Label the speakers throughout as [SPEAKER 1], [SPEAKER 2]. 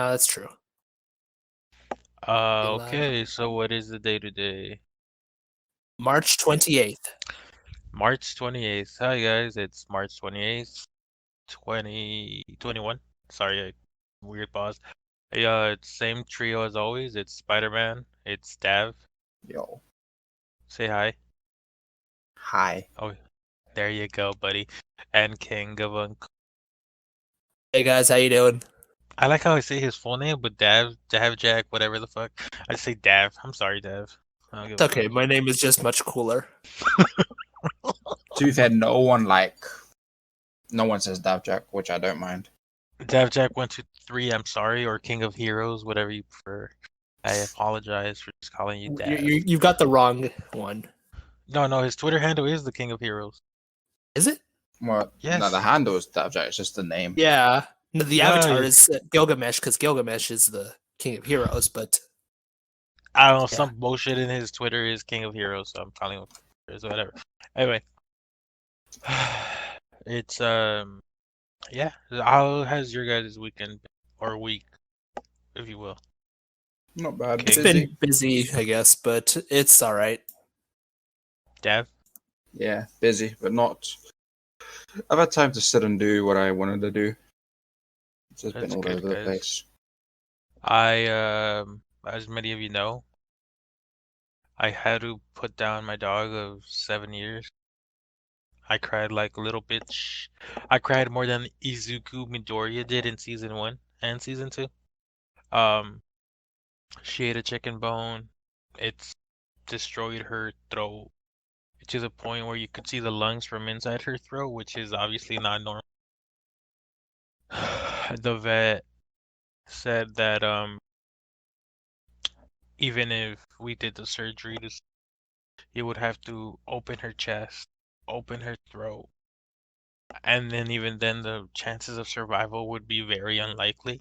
[SPEAKER 1] No, that's true. Be live.
[SPEAKER 2] Okay, so what is the day today?
[SPEAKER 1] March 28th.
[SPEAKER 2] March 28th. Hi guys, it's March 28th, 2021. Sorry, weird pause. It's same trio as always. It's Spider-Man, it's Dav.
[SPEAKER 3] Yo.
[SPEAKER 2] Say hi.
[SPEAKER 3] Hi.
[SPEAKER 2] Oh, there you go, buddy. And King of
[SPEAKER 1] Hey guys, how you doing?
[SPEAKER 2] I like how I say his full name, but Dav Jack, whatever the fuck. I say Dav. I'm sorry, Dav. I don't give
[SPEAKER 1] It's
[SPEAKER 2] a
[SPEAKER 1] okay, my name is just much cooler.
[SPEAKER 3] To be fair, no one says Dav Jack, which I don't mind.
[SPEAKER 2] Dav Jack 123, I'm sorry, or King of Heroes, whatever you prefer. I apologize for just calling you Dav.
[SPEAKER 1] You've got the wrong one.
[SPEAKER 2] No, his Twitter handle is the King of Heroes.
[SPEAKER 1] Is it?
[SPEAKER 3] Well,
[SPEAKER 2] Yes.
[SPEAKER 3] no, the handle is Dav Jack. It's just the name.
[SPEAKER 1] Yeah. No, the
[SPEAKER 2] No,
[SPEAKER 1] avatar is Gilgamesh, because Gilgamesh is the king of heroes, but
[SPEAKER 2] I don't know,
[SPEAKER 1] Yeah.
[SPEAKER 2] some bullshit in his Twitter is King of Heroes, so I'm calling him whatever. Anyway. It's yeah. How has your guys' weekend or week, if you will?
[SPEAKER 3] Not bad.
[SPEAKER 2] Okay.
[SPEAKER 1] it's
[SPEAKER 3] Busy.
[SPEAKER 1] been busy, I guess, but it's all right.
[SPEAKER 2] Dav?
[SPEAKER 3] Yeah, busy, but not. I've had time to sit and do what I wanted to do. It's just
[SPEAKER 2] That's
[SPEAKER 3] been all
[SPEAKER 2] good,
[SPEAKER 3] over the
[SPEAKER 2] guys.
[SPEAKER 3] place.
[SPEAKER 2] As many of you know, I had to put down my dog of 7 years. I cried like a little bitch. I cried more than Izuku Midoriya did in season 1 and season 2. She ate a chicken bone. It's destroyed her throat to the point where you could see the lungs from inside her throat, which is obviously not normal. The vet said that even if we did the surgery, he would have to open her chest, open her throat, and then even then the chances of survival would be very unlikely,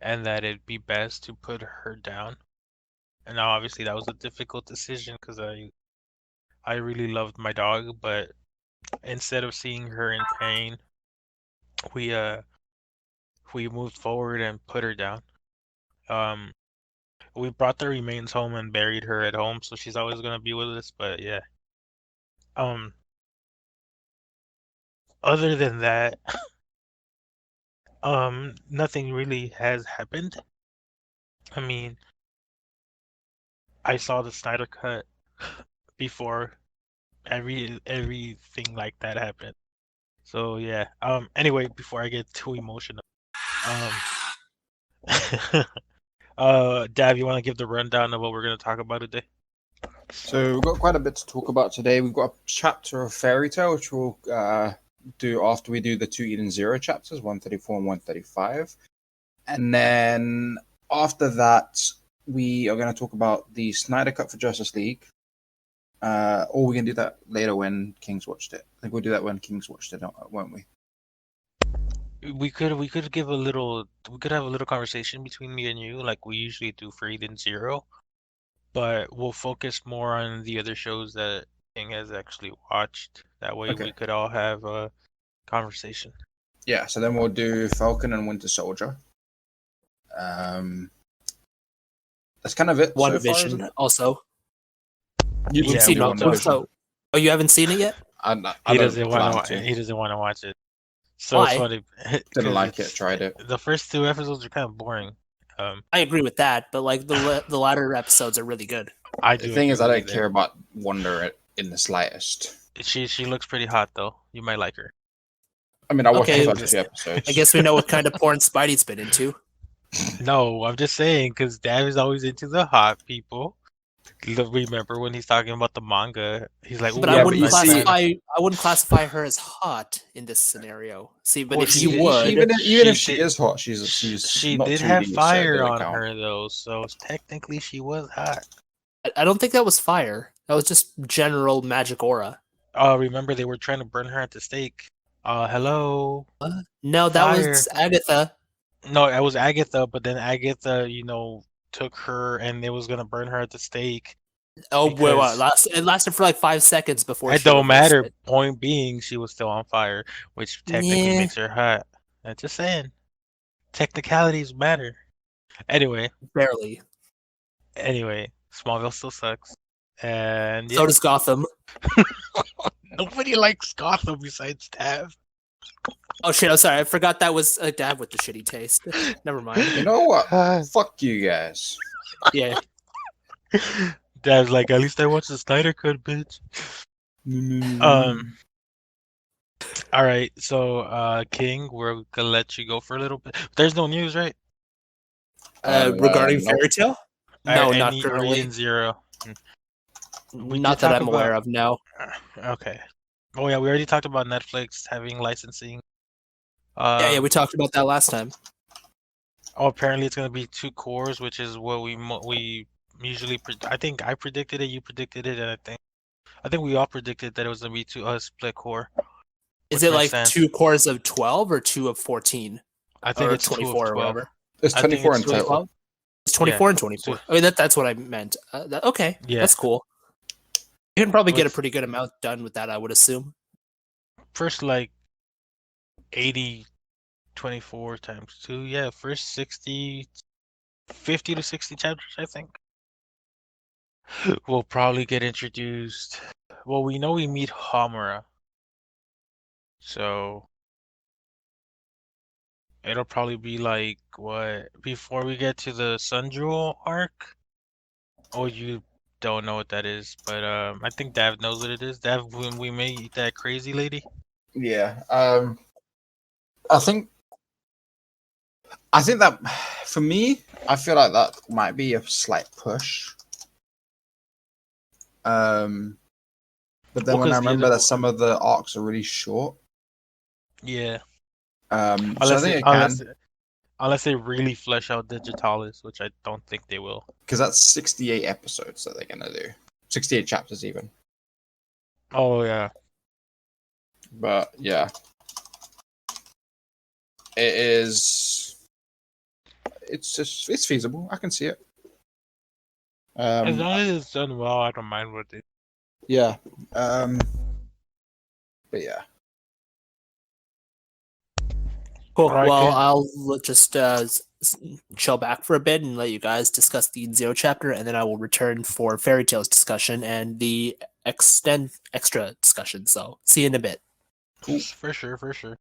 [SPEAKER 2] and that it'd be best to put her down. And now obviously that was a difficult decision because I really loved my dog, but instead of seeing her in pain, we moved forward and put her down. We brought the remains home and buried her at home, so she's always gonna be with us, but yeah. Other than that, nothing really has happened. I mean, I saw the Snyder Cut before everything like that happened. So yeah. Anyway, before I get too emotional, um, Dav, you want to give the rundown of what we're gonna talk about today?
[SPEAKER 3] So we've got quite a bit to talk about today. We've got a chapter of Fairy Tale, which we'll do after we do the 2 Eden Zero chapters, 134 and 135. And then after that, we are going to talk about the Snyder Cut for Justice League. Or we can do that later when King's watched it. I think we'll do that when King's watched it, won't we?
[SPEAKER 2] We could give a little we could have a little conversation between me and you like we usually do for Eden Zero, but we'll focus more on the other shows that King has actually watched. That way
[SPEAKER 3] Okay.
[SPEAKER 2] we could all have a conversation.
[SPEAKER 3] Yeah, so then we'll do Falcon and Winter Soldier. That's kind of it.
[SPEAKER 1] One
[SPEAKER 3] so far,
[SPEAKER 1] Division
[SPEAKER 3] isn't it?
[SPEAKER 1] also.
[SPEAKER 3] You've
[SPEAKER 2] Yeah,
[SPEAKER 1] seen
[SPEAKER 3] seen
[SPEAKER 1] all
[SPEAKER 3] WandaVision.
[SPEAKER 1] so. Oh, you haven't seen it yet?
[SPEAKER 3] I
[SPEAKER 2] He
[SPEAKER 3] don't
[SPEAKER 2] doesn't
[SPEAKER 3] plan
[SPEAKER 2] want
[SPEAKER 3] to.
[SPEAKER 2] he doesn't want to watch it. So
[SPEAKER 1] Why?
[SPEAKER 2] it's funny.
[SPEAKER 3] Didn't
[SPEAKER 2] 'cause
[SPEAKER 3] like it.
[SPEAKER 2] it's-
[SPEAKER 3] Tried it.
[SPEAKER 2] The first 2 episodes are kind of boring.
[SPEAKER 1] I agree with that, but like the latter episodes are really good.
[SPEAKER 2] I
[SPEAKER 3] The
[SPEAKER 2] do.
[SPEAKER 3] thing is, I
[SPEAKER 2] agree
[SPEAKER 3] don't
[SPEAKER 2] with
[SPEAKER 3] care about Wanda in the slightest.
[SPEAKER 2] you there. She looks pretty hot though. You might like her.
[SPEAKER 3] I mean, I watched
[SPEAKER 1] Okay,
[SPEAKER 3] the first 2 episodes.
[SPEAKER 1] I guess we know what kind of porn Spidey's been into.
[SPEAKER 2] No, I'm just saying because Dad is always into the hot people. Remember when he's talking about the manga? He's like,
[SPEAKER 1] But
[SPEAKER 2] "Ooh,
[SPEAKER 3] Yeah,
[SPEAKER 1] I
[SPEAKER 3] but
[SPEAKER 1] wouldn't
[SPEAKER 3] you see-
[SPEAKER 1] I wouldn't classify her as hot in this scenario. See, but
[SPEAKER 2] Well,
[SPEAKER 1] if
[SPEAKER 2] she
[SPEAKER 1] you
[SPEAKER 2] did-
[SPEAKER 1] would,
[SPEAKER 3] even if
[SPEAKER 2] she
[SPEAKER 3] she
[SPEAKER 2] did-
[SPEAKER 3] is hot, she's
[SPEAKER 2] she
[SPEAKER 3] not
[SPEAKER 2] did
[SPEAKER 3] 2D,
[SPEAKER 2] have
[SPEAKER 3] so it
[SPEAKER 2] fire
[SPEAKER 3] doesn't
[SPEAKER 2] on
[SPEAKER 3] count.
[SPEAKER 2] her though, so technically she was hot.
[SPEAKER 1] I don't think that was fire. That was just general magic aura.
[SPEAKER 2] Remember they were trying to burn her at the stake. Hello.
[SPEAKER 1] No, that
[SPEAKER 2] Fire.
[SPEAKER 1] was Agatha.
[SPEAKER 2] No, it was Agatha, but then Agatha, took her and it was gonna burn her at the stake.
[SPEAKER 1] Oh, wait,
[SPEAKER 2] Because-
[SPEAKER 1] what? It lasted for like 5 seconds before.
[SPEAKER 2] It
[SPEAKER 1] she
[SPEAKER 2] don't
[SPEAKER 1] reversed
[SPEAKER 2] matter.
[SPEAKER 1] it.
[SPEAKER 2] Point being, she was still on fire, which technically
[SPEAKER 1] Yeah.
[SPEAKER 2] makes her hot. I'm just saying. technicalities matter. Anyway,
[SPEAKER 1] Barely.
[SPEAKER 2] Smallville still sucks. And
[SPEAKER 1] So
[SPEAKER 2] yeah,
[SPEAKER 1] does Gotham.
[SPEAKER 2] nobody likes Gotham besides Tav.
[SPEAKER 1] Oh shit! I'm sorry. I forgot that was a dad with the shitty taste. Never mind.
[SPEAKER 3] You know what? Fuck you guys.
[SPEAKER 1] Yeah.
[SPEAKER 2] Tav's like, at least I watched the Snyder Cut, bitch. All right, so King, we're gonna let you go for a little bit. There's no news, right?
[SPEAKER 1] Regarding
[SPEAKER 3] Nope.
[SPEAKER 1] Fairy Tale? No, not
[SPEAKER 2] Any or
[SPEAKER 1] currently.
[SPEAKER 2] Eden Zero. We did
[SPEAKER 1] Not that
[SPEAKER 2] talk
[SPEAKER 1] I'm aware
[SPEAKER 2] about.
[SPEAKER 1] of. No.
[SPEAKER 2] Okay. Oh yeah, we already talked about Netflix having licensing.
[SPEAKER 1] Yeah, we talked about that last time.
[SPEAKER 2] Oh, apparently it's gonna be 2 cores, which is what we usually. I think I predicted it, you predicted it, and I think we all predicted that it was gonna be split core,
[SPEAKER 1] Is
[SPEAKER 2] which
[SPEAKER 1] it
[SPEAKER 2] makes
[SPEAKER 1] like
[SPEAKER 2] sense.
[SPEAKER 1] 2 cores of 12 or 2 of 14?
[SPEAKER 2] I think
[SPEAKER 1] Or
[SPEAKER 2] it's 2 of
[SPEAKER 1] 24 or
[SPEAKER 2] 12.
[SPEAKER 1] whatever?
[SPEAKER 3] There's
[SPEAKER 2] I think
[SPEAKER 3] 24 in
[SPEAKER 2] it's 2 of
[SPEAKER 3] total.
[SPEAKER 2] 12.
[SPEAKER 1] It's 24
[SPEAKER 2] Yeah,
[SPEAKER 1] and 24.
[SPEAKER 2] two.
[SPEAKER 1] I mean, that's what I meant. Okay,
[SPEAKER 2] Yeah,
[SPEAKER 1] that's cool. You can probably get a
[SPEAKER 2] With
[SPEAKER 1] pretty good amount done with that, I would assume.
[SPEAKER 2] first like 80, 24 times 2. Yeah, first 60, 50 to 60 chapters, I think. We'll probably get introduced. Well, we know we meet Hamura, so it'll probably be like what before we get to the Sun Jewel arc. Oh, you don't know what that is, but I think Dav knows what it is. Dav, when we meet that crazy lady.
[SPEAKER 3] Yeah. I think that for me, I feel like that might be a slight push. But then
[SPEAKER 2] Well,
[SPEAKER 3] when I
[SPEAKER 2] 'cause the
[SPEAKER 3] remember
[SPEAKER 2] other,
[SPEAKER 3] that some of the arcs are really short,
[SPEAKER 2] yeah,
[SPEAKER 3] so I think it can,
[SPEAKER 2] unless they really flesh out Digitalis, which I don't think they will.
[SPEAKER 3] because that's 68 episodes that they're gonna do, 68 chapters even.
[SPEAKER 2] Oh yeah,
[SPEAKER 3] But yeah, it is. It's feasible. I can see it.
[SPEAKER 2] as long
[SPEAKER 3] Uh,
[SPEAKER 2] as it's done well, I don't mind what they.
[SPEAKER 3] yeah. But yeah.
[SPEAKER 1] Cool.
[SPEAKER 2] Alright,
[SPEAKER 1] Well,
[SPEAKER 2] good.
[SPEAKER 1] I'll just chill back for a bit and let you guys discuss the Zero chapter, and then I will return for Fairy Tales discussion and the extra discussion. So, see you in a bit.
[SPEAKER 3] Cool.
[SPEAKER 2] For sure, for sure.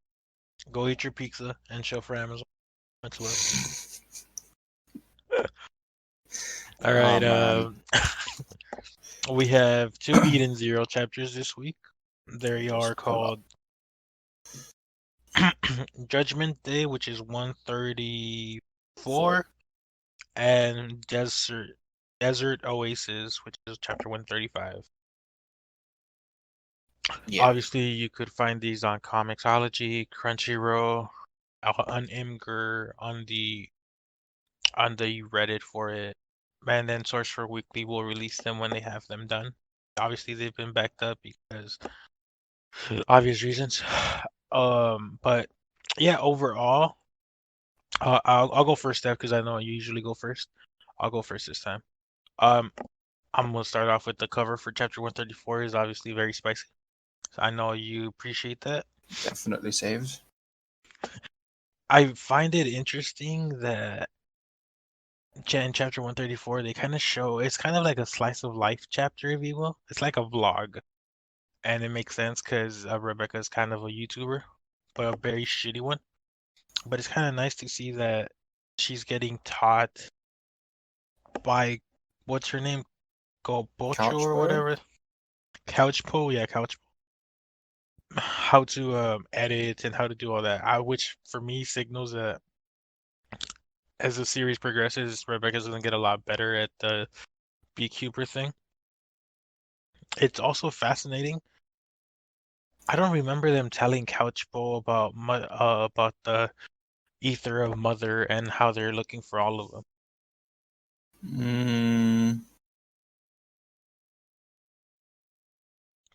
[SPEAKER 2] Go eat your pizza and show for Amazon. That's what. All
[SPEAKER 3] Oh
[SPEAKER 2] right.
[SPEAKER 3] man.
[SPEAKER 2] We have 2 Eden Zero chapters this week. They are
[SPEAKER 3] Pull up.
[SPEAKER 2] called Judgment Day, which is 134, and Desert Oasis, which is chapter 135.
[SPEAKER 3] Yeah.
[SPEAKER 2] Obviously, you could find these on Comixology, Crunchyroll, on Imgur, on the Reddit for it, and then Sorcerer Weekly will release them when they have them done. Obviously, they've been backed up because obvious reasons. But yeah, overall, I'll go first, Steph, because I know you usually go first. I'll go first this time. Um, I'm gonna start off with the cover for chapter 134 is obviously very spicy. So I know you appreciate that.
[SPEAKER 3] Definitely saves.
[SPEAKER 2] I find it interesting that in chapter 134 they kind of show it's kind of like a slice of life chapter, if you will. It's like a vlog, and it makes sense because Rebecca is kind of a YouTuber, but a very shitty one. But it's kind of nice to see that she's getting taught by what's her name, Go Pocho
[SPEAKER 3] Couch
[SPEAKER 2] or
[SPEAKER 3] Bro?
[SPEAKER 2] whatever, Couchpo, yeah, Couchpo, how to edit and how to do all that. Which for me signals that as the series progresses, Rebecca's gonna get a lot better at the beekeeper thing. It's also fascinating. I don't remember them telling Couchpo about the ether of Mother and how they're looking for all of them.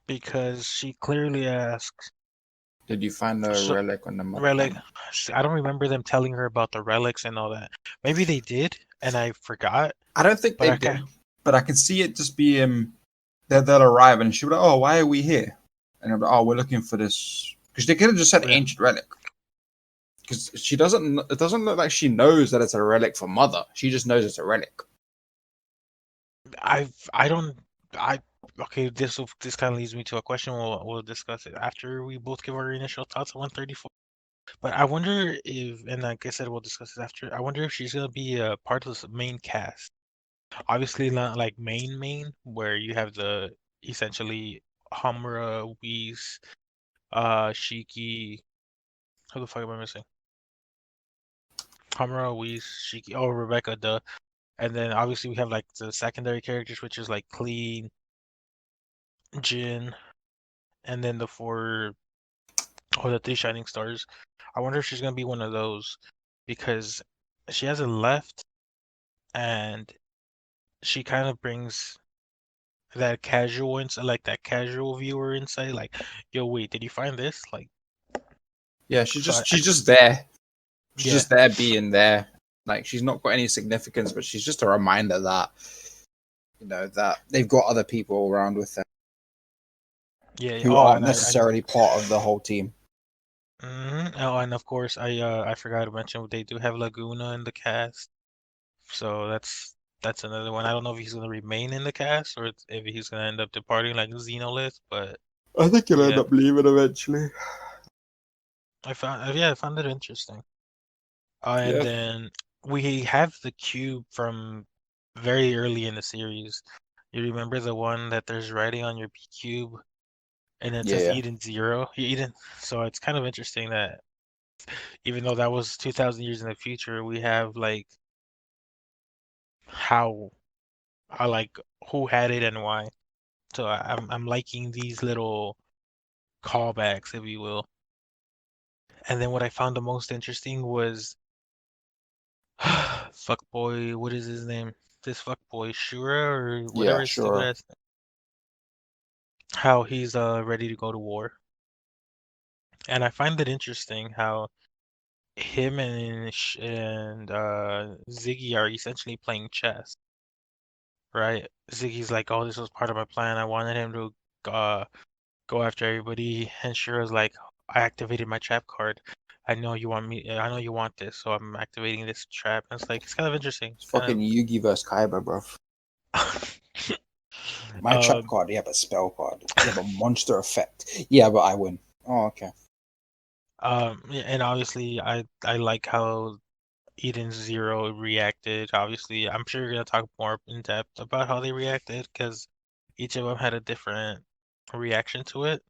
[SPEAKER 2] Because she clearly asks,
[SPEAKER 3] Did you find a
[SPEAKER 2] so,
[SPEAKER 3] relic on the mother
[SPEAKER 2] relic.
[SPEAKER 3] planet?
[SPEAKER 2] I don't remember them telling her about the relics and all that. Maybe they did, and I forgot.
[SPEAKER 3] I don't think
[SPEAKER 2] But
[SPEAKER 3] they
[SPEAKER 2] I
[SPEAKER 3] did,
[SPEAKER 2] can
[SPEAKER 3] but I can see it just be they'll arrive and she'll be like, "Oh, why are we here?" And they'll be like, "Oh, we're looking for this," because they could have just said
[SPEAKER 2] Yeah.
[SPEAKER 3] ancient relic. because she doesn't. It doesn't look like she knows that it's a relic for Mother. She just knows it's a relic.
[SPEAKER 2] I don't I okay. This kind of leads me to a question. We'll discuss it after we both give our initial thoughts on 134. But I wonder if, and like I said, we'll discuss this after. I wonder if she's gonna be a part of the main cast. Obviously, not like main, where you have the essentially Hamra, Whis, Shiki. Who the fuck am I missing? Hamra, Whis, Shiki. Oh, Rebecca, duh. And then obviously we have like the secondary characters, which is like Clean, Jin, and then the three shining stars. I wonder if she's gonna be one of those because she hasn't left and she kind of brings that casual insight, like that casual viewer insight, like, yo, wait, did you find this? Like,
[SPEAKER 3] Yeah,
[SPEAKER 2] so
[SPEAKER 3] she's just there. She's
[SPEAKER 2] yeah,
[SPEAKER 3] just there being there. Like she's not got any significance, but she's just a reminder that that they've got other people around with them
[SPEAKER 2] yeah.
[SPEAKER 3] who
[SPEAKER 2] Oh,
[SPEAKER 3] aren't
[SPEAKER 2] and
[SPEAKER 3] necessarily part of the whole team.
[SPEAKER 2] oh, and of course, I forgot to mention they do have Laguna in the cast, so that's another one. I don't know if he's gonna remain in the cast or if he's gonna end up departing like Xenolith, but
[SPEAKER 3] I think he'll end
[SPEAKER 2] yeah,
[SPEAKER 3] up leaving eventually.
[SPEAKER 2] I found it interesting. And
[SPEAKER 3] Yeah,
[SPEAKER 2] then we have the cube from very early in the series. You remember the one that there's writing on your B cube and it says
[SPEAKER 3] yeah,
[SPEAKER 2] Eden 0? Eden. So it's kind of interesting that even though that was 2000 years in the future, we have like how like who had it and why. So I'm liking these little callbacks, if you will. And then what I found the most interesting was fuck boy, what is his name? This fuck boy Shura or whatever
[SPEAKER 3] yeah.
[SPEAKER 2] his stupid
[SPEAKER 3] Sure.
[SPEAKER 2] ass name. How he's ready to go to war. And I find it interesting how him and Ziggy are essentially playing chess, right? Ziggy's like, "Oh, this was part of my plan. I wanted him to go after everybody." And Shura's like, "I activated my trap card. I know you want me. I know you want this, so I'm activating this trap." And it's like it's kind of interesting.
[SPEAKER 3] It's
[SPEAKER 2] It's
[SPEAKER 3] fucking
[SPEAKER 2] kind
[SPEAKER 3] Yugi versus Kaiba, bro.
[SPEAKER 2] of
[SPEAKER 3] My trap card, you have a spell card. You have a monster effect. Yeah, but I win. Oh, okay.
[SPEAKER 2] yeah, and obviously I like how Eden Zero reacted. Obviously, I'm sure you're gonna talk more in depth about how they reacted because each of them had a different reaction to it.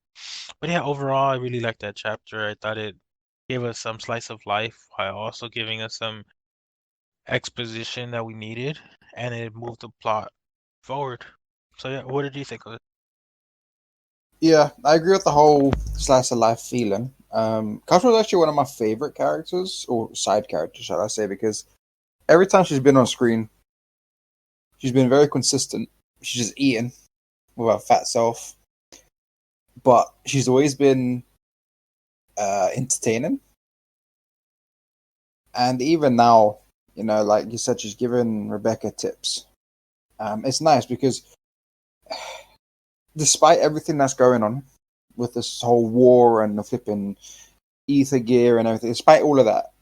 [SPEAKER 2] But yeah, overall, I really liked that chapter. I thought it gave us some slice of life while also giving us some exposition that we needed, and it moved the plot forward. So yeah, what did you think of it?
[SPEAKER 3] Yeah, I agree with the whole slice of life feeling. Kafka was actually one of my favorite characters, or side characters, shall I say, because every time she's been on screen, she's been very consistent. She's just eating with her fat self, but she's always been entertaining. And even now, like you said, she's giving Rebecca tips. It's nice because despite everything that's going on with this whole war and the flipping ether gear and everything, despite all of that,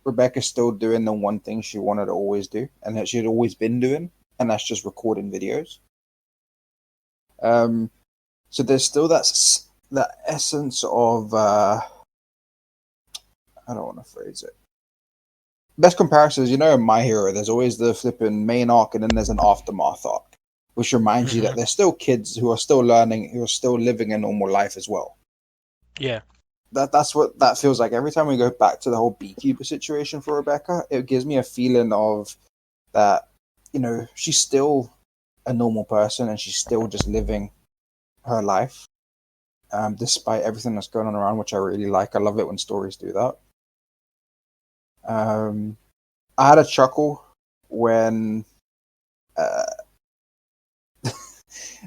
[SPEAKER 3] Rebecca's still doing the one thing she wanted to always do and that she had always been doing, and that's just recording videos. So there's still that essence of I don't want to phrase it. Best comparison is, in My Hero, there's always the flipping main arc and then there's an aftermath arc, which reminds you that
[SPEAKER 2] Hmm.
[SPEAKER 3] there's still kids who are still learning, who are still living a normal life as well.
[SPEAKER 2] Yeah,
[SPEAKER 3] That's what that feels like. Every time we go back to the whole beekeeper situation for Rebecca, it gives me a feeling of that, she's still a normal person and she's still just living her life, despite everything that's going on around, which I really like. I love it when stories do that. Um, I had a chuckle when uh,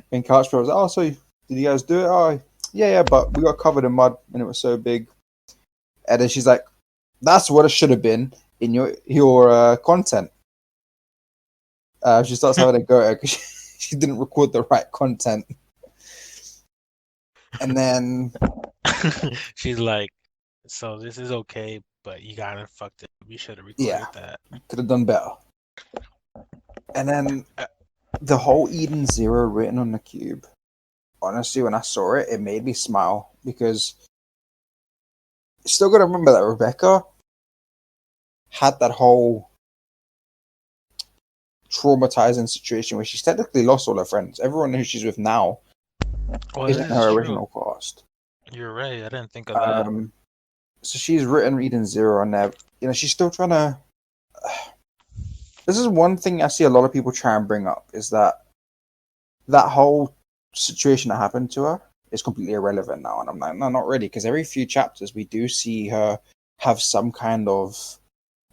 [SPEAKER 3] when Couch Bro was, "Oh, so did you guys do it? Oh, yeah, but we got covered in mud and it was so big." And then she's like, "That's what it should have been in your content." She starts having a go at her because she didn't record the right content. And then,
[SPEAKER 2] she's like, so this is okay, but you got it fucked it. We should have
[SPEAKER 3] Yeah,
[SPEAKER 2] recorded that.
[SPEAKER 3] could have done better. And then
[SPEAKER 2] Uh,
[SPEAKER 3] the whole Eden Zero written on the cube. Honestly, when I saw it, it made me smile because still got to remember that Rebecca had that whole traumatizing situation where she's technically lost all her friends. Everyone who she's with now
[SPEAKER 2] Well,
[SPEAKER 3] isn't
[SPEAKER 2] this is
[SPEAKER 3] her
[SPEAKER 2] true.
[SPEAKER 3] original cast.
[SPEAKER 2] You're right. I didn't think of that.
[SPEAKER 3] So she's written Eden Zero on there. She's still trying to. This is one thing I see a lot of people try and bring up is that whole situation that happened to her is completely irrelevant now. And I'm like, no, not really, because every few chapters we do see her have some kind of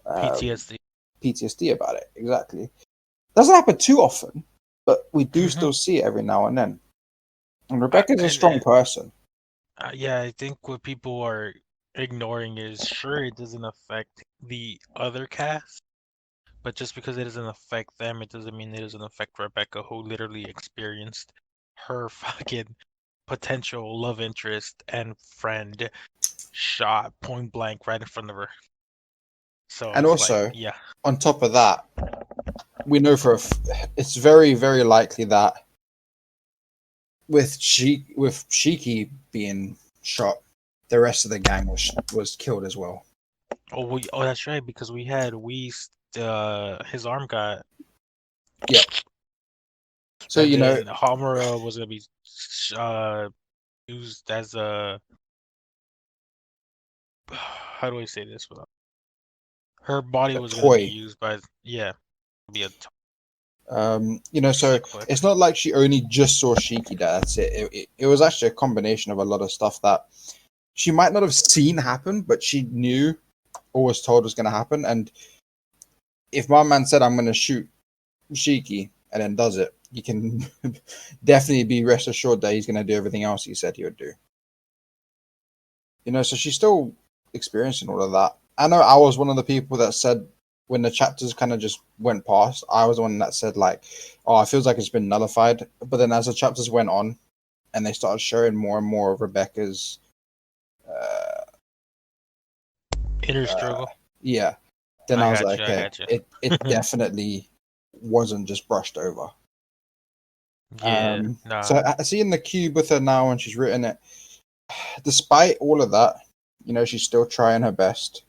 [SPEAKER 2] PTSD.
[SPEAKER 3] PTSD about it. Exactly. Doesn't happen too often, but we do
[SPEAKER 2] Hmm
[SPEAKER 3] still see it every now and then. And Rebecca's a
[SPEAKER 2] and
[SPEAKER 3] strong person.
[SPEAKER 2] yeah, I think what people are ignoring is sure it doesn't affect the other cast, but just because it doesn't affect them, it doesn't mean it doesn't affect Rebecca, who literally experienced her fucking potential love interest and friend shot point blank right in front of her. So
[SPEAKER 3] And
[SPEAKER 2] it's like,
[SPEAKER 3] also,
[SPEAKER 2] yeah,
[SPEAKER 3] on top of that, we know it's very, very likely that with Shiki being shot, the rest of the gang was killed as well.
[SPEAKER 2] oh that's right because we had his arm got
[SPEAKER 3] Yeah. So
[SPEAKER 2] and then Hamura was gonna be uh used as a how do I say this without her body
[SPEAKER 3] a
[SPEAKER 2] was gonna be
[SPEAKER 3] toy.
[SPEAKER 2] used by yeah be a
[SPEAKER 3] So
[SPEAKER 2] sick fuck.
[SPEAKER 3] it's not like she only just saw Shiki there. That's it. It was actually a combination of a lot of stuff that she might not have seen happen, but she knew or was told was going to happen. And if my man said, I'm going to shoot Shiki and then does it, you can definitely be rest assured that he's going to do everything else he said he would do. So she's still experiencing all of that. I know I was one of the people that said when the chapters kind of just went past, I was the one that said like, "Oh, it feels like it's been nullified." But then as the chapters went on, and they started showing more and more of Rebecca's, uh,
[SPEAKER 2] Inner
[SPEAKER 3] uh,
[SPEAKER 2] struggle.
[SPEAKER 3] yeah, then
[SPEAKER 2] I
[SPEAKER 3] I was
[SPEAKER 2] got
[SPEAKER 3] like,
[SPEAKER 2] you. I
[SPEAKER 3] "Okay,
[SPEAKER 2] got you.
[SPEAKER 3] it definitely wasn't just brushed over."
[SPEAKER 2] Yeah.
[SPEAKER 3] So
[SPEAKER 2] Nah.
[SPEAKER 3] I see in the cube with her now, and she's written it. Despite all of that, she's still trying her best.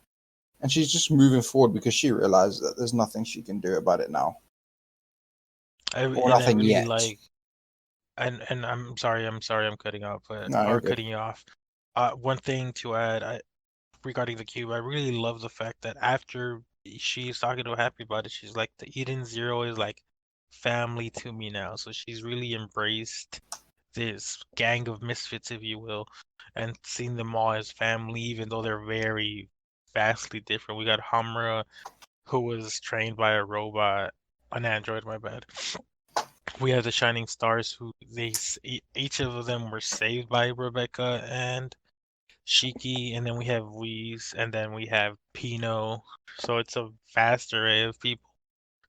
[SPEAKER 3] And she's just moving forward because she realizes that there's nothing she can do about it now. Or
[SPEAKER 2] And I
[SPEAKER 3] nothing
[SPEAKER 2] really
[SPEAKER 3] yet.
[SPEAKER 2] like and I'm sorry I'm cutting off but
[SPEAKER 3] No, you're
[SPEAKER 2] or
[SPEAKER 3] good.
[SPEAKER 2] cutting you off. One thing to add, regarding the cube, I really love the fact that after she's talking to Happy about it, she's like, the Eden Zero is like family to me now. So she's really embraced this gang of misfits, if you will, and seen them all as family, even though they're very vastly different. We got Hamra, who was trained by a robot, an android, my bad. We have the Shining Stars, who each of them were saved by Rebecca and Shiki, and then we have Whis, and then we have Pino. So it's a vast array of people.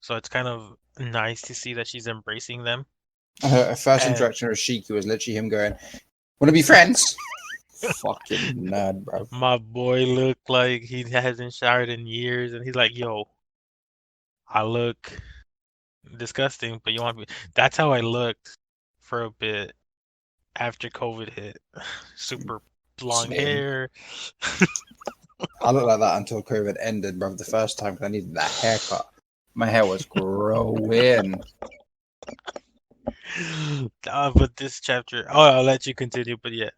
[SPEAKER 2] So it's kind of nice to see that she's embracing them.
[SPEAKER 3] Her first
[SPEAKER 2] And
[SPEAKER 3] interaction with Shiki was literally him going, "Want to be friends?" Fucking nerd, bro.
[SPEAKER 2] my boy looked like he hasn't showered in years, and he's like, "Yo, I look disgusting, but you want me?" That's how I looked for a bit after COVID hit. Super long
[SPEAKER 3] Same.
[SPEAKER 2] hair.
[SPEAKER 3] I looked like that until COVID ended, bro. The first time 'cause I needed that haircut. My hair was growing.
[SPEAKER 2] But this chapter, oh, I'll let you continue. But yeah,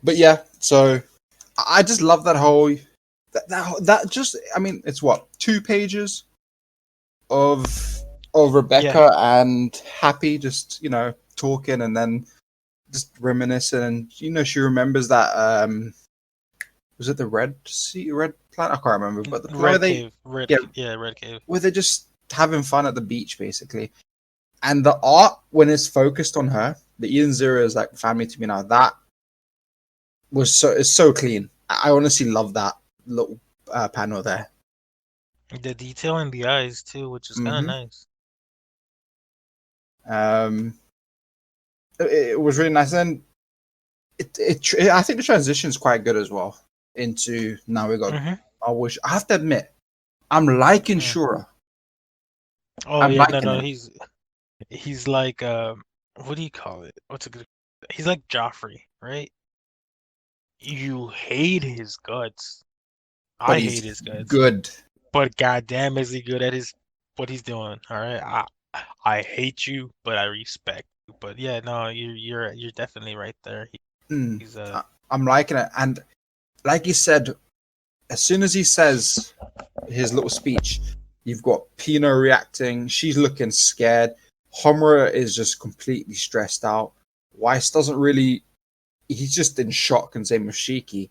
[SPEAKER 3] But yeah, so I just love that whole that just. I mean, it's what 2 pages of
[SPEAKER 2] yeah,
[SPEAKER 3] Rebecca and Happy just talking and then just reminiscing and she remembers that was it the red planet? I can't remember, but the where
[SPEAKER 2] Red
[SPEAKER 3] they
[SPEAKER 2] Cave,
[SPEAKER 3] yeah
[SPEAKER 2] yeah, Red Cave.
[SPEAKER 3] where they're just having fun at the beach basically. And the art when it's focused on her, the Eden Zero is like family to me now. That it's so clean. I honestly love that little panel there.
[SPEAKER 2] The detail in the eyes too, which is kind of
[SPEAKER 3] hmm
[SPEAKER 2] nice.
[SPEAKER 3] Um, it was really nice. And then I think the transition is quite good as well into now we got.
[SPEAKER 2] Mm-hmm.
[SPEAKER 3] I have to admit, I'm liking
[SPEAKER 2] Mm.
[SPEAKER 3] Shura.
[SPEAKER 2] Oh
[SPEAKER 3] I'm
[SPEAKER 2] yeah, no,
[SPEAKER 3] liking
[SPEAKER 2] no,
[SPEAKER 3] him,
[SPEAKER 2] he's like what do you call it? What's a good? He's like Joffrey, right? You hate his guts.
[SPEAKER 3] but
[SPEAKER 2] I hate
[SPEAKER 3] he's
[SPEAKER 2] his guts.
[SPEAKER 3] good.
[SPEAKER 2] But goddamn, is he good at his what he's doing? All right, I hate you, but I respect you. But yeah, no, you're definitely right there.
[SPEAKER 3] Mm,
[SPEAKER 2] He's
[SPEAKER 3] I'm liking it, and like you said, as soon as he says his little speech, you've got Pino reacting. She's looking scared. Homura is just completely stressed out. Weiss doesn't really. He's just in shock, and same with Shiki.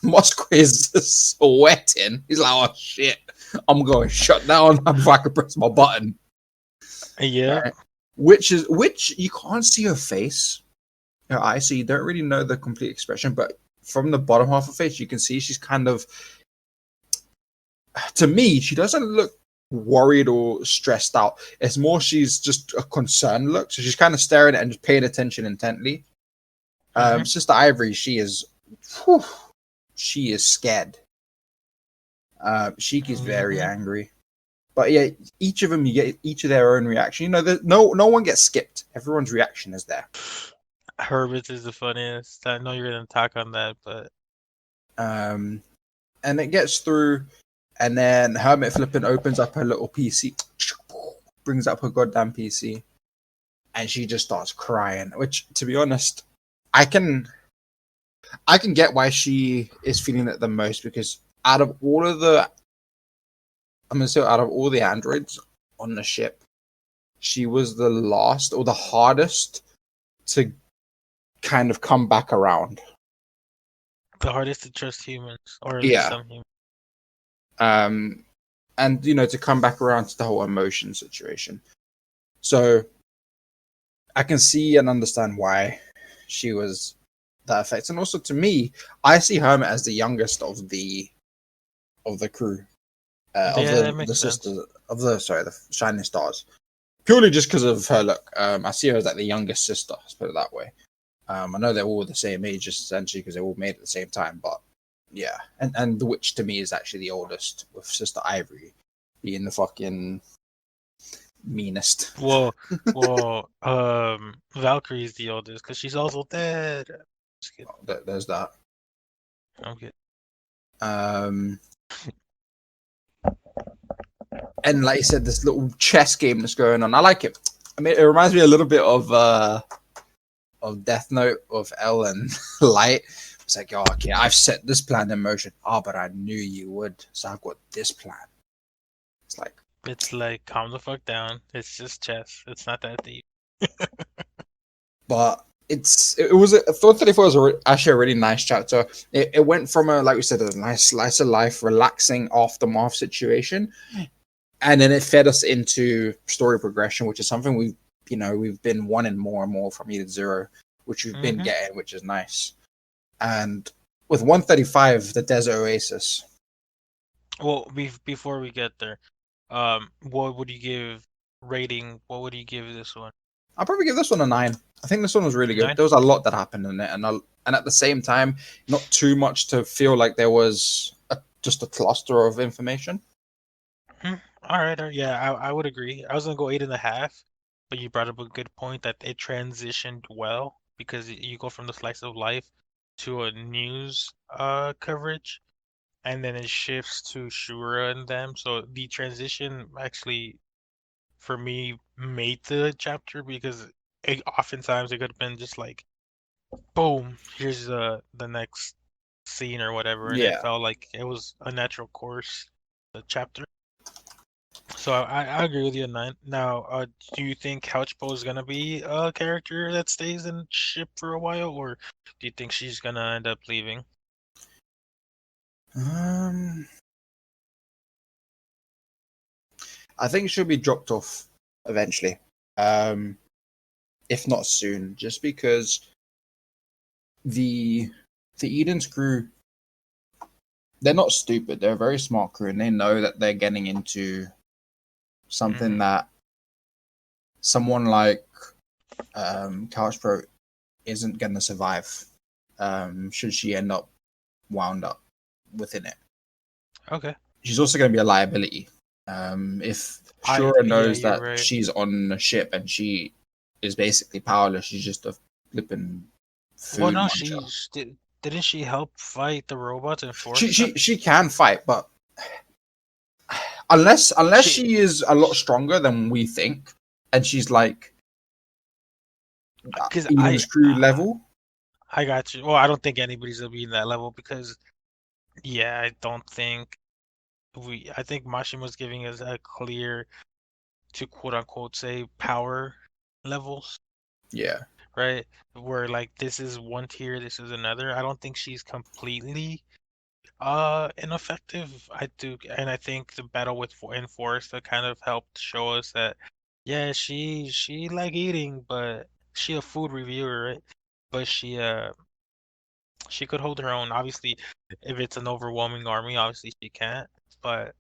[SPEAKER 3] Moscow is sweating. He's like, "Oh shit, I'm going to shut down before I can press my button."
[SPEAKER 2] yeah.
[SPEAKER 3] Right? Which you can't see her face, her eyes, so you don't really know the complete expression. But from the bottom half of her face, you can see she's kind of. To me, she doesn't look worried or stressed out. It's more she's just a concerned look. So she's kind of staring at and just paying attention intently.
[SPEAKER 2] Mm-hmm.
[SPEAKER 3] Sister Ivory, whew, she is scared. Shiki's very
[SPEAKER 2] Mm-hmm.
[SPEAKER 3] angry. But yeah, each of them you get each of their own reaction. You know, no one gets skipped. Everyone's reaction is there.
[SPEAKER 2] Herbert is the funniest. I know you're gonna talk on that, but
[SPEAKER 3] Um, and it gets through, and then Hermit Flippin opens up her little PC, brings up her goddamn PC, and she just starts crying. Which, to be honest, I can get why she is feeling it the most because out of all of the, I'm gonna say out of all the androids on the ship, she was the last or the hardest to kind of come back around.
[SPEAKER 2] the hardest to trust humans, or at least
[SPEAKER 3] Yeah.
[SPEAKER 2] some humans.
[SPEAKER 3] And to come back around to the whole emotion situation. So I can see and understand why she was that effect. And also to me, I see Hermit as the youngest of the crew. Of
[SPEAKER 2] Yeah, that
[SPEAKER 3] the
[SPEAKER 2] makes sense.
[SPEAKER 3] sisters of the Shining Stars. Purely just because of her look. I see her as like the youngest sister, let's put it that way. I know they're all the same age essentially because they all made at the same time, but yeah. And the witch to me is actually the oldest, with Sister Ivory being the fucking meanest.
[SPEAKER 2] Well, Valkyrie's the oldest because she's also dead. Just kidding.
[SPEAKER 3] There's that.
[SPEAKER 2] Okay.
[SPEAKER 3] Um, and like you said, this little chess game that's going on, I like it. I mean, it reminds me a little bit of Death Note of L and Light. It's like, oh, okay, I've set this plan in motion. Oh, but I knew you would, so I've got this plan. It's like,
[SPEAKER 2] It's like calm the fuck down. It's just chess. It's not that deep.
[SPEAKER 3] but it was Thought 34 was actually a really nice chapter. It went from like we said, a nice slice of life, relaxing aftermath situation, and then it fed us into story progression, which is something we've been wanting more and more from Eden Zero, which we've been
[SPEAKER 2] Mm-hmm.
[SPEAKER 3] getting, which is nice. And with 135, the Desert Oasis.
[SPEAKER 2] Well, before we get there, what would you give rating? What would you give this one?
[SPEAKER 3] I'll probably give this one a 9. I think this one was really good.
[SPEAKER 2] 9?
[SPEAKER 3] There was a lot that happened in it, and at the same time, not too much to feel like there was just a cluster of information.
[SPEAKER 2] All right, yeah, I would agree. I was gonna go 8.5, but you brought up a good point that it transitioned well because you go from the slice of life to a news coverage, and then it shifts to Shura and them. So the transition actually, for me, made the chapter because oftentimes it could have been just like, boom, here's the next scene or whatever, and it
[SPEAKER 3] Yeah.
[SPEAKER 2] felt like it was a natural course, the chapter. So I agree with you on that. Now, do you think Couchpo is gonna be a character that stays in ship for a while, or do you think she's gonna end up leaving?
[SPEAKER 3] I think she'll be dropped off eventually, um, if not soon, just because the Eden's crew, they're not stupid. They're a very smart crew, and they know that they're getting into something
[SPEAKER 2] Mhm.
[SPEAKER 3] that someone like Couch Pro isn't going to survive. Should she end up wound up within it?
[SPEAKER 2] Okay.
[SPEAKER 3] She's also going to be a liability. If Shura
[SPEAKER 2] Yeah,
[SPEAKER 3] knows
[SPEAKER 2] you're
[SPEAKER 3] that
[SPEAKER 2] right.
[SPEAKER 3] she's on a ship and she is basically powerless, she's just a flipping
[SPEAKER 2] Well,
[SPEAKER 3] food
[SPEAKER 2] no,
[SPEAKER 3] muncher.
[SPEAKER 2] didn't she help fight the robots and
[SPEAKER 3] She
[SPEAKER 2] force them?
[SPEAKER 3] she she can fight, but unless
[SPEAKER 2] She
[SPEAKER 3] she is a lot stronger than we think, and she's like
[SPEAKER 2] because
[SPEAKER 3] Eden's crew level.
[SPEAKER 2] I got you. Well, I don't think anybody's gonna be in that level because yeah, I don't think I think Mashima's giving us a clear to quote unquote say power levels,
[SPEAKER 3] Yeah,
[SPEAKER 2] right? Where like this is one tier, this is another. I don't think she's completely ineffective. I do, and I think the battle with Enforced that kind of helped show us that yeah, she like eating, but she a food reviewer, right? But she could hold her own. Obviously, if it's an overwhelming army, obviously she can't. But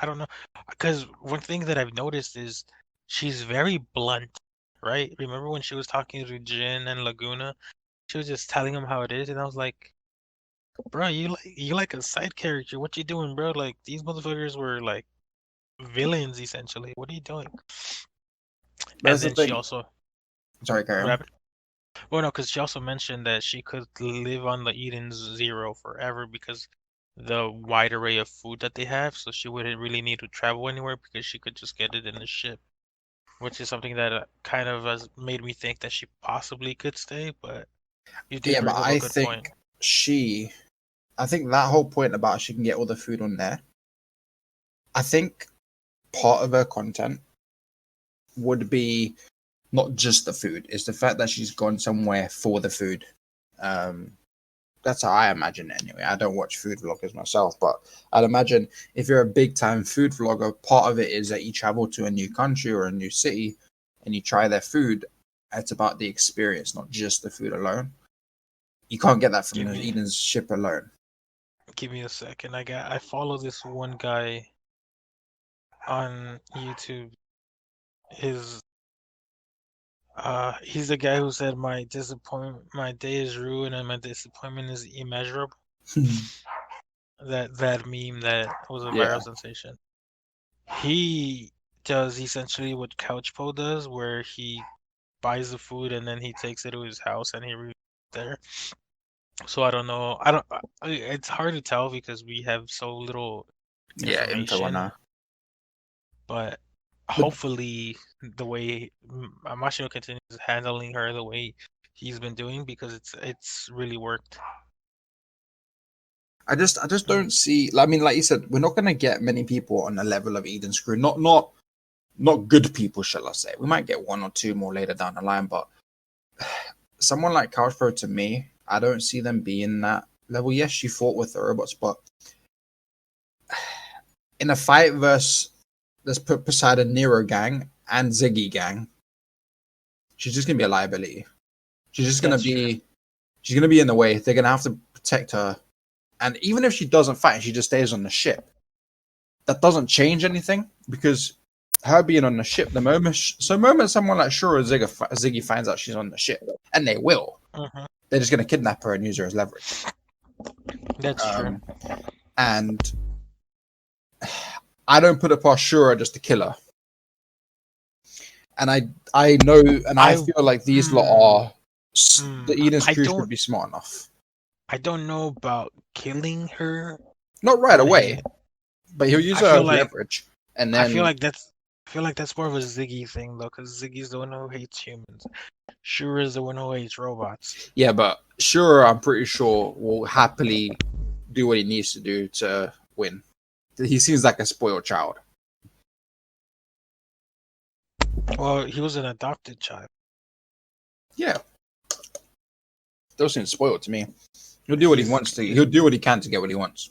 [SPEAKER 2] I don't know, because one thing that I've noticed is she's very blunt, right? Remember when she was talking to Jin and Laguna? She was just telling him how it is, and I was like, bro, you like a side character. What you doing, bro? Like these motherfuckers were like villains essentially. What are you doing?
[SPEAKER 3] but
[SPEAKER 2] And
[SPEAKER 3] that's the
[SPEAKER 2] then she
[SPEAKER 3] thing.
[SPEAKER 2] also
[SPEAKER 3] Sorry, carry
[SPEAKER 2] what
[SPEAKER 3] on.
[SPEAKER 2] happened? Well, no, because she also mentioned that she could live on the Eden Zero forever because the wide array of food that they have, so she wouldn't really need to travel anywhere because she could just get it in the ship, which is something that kind of has made me think that she possibly could stay, but you did
[SPEAKER 3] Yeah, but
[SPEAKER 2] bring up a good point.
[SPEAKER 3] she, I think that whole point about she can get all the food on there. I think part of her content would be not just the food; it's the fact that she's gone somewhere for the food. Um, that's how I imagine it anyway. I don't watch food vloggers myself, but I'd imagine if you're a big time food vlogger, part of it is that you travel to a new country or a new city and you try their food. It's about the experience, not just the food alone. You can't get that from
[SPEAKER 2] Give
[SPEAKER 3] the
[SPEAKER 2] me
[SPEAKER 3] Eden's ship alone.
[SPEAKER 2] give me a second. I follow this one guy on YouTube. His he's the guy who said my day is ruined and my disappointment is immeasurable. That meme that was a viral
[SPEAKER 3] Yeah.
[SPEAKER 2] sensation. He does essentially what Couchpo does, where he buys the food and then he takes it to his house and he reviews it there. So I don't know. I don't. It's hard to tell because we have so little
[SPEAKER 3] Yeah, info on
[SPEAKER 2] information.
[SPEAKER 3] her.
[SPEAKER 2] But
[SPEAKER 3] But
[SPEAKER 2] hopefully, the way Mashino continues handling her the way he's been doing, because it's really worked.
[SPEAKER 3] I just
[SPEAKER 2] Mm.
[SPEAKER 3] don't see. I mean, like you said, we're not gonna get many people on the level of Eden's crew. Not good people, shall I say? We might get one or two more later down the line, but someone like Couch Pro, to me, I don't see them being that level. Yes, she fought with the robots, but in a fight versus, let's put Poseidon Nero gang and Ziggy gang, she's just gonna be a liability. She's just gonna
[SPEAKER 2] That's true.
[SPEAKER 3] be she's gonna be in the way. They're gonna have to protect her. And even if she doesn't fight, she just stays on the ship. That doesn't change anything because her being on the ship, the moment someone like Shura Ziggy finds out she's on the ship, and they will,
[SPEAKER 2] Hmm.
[SPEAKER 3] they're just gonna kidnap her and use her as leverage.
[SPEAKER 2] That's true.
[SPEAKER 3] Um, and I don't put it past Shura just to kill her. And I know, and I
[SPEAKER 2] I
[SPEAKER 3] feel like these lot
[SPEAKER 2] mm,
[SPEAKER 3] are the Eden's
[SPEAKER 2] I
[SPEAKER 3] crew should
[SPEAKER 2] don't
[SPEAKER 3] be smart enough.
[SPEAKER 2] I don't know about killing her
[SPEAKER 3] Not right
[SPEAKER 2] on
[SPEAKER 3] away,
[SPEAKER 2] him.
[SPEAKER 3] but he'll use
[SPEAKER 2] I
[SPEAKER 3] her
[SPEAKER 2] feel
[SPEAKER 3] as
[SPEAKER 2] like
[SPEAKER 3] leverage, and
[SPEAKER 2] I feel
[SPEAKER 3] then
[SPEAKER 2] like that's I feel like that's more of a Ziggy thing though, because Ziggy's the one who hates humans. Shura's the one who hates robots.
[SPEAKER 3] yeah, but Shura, I'm pretty sure will happily do what he needs to do to win. He seems like a spoiled child.
[SPEAKER 2] Well, he was an adopted child.
[SPEAKER 3] Yeah, those seem spoiled to me. He'll do what he
[SPEAKER 2] He's
[SPEAKER 3] wants to. He'll do what he can to get what he wants.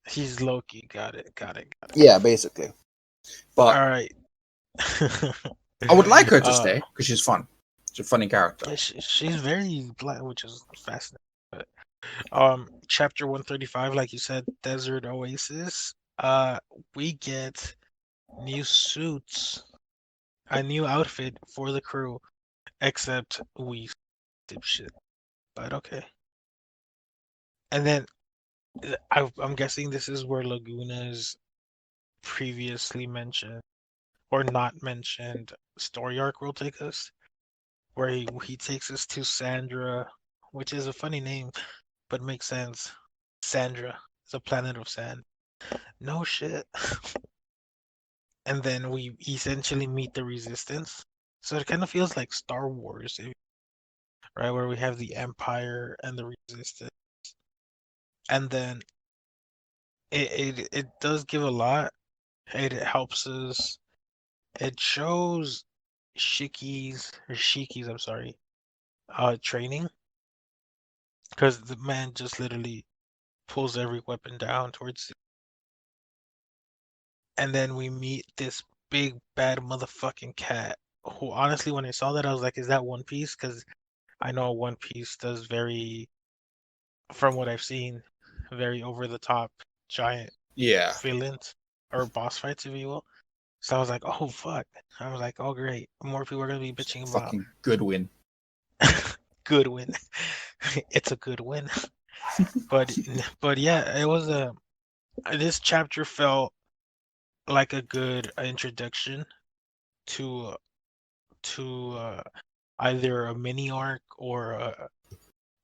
[SPEAKER 2] he's Loki. Got it. Got it. Got it.
[SPEAKER 3] Yeah, basically. But
[SPEAKER 2] All right.
[SPEAKER 3] I would like her to
[SPEAKER 2] uh,
[SPEAKER 3] stay because she's fun. She's a funny character.
[SPEAKER 2] yeah, she's very black, which is fascinating. But chapter 135, like you said, Desert Oasis. We get new suits, a new outfit for the crew, except Whis. dipshit. But okay. And then I'm guessing this is where Laguna's previously mentioned or not mentioned story arc will take us, where he takes us to Sandra, which is a funny name, but makes sense. Sandra, it's a planet of sand. No shit. And then we essentially meet the Resistance. So it kind of feels like Star Wars, right? Where we have the Empire and the Resistance, and then it does give a lot. It helps us. It shows Shiki's, I'm sorry, training, because the man just literally pulls every weapon down towards, and then we meet this big bad motherfucking cat. Who honestly, when I saw that, I was like, "Is that One Piece?" Because I know One Piece does very, from what I've seen, very over the top giant
[SPEAKER 3] Yeah.
[SPEAKER 2] villains or boss fights, if you will. So I was like, "Oh fuck!" I was like, "Oh great, more people are gonna be bitching about
[SPEAKER 3] Fucking good win.
[SPEAKER 2] good win." It's a good win. But but yeah, it was a this chapter felt like a good introduction to either a mini arc or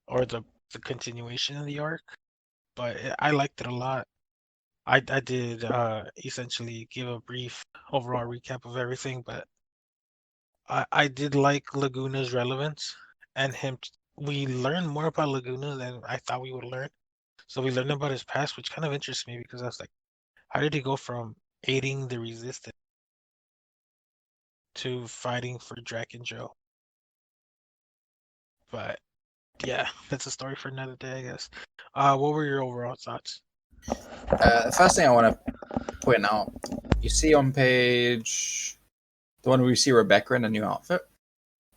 [SPEAKER 2] the continuation of the arc. But I liked it a lot. I did essentially give a brief overall recap of everything, but I did like Laguna's relevance and him. We learned more about Laguna than I thought we would learn. So we learned about his past, which kind of interests me because I was like, how did he go from aiding the resistance to fighting for Drac and Joe? But yeah, that's a story for another day, I guess. What were your overall thoughts?
[SPEAKER 3] The first thing I want to point out, you see on page the one where you see Rebecca in a new outfit,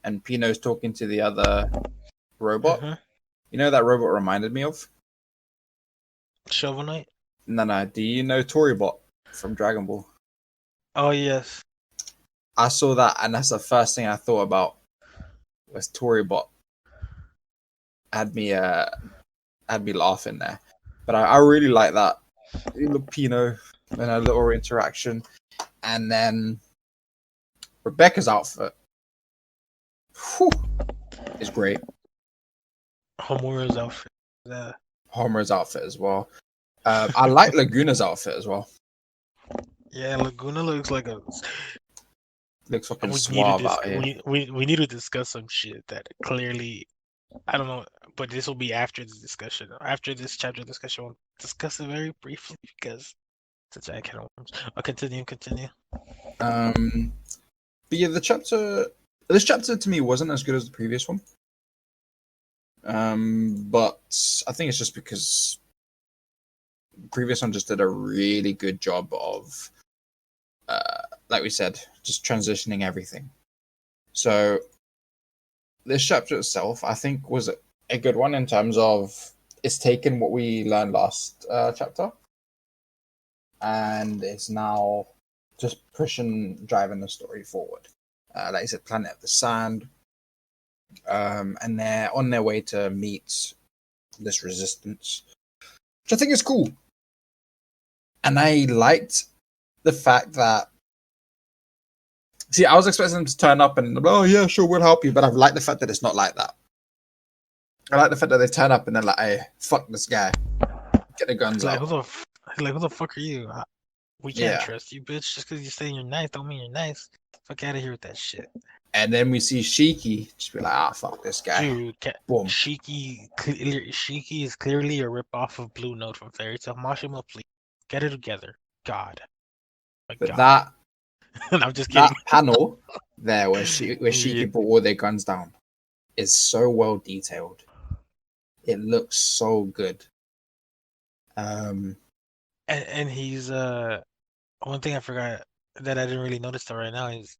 [SPEAKER 3] and Pino's talking to the other robot.
[SPEAKER 2] Mm-hmm.
[SPEAKER 3] You know that robot reminded me of?
[SPEAKER 2] Shovel Knight?
[SPEAKER 3] No. Do you know Torybot from Dragon Ball?
[SPEAKER 2] Oh yes.
[SPEAKER 3] I saw that, and that's the first thing I thought about was Torybot. Had me laughing there, but I really like that little Pino and a little interaction, and then Rebecca's outfit whew, is great.
[SPEAKER 2] Homura's outfit.
[SPEAKER 3] Homer's outfit as well. I like Laguna's outfit as well.
[SPEAKER 2] Yeah, Laguna looks like a.
[SPEAKER 3] Looks fucking
[SPEAKER 2] We need to
[SPEAKER 3] suave out here.
[SPEAKER 2] we need to discuss some shit that clearly I don't know, but this will be after the discussion. After this chapter discussion, we'll discuss it very briefly because it's a giant can of worms. Continue.
[SPEAKER 3] But yeah, this chapter to me wasn't as good as the previous one. But I think it's just because the previous one just did a really good job of, like we said, just transitioning everything. So this chapter itself, I think, was a good one in terms of it's taken what we learned last chapter, and it's now just driving the story forward. Like I said, Planet of the Sand, and they're on their way to meet this resistance, which I think is cool. And I liked the fact that, see, I was expecting them to turn up and, oh yeah, sure, we'll help you, but I've liked the fact that it's not like that. I like the fact that they turn up and they're like, hey, fuck this guy, get the guns
[SPEAKER 2] Like
[SPEAKER 3] out.
[SPEAKER 2] who the fuck are you? We can't
[SPEAKER 3] Yeah.
[SPEAKER 2] trust you, bitch. Just because you're saying you're nice, don't mean you're nice. Fuck out of here with that shit.
[SPEAKER 3] And then we see Shiki just be like, fuck this guy.
[SPEAKER 2] Dude,
[SPEAKER 3] Boom.
[SPEAKER 2] Shiki is clearly a ripoff of Blue Note from Fairy Tail. Mashima, please get it together. God, my
[SPEAKER 3] But
[SPEAKER 2] God. I'm just
[SPEAKER 3] that
[SPEAKER 2] kidding.
[SPEAKER 3] panel there where
[SPEAKER 2] Yeah.
[SPEAKER 3] Shiki put all their guns down is so well detailed. It looks so good.
[SPEAKER 2] And he's one thing I forgot that I didn't really notice till right now is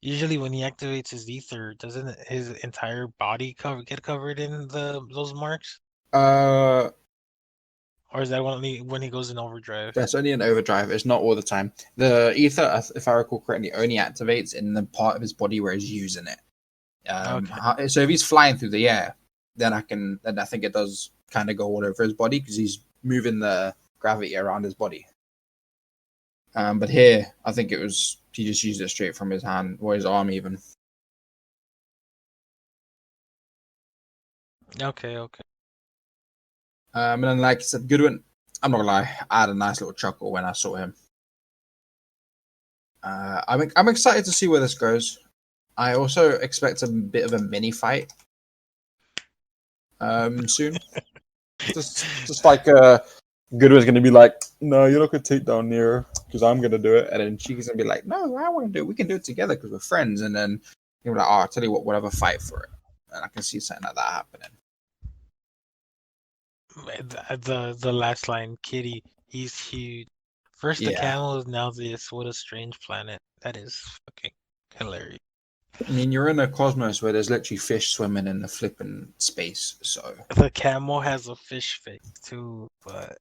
[SPEAKER 2] usually when he activates his ether, doesn't his entire body get covered in those marks?
[SPEAKER 3] uh
[SPEAKER 2] Or is that only when he goes in overdrive?
[SPEAKER 3] that's only an overdrive. It's not all the time. The ether, if I recall correctly, only activates in the part of his body where he's using it.
[SPEAKER 2] Okay.
[SPEAKER 3] So if he's flying through the air, then I think it does kind of go all over his body because he's moving the gravity around his body. But here, I think he just used it straight from his hand or his arm even.
[SPEAKER 2] Okay. Okay.
[SPEAKER 3] And then, like I said, Goodwin, I'm not gonna lie, I had a nice little chuckle when I saw him. I'm excited to see where this goes. I also expect a bit of a mini fight soon. Just like Goodwin's gonna be like, no, you're not gonna take down Nero because I'm gonna do it, and then Chica's gonna be like, no, I want to do it. We can do it together because we're friends. And then you're like, oh, I'll tell you what, we'll have a fight for it, and I can see something like that happening.
[SPEAKER 2] The last line, Kitty, he's huge. First the
[SPEAKER 3] Yeah,
[SPEAKER 2] camels, now this. What a strange planet. That is fucking hilarious.
[SPEAKER 3] I mean, you're in a cosmos where there's literally fish swimming in the flipping space, so
[SPEAKER 2] The camel has a fish face too, but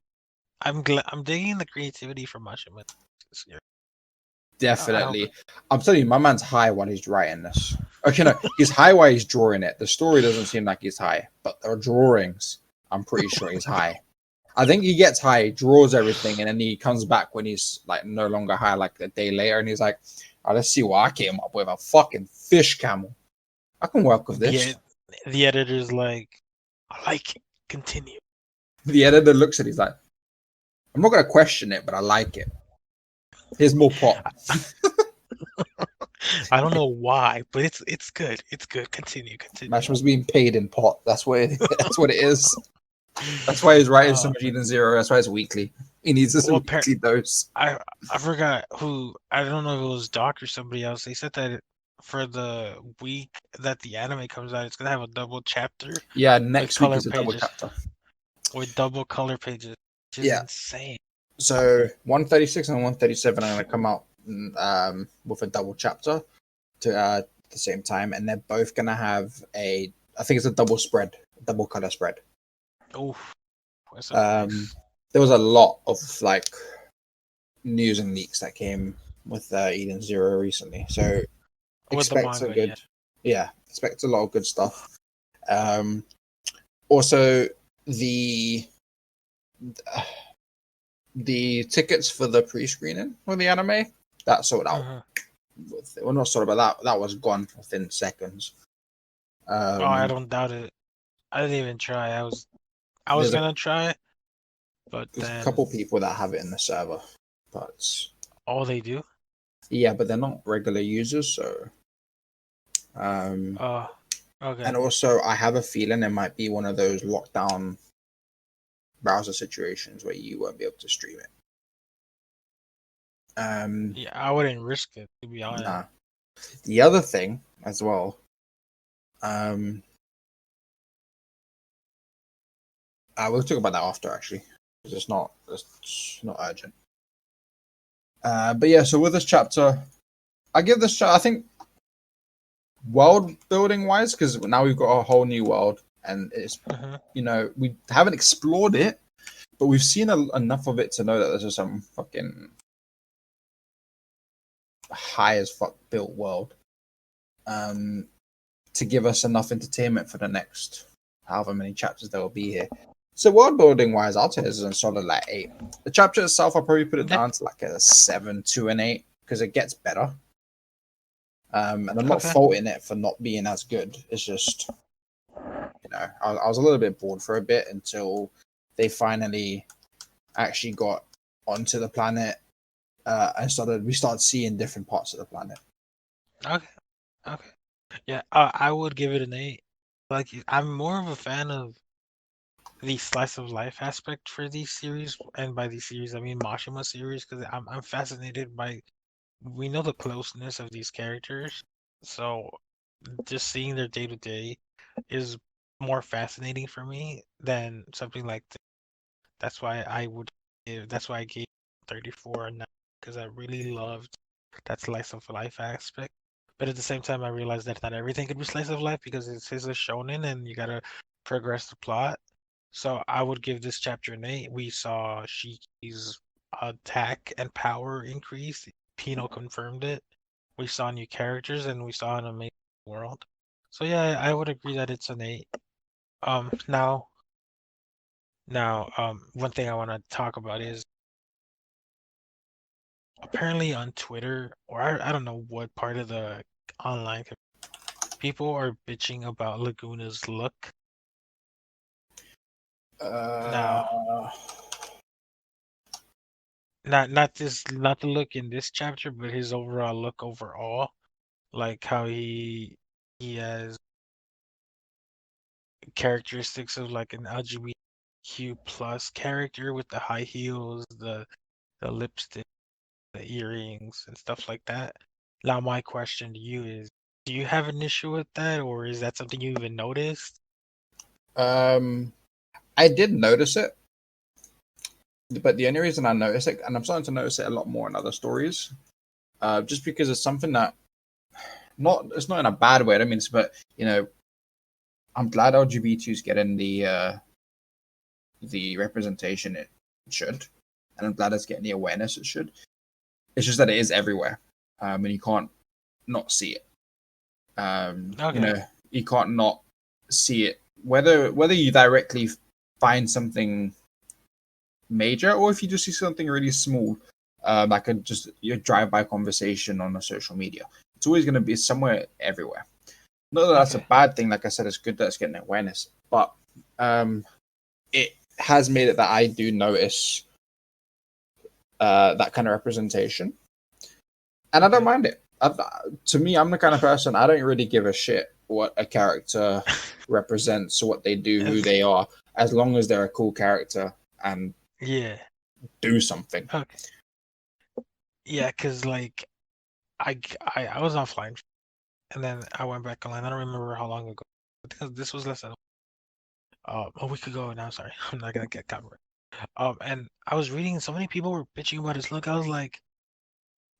[SPEAKER 2] I'm digging the creativity from Mashima this year. I hope
[SPEAKER 3] definitely. I'm telling you, my man's high while he's writing this. Okay, no, he's high while he's drawing it. The story doesn't seem like he's high, but the drawings, I'm pretty sure he's high. I think he gets high, draws everything, and then he comes back when he's like no longer high, like a day later, and he's like, oh, let's see what I came up with. A fucking fish camel. I can work with this.
[SPEAKER 2] the editor's like, I like it. Continue.
[SPEAKER 3] The editor looks at it, he's like, I'm not gonna question it, but I like it. Here's more pot.
[SPEAKER 2] I don't know why, but it's good. It's good. Continue.
[SPEAKER 3] Mashima's being paid in pot. That's what it is. That's why he's writing so
[SPEAKER 2] Uh,
[SPEAKER 3] much Eden Zero. That's why it's weekly. He needs this
[SPEAKER 2] well,
[SPEAKER 3] weekly dose.
[SPEAKER 2] I forgot who. I don't know if it was Doc or somebody else. They said that for the week that the anime comes out, it's gonna have a double chapter
[SPEAKER 3] Yeah,
[SPEAKER 2] with
[SPEAKER 3] next week
[SPEAKER 2] color
[SPEAKER 3] is a double
[SPEAKER 2] pages.
[SPEAKER 3] chapter.
[SPEAKER 2] With double color pages, which is
[SPEAKER 3] Yeah.
[SPEAKER 2] insane.
[SPEAKER 3] So 136 and 137 are going to come out with a double chapter to at the same time, and they're both going to have I think it's a double spread, double color spread.
[SPEAKER 2] Oof, that's a nice.
[SPEAKER 3] There was a lot of like news and leaks that came with Eden Zero recently, so
[SPEAKER 2] With the
[SPEAKER 3] expect a
[SPEAKER 2] manga,
[SPEAKER 3] good, yeah, expect a lot of good stuff. Also, the the tickets for the pre-screening for the anime that sold out. Well, not sold, but that was gone within seconds.
[SPEAKER 2] Oh, I don't doubt it. I didn't even try. I was
[SPEAKER 3] There's
[SPEAKER 2] gonna try, but
[SPEAKER 3] a
[SPEAKER 2] then
[SPEAKER 3] couple people that have it in the server, but
[SPEAKER 2] all they do.
[SPEAKER 3] yeah, but they're not regular users, so
[SPEAKER 2] Oh, okay.
[SPEAKER 3] and also I have a feeling it might be one of those lockdown browser situations where you won't be able to stream it.
[SPEAKER 2] Yeah, I wouldn't risk it, to be honest.
[SPEAKER 3] Nah. The other thing as well, we'll talk about that after actually, because it's not urgent. But yeah, so with this chapter, I give this chapter, I think, world building wise, because now we've got a whole new world, and it's we haven't explored it, but we've seen enough of it to know that there's just some fucking high as fuck built world, to give us enough entertainment for the next however many chapters there will be here. So world building wise, I'll say this is a solid like 8. The chapter itself, I'll probably put it down to like a 7, 2, and 8 because it gets better. And I'm not faulting it for not being as good. It's just, I was a little bit bored for a bit until they finally actually got onto the planet and we started seeing different parts of the planet.
[SPEAKER 2] Okay. Yeah, I would give it an 8. Like, I'm more of a fan of the slice of life aspect for these series, and by these series I mean Mashima series, because I'm fascinated by, we know the closeness of these characters, so just seeing their day to day is more fascinating for me than something like this. That's why I gave 34 and 9, because I really loved that slice of life aspect. But at the same time, I realized that not everything could be slice of life because it is a shonen and you gotta progress the plot. So I would give this chapter an 8. We saw Shiki's attack and power increase. Pino confirmed it. We saw new characters and we saw an amazing world. So yeah, I would agree that it's an 8. Now, one thing I want to talk about is apparently on Twitter, or I don't know what part of the online people are bitching about Laguna's look. Now,
[SPEAKER 3] Uh,
[SPEAKER 2] not the look in this chapter, but his overall look overall, like how he has characteristics of like an LGBTQ plus character with the high heels, the lipstick, the earrings, and stuff like that. Now, my question to you is, do you have an issue with that, or is that something you even noticed?
[SPEAKER 3] um, I did notice it, but the only reason I notice it, and I'm starting to notice it a lot more in other stories, just because it's something that it's not in a bad way. I mean, but I'm glad LGBT is getting the representation it should, and I'm glad it's getting the awareness it should. It's just that it is everywhere, and you can't not see it.
[SPEAKER 2] Okay.
[SPEAKER 3] You can't not see it, whether you directly find something major or if you just see something really small, like just your drive-by conversation on a social media. It's always going to be somewhere everywhere. Not that that's a
[SPEAKER 2] Okay.
[SPEAKER 3] bad thing. Like I said, it's good that it's getting awareness, but it has made it that I do notice that kind of representation, and I don't
[SPEAKER 2] Okay.
[SPEAKER 3] mind it. To me, I'm the kind of person I don't really give a shit what a character represents or what they do, who
[SPEAKER 2] As-
[SPEAKER 3] they are, as long as they're a cool character and
[SPEAKER 2] yeah.
[SPEAKER 3] do something.
[SPEAKER 2] Okay. Yeah, cause like I was offline, and then I went back online. I don't remember how long ago. Because this was less than a week ago now. Sorry, I'm not gonna get copyright. And I was reading, so many people were bitching about his look. I was like,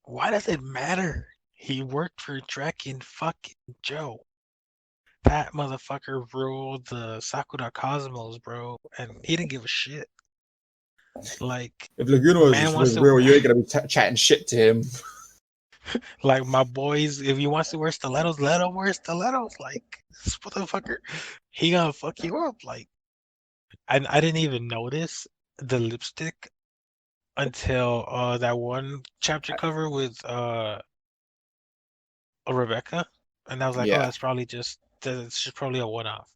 [SPEAKER 2] why does it matter? He worked for Drek and fucking Joe. That motherfucker ruled the Sakura Cosmos, bro, and he didn't give a shit. Like,
[SPEAKER 3] If Laguna
[SPEAKER 2] man wants
[SPEAKER 3] was
[SPEAKER 2] to,
[SPEAKER 3] real, you ain't gonna be chatting shit to him.
[SPEAKER 2] like, my boys, if he wants to wear stilettos, let him wear stilettos. Like, this motherfucker, he gonna fuck you up. Like, I didn't even notice the lipstick until that one chapter cover with Rebecca, and I was like, oh,
[SPEAKER 3] Yeah,
[SPEAKER 2] that's just probably a one-off.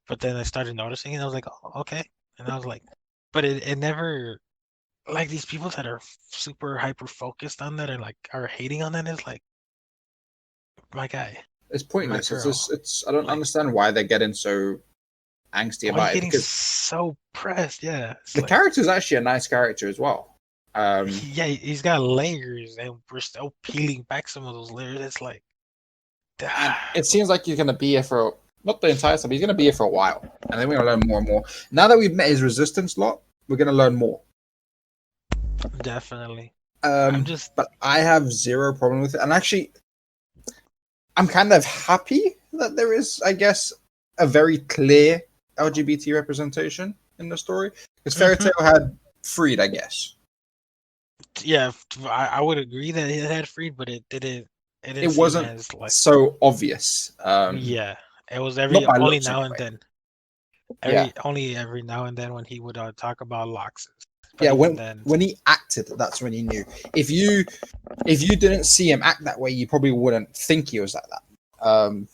[SPEAKER 2] But then I started noticing, and I was like, oh, okay. And I was like, but it never, like, these people that are super hyper focused on that and like are hating on that is like, my guy,
[SPEAKER 3] it's
[SPEAKER 2] my
[SPEAKER 3] pointless.
[SPEAKER 2] girl,
[SPEAKER 3] It's I don't
[SPEAKER 2] like,
[SPEAKER 3] understand why they're getting so angsty
[SPEAKER 2] why are you
[SPEAKER 3] about it
[SPEAKER 2] getting
[SPEAKER 3] because
[SPEAKER 2] so pressed? Yeah, it's
[SPEAKER 3] the
[SPEAKER 2] like,
[SPEAKER 3] character is actually a nice character as well.
[SPEAKER 2] yeah, he's got layers, and we're still peeling back some of those layers. It's like,
[SPEAKER 3] And it seems like he's gonna be here for not the entire time. He's gonna be here for a while, and then we're gonna learn more and more. Now that we've met his resistance lot, we're gonna learn more.
[SPEAKER 2] definitely. I'm
[SPEAKER 3] Um,
[SPEAKER 2] just,
[SPEAKER 3] but I have zero problem with it, and actually, I'm kind of happy that there is, I guess, a very clear LGBT representation in the story because Fairy
[SPEAKER 2] mhm.
[SPEAKER 3] Tail had Freed, I guess.
[SPEAKER 2] Yeah, I would agree that it had freed, but it
[SPEAKER 3] It
[SPEAKER 2] didn't seem
[SPEAKER 3] wasn't
[SPEAKER 2] as like,
[SPEAKER 3] so obvious,
[SPEAKER 2] yeah, it was
[SPEAKER 3] not
[SPEAKER 2] every
[SPEAKER 3] by
[SPEAKER 2] only
[SPEAKER 3] looks
[SPEAKER 2] now and
[SPEAKER 3] anyway.
[SPEAKER 2] then,
[SPEAKER 3] Yeah,
[SPEAKER 2] every now and then when he would talk about Loxus, but
[SPEAKER 3] yeah.
[SPEAKER 2] even then,
[SPEAKER 3] When he acted, that's when he knew. If you didn't see him act that way, you probably wouldn't think he was like that.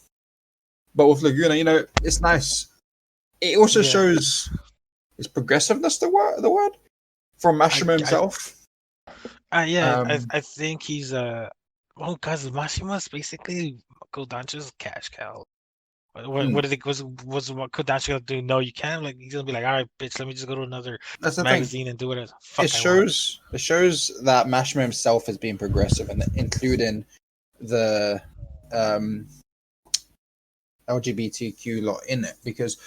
[SPEAKER 3] But with Laguna, it's nice. It also
[SPEAKER 2] yeah,
[SPEAKER 3] shows his progressiveness. The word from
[SPEAKER 2] I
[SPEAKER 3] Mashima
[SPEAKER 2] I
[SPEAKER 3] himself.
[SPEAKER 2] yeah,
[SPEAKER 3] Um,
[SPEAKER 2] I think he's well, cause Mashima's basically Kodansha's cash cow.
[SPEAKER 3] hmm,
[SPEAKER 2] What did it was what Kodansha gonna do? No, you can't. Like he's gonna be like, all right, bitch, let me just go to another
[SPEAKER 3] that's the thing.
[SPEAKER 2] magazine and do whatever the
[SPEAKER 3] It
[SPEAKER 2] fuck I want.
[SPEAKER 3] shows that Mashima himself has been progressive, and including the um, LGBTQ lot in it, because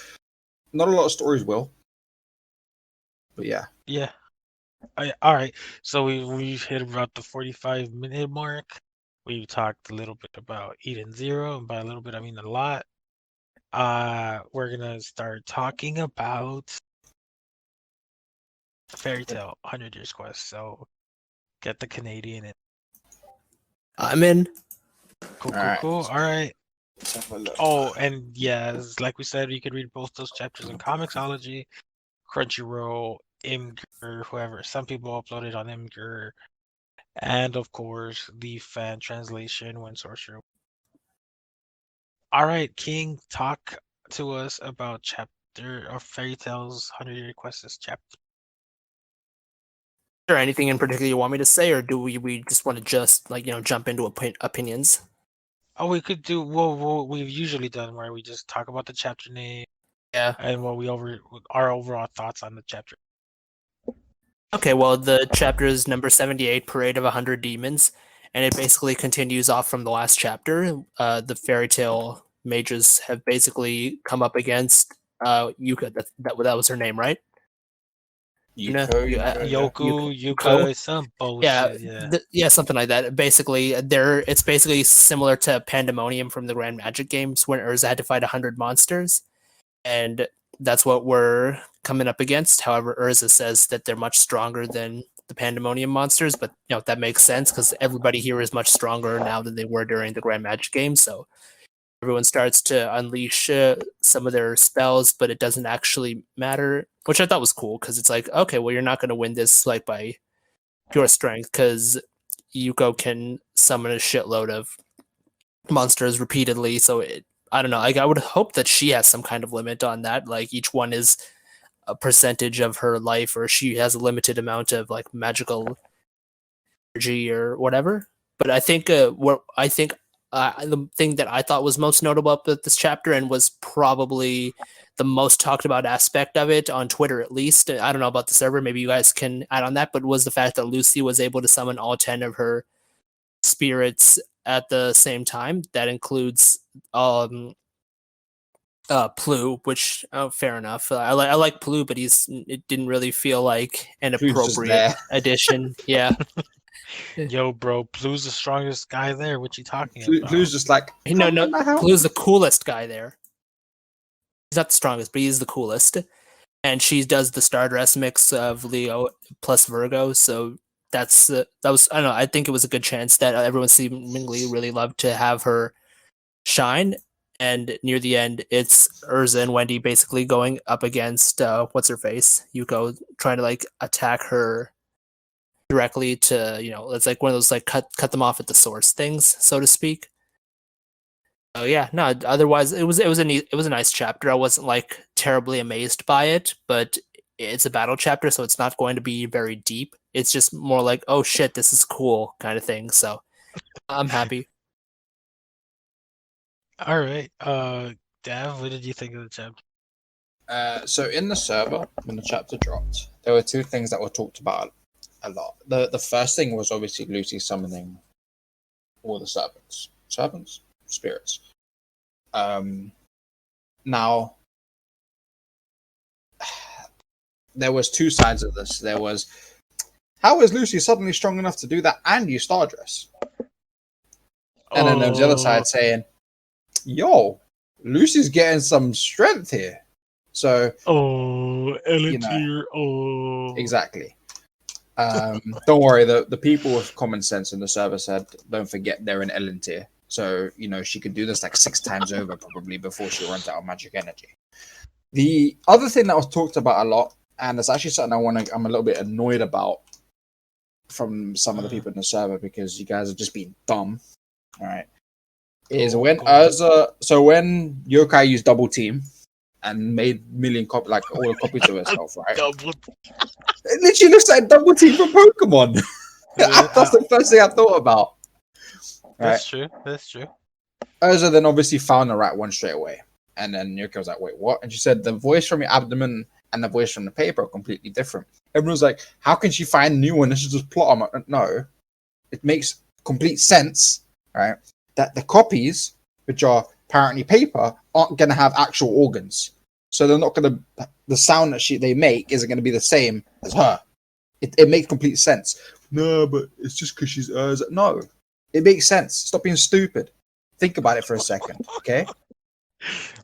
[SPEAKER 3] not a lot of stories will. But yeah,
[SPEAKER 2] Yeah. All right, so we've hit about the 45-minute mark. We've talked a little bit about Eden Zero, and by a little bit I mean a lot. We're gonna start talking about Fairy Tale 100 Years Quest. So get the Canadian in.
[SPEAKER 1] I'm in.
[SPEAKER 2] Cool,
[SPEAKER 3] all
[SPEAKER 2] cool,
[SPEAKER 3] right.
[SPEAKER 2] cool. All right.
[SPEAKER 3] Let's have a look.
[SPEAKER 2] Oh, and yes, like we said, you could read both those chapters in Comixology, Crunchyroll, Imgur, whoever. Some people upload it on Imgur, and of course the fan translation when Sorcerer. All right, King, talk to us about chapter of Fairy Tales 100 Year Quest chapter.
[SPEAKER 1] Or anything in particular you want me to say, or do we just want to just like jump into opinions?
[SPEAKER 2] Oh, we could do what we've usually done, where we just talk about the chapter name
[SPEAKER 1] Yeah.
[SPEAKER 2] and our overall thoughts on the chapter.
[SPEAKER 1] Okay, well, the chapter is number 78, Parade of 100 Demons, and it basically continues off from the last chapter. The fairy tale mages have basically come up against Yuka. That was her name, right?
[SPEAKER 3] Yuko,
[SPEAKER 2] Yoku,
[SPEAKER 1] Yuko.
[SPEAKER 2] Yuka, is some
[SPEAKER 1] Yeah,
[SPEAKER 2] bullshit. Yeah.
[SPEAKER 1] yeah, something like that. Basically, it's basically similar to Pandemonium from the Grand Magic games, when Urza had to fight 100 monsters, and that's what we're coming up against. However, Urza says that they're much stronger than the Pandemonium monsters, but that makes sense because everybody here is much stronger now than they were during the Grand Magic game. So everyone starts to unleash some of their spells, but it doesn't actually matter, which I thought was cool because it's like, okay, well, you're not going to win this like by pure strength because Yuko can summon a shitload of monsters repeatedly. So I don't know. Like, I would hope that she has some kind of limit on that. Like each one is a percentage of her life, or she has a limited amount of like magical energy or whatever. But I think the thing that I thought was most notable about this chapter and was probably the most talked about aspect of it on Twitter, at least. I don't know about the server. Maybe you guys can add on that. But was the fact that Lucy was able to summon all 10 of her spirits at the same time. That includes Plu, which fair enough. I like Plu, but it didn't really feel like an
[SPEAKER 3] Plu's just
[SPEAKER 1] appropriate
[SPEAKER 3] there.
[SPEAKER 1] addition. Yeah.
[SPEAKER 2] Yo, bro, Blue's the strongest guy there. What you talking about?
[SPEAKER 3] Plu's just like,
[SPEAKER 1] No,
[SPEAKER 3] come on now.
[SPEAKER 1] Plu's the coolest guy there. He's not the strongest, but he's the coolest. And she does the Stardress mix of Leo plus Virgo, so that was, I don't know. I think it was a good chance that everyone seemingly really loved to have her shine. And near the end, it's Urza and Wendy basically going up against what's her face, Yuko, trying to like attack her directly to it's like one of those like cut them off at the source things, so to speak. Oh yeah, no. Otherwise, it was a nice chapter. I wasn't like terribly amazed by it, but it's a battle chapter, so it's not going to be very deep. It's just more like, oh shit, this is cool kind of thing. So I'm happy.
[SPEAKER 2] All right, Dav, what did you think of the chapter?
[SPEAKER 3] So in the server, when the chapter dropped, there were two things that were talked about a lot. The first thing was obviously Lucy summoning all the spirits. Now there was two sides of this. There was, how is Lucy suddenly strong enough to do that and use Stardress? And then there was the other side saying, yo, Lucy's getting some strength here. So,
[SPEAKER 2] Elatier,
[SPEAKER 3] exactly. Don't worry, the people with common sense in the server said, don't forget they're in Ellen tier. So, she could do this like 6 times over probably before she runs out of magic energy. The other thing that was talked about a lot, and it's actually something I'm a little bit annoyed about from some of the people in the server because you guys are just being dumb. All right. Is when Urza, so when Yokai used double team and made all the copies of herself, right? It literally looks like double team from Pokemon. That's the first thing I thought about.
[SPEAKER 2] That's true.
[SPEAKER 3] Urza then obviously found the right one straight away. And then Yokai was like, wait, what? And she said, the voice from your abdomen and the voice from the paper are completely different. Everyone was like, how can she find a new one? This is just plot. I'm like, no. It makes complete sense, right? That the copies, which are apparently paper, aren't going to have actual organs. So they're not going to, the sound that they make isn't going to be the same as her. It makes complete sense. No, but it's just because she's Urza. No, it makes sense. Stop being stupid. Think about it for a second, okay?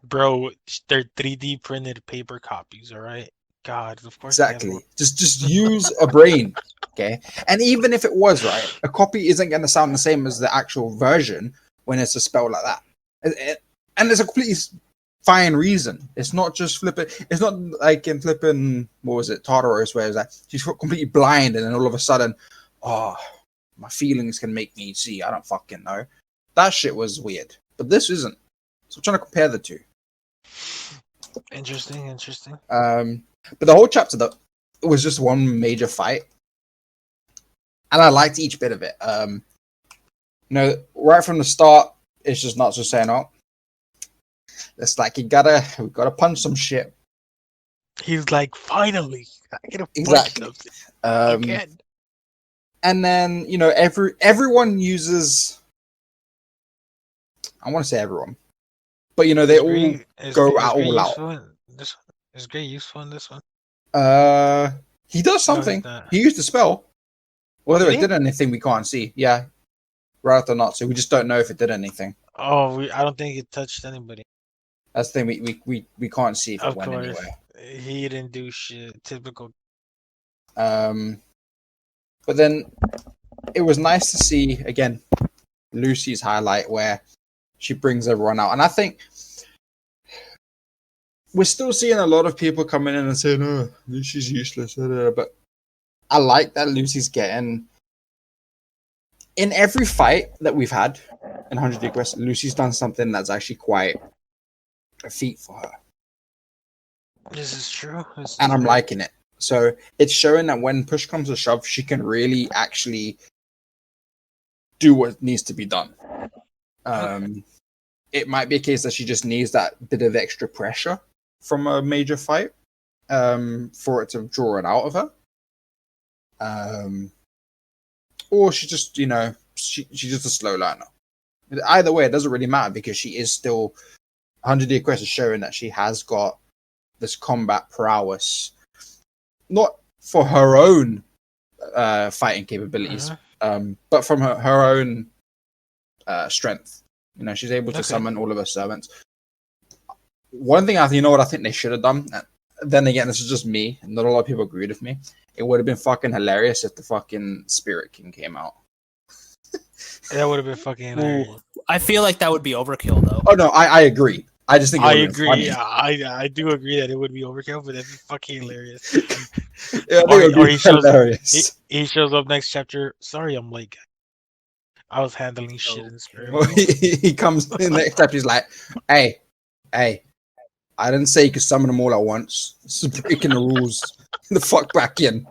[SPEAKER 2] Bro, they're 3D printed paper copies, all right? God, of course.
[SPEAKER 3] Exactly. Just use a brain, okay? And even if it was right, a copy isn't going to sound the same as the actual version when it's a spell like that. And there's a completely fine reason. It's not just flipping. It's not like in flipping. What was it, Tartaros, where it's like she's completely blind, and then all of a sudden, oh, my feelings can make me see. I don't fucking know. That shit was weird, but this isn't. So I'm trying to compare the two.
[SPEAKER 2] Interesting.
[SPEAKER 3] But the whole chapter that was just one major fight, and I liked each bit of it. Right from the start, it's just not just saying, "Oh, it's like we gotta punch some shit."
[SPEAKER 2] He's like, finally, I get a
[SPEAKER 3] Exactly.
[SPEAKER 2] punch something again.
[SPEAKER 3] And then everyone uses. I want to say everyone, but they all go all out.
[SPEAKER 2] Is Gray useful in this one?
[SPEAKER 3] He does something. He used a spell. Whether it did anything, we can't see. Yeah, right or not. So we just don't know if it did anything.
[SPEAKER 2] Oh, I don't think it touched anybody.
[SPEAKER 3] That's the thing. We can't see if it went anywhere.
[SPEAKER 2] He didn't do shit. Typical.
[SPEAKER 3] But then it was nice to see again Lucy's highlight where she brings everyone out, and I think we're still seeing a lot of people coming in and saying, "Oh, Lucy's useless," but I like that Lucy's getting in every fight that we've had in 100 Quest. Lucy's done something that's actually quite a feat for her.
[SPEAKER 2] This is true.
[SPEAKER 3] And I'm liking it. So it's showing that when push comes to shove, she can really actually do what needs to be done. It might be a case that she just needs that bit of extra pressure from a major fight for it to draw it out of her. Or she just, she's just a slow learner. Either way, it doesn't really matter because she is still 100 Quest is showing that she has got this combat prowess, not for her own fighting capabilities, but from her own strength. She's able to summon all of her servants. One thing what I think they should have done. Then again, this is just me. Not a lot of people agreed with me. It would have been fucking hilarious if the fucking Spirit King came out.
[SPEAKER 2] That would have been fucking hilarious.
[SPEAKER 1] I feel like that would be overkill, though.
[SPEAKER 3] Oh no, I agree. I just think
[SPEAKER 2] I agree. I do agree that it would be overkill, but that'd be fucking hilarious.
[SPEAKER 3] Yeah,
[SPEAKER 2] he shows up next chapter. Sorry, I'm late. I was handling shit in Spirit.
[SPEAKER 3] Well, he comes in the next chapter. He's like, "Hey, I didn't say you could summon them all at once. This is breaking the rules. The fuck back in."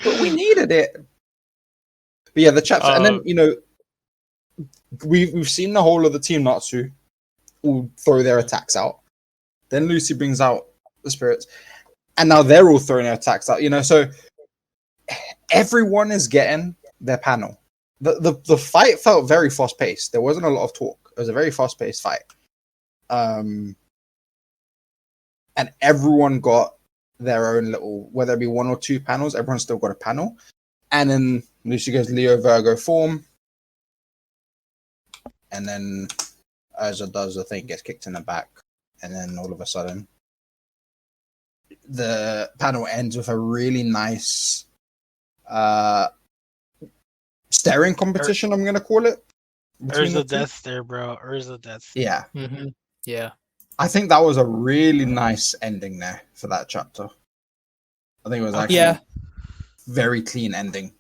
[SPEAKER 3] But we needed it. But yeah, the chapter, and then we've seen the whole of the team Natsu all throw their attacks out. Then Lucy brings out the spirits, and now they're all throwing their attacks out. So everyone is getting their panel. The fight felt very fast paced. There wasn't a lot of talk. It was a very fast paced fight. And everyone got their own little, whether it be one or two panels, everyone still got a panel. And then Lucy goes Leo Virgo form. And then Urza does the thing, gets kicked in the back. And then all of a sudden, the panel ends with a really nice staring competition, I'm going to call it.
[SPEAKER 2] Urza death there, bro. Urza death.
[SPEAKER 3] Yeah.
[SPEAKER 1] Mm-hmm. Yeah.
[SPEAKER 3] I think that was a really nice ending there for that chapter. I think it was actually very clean ending.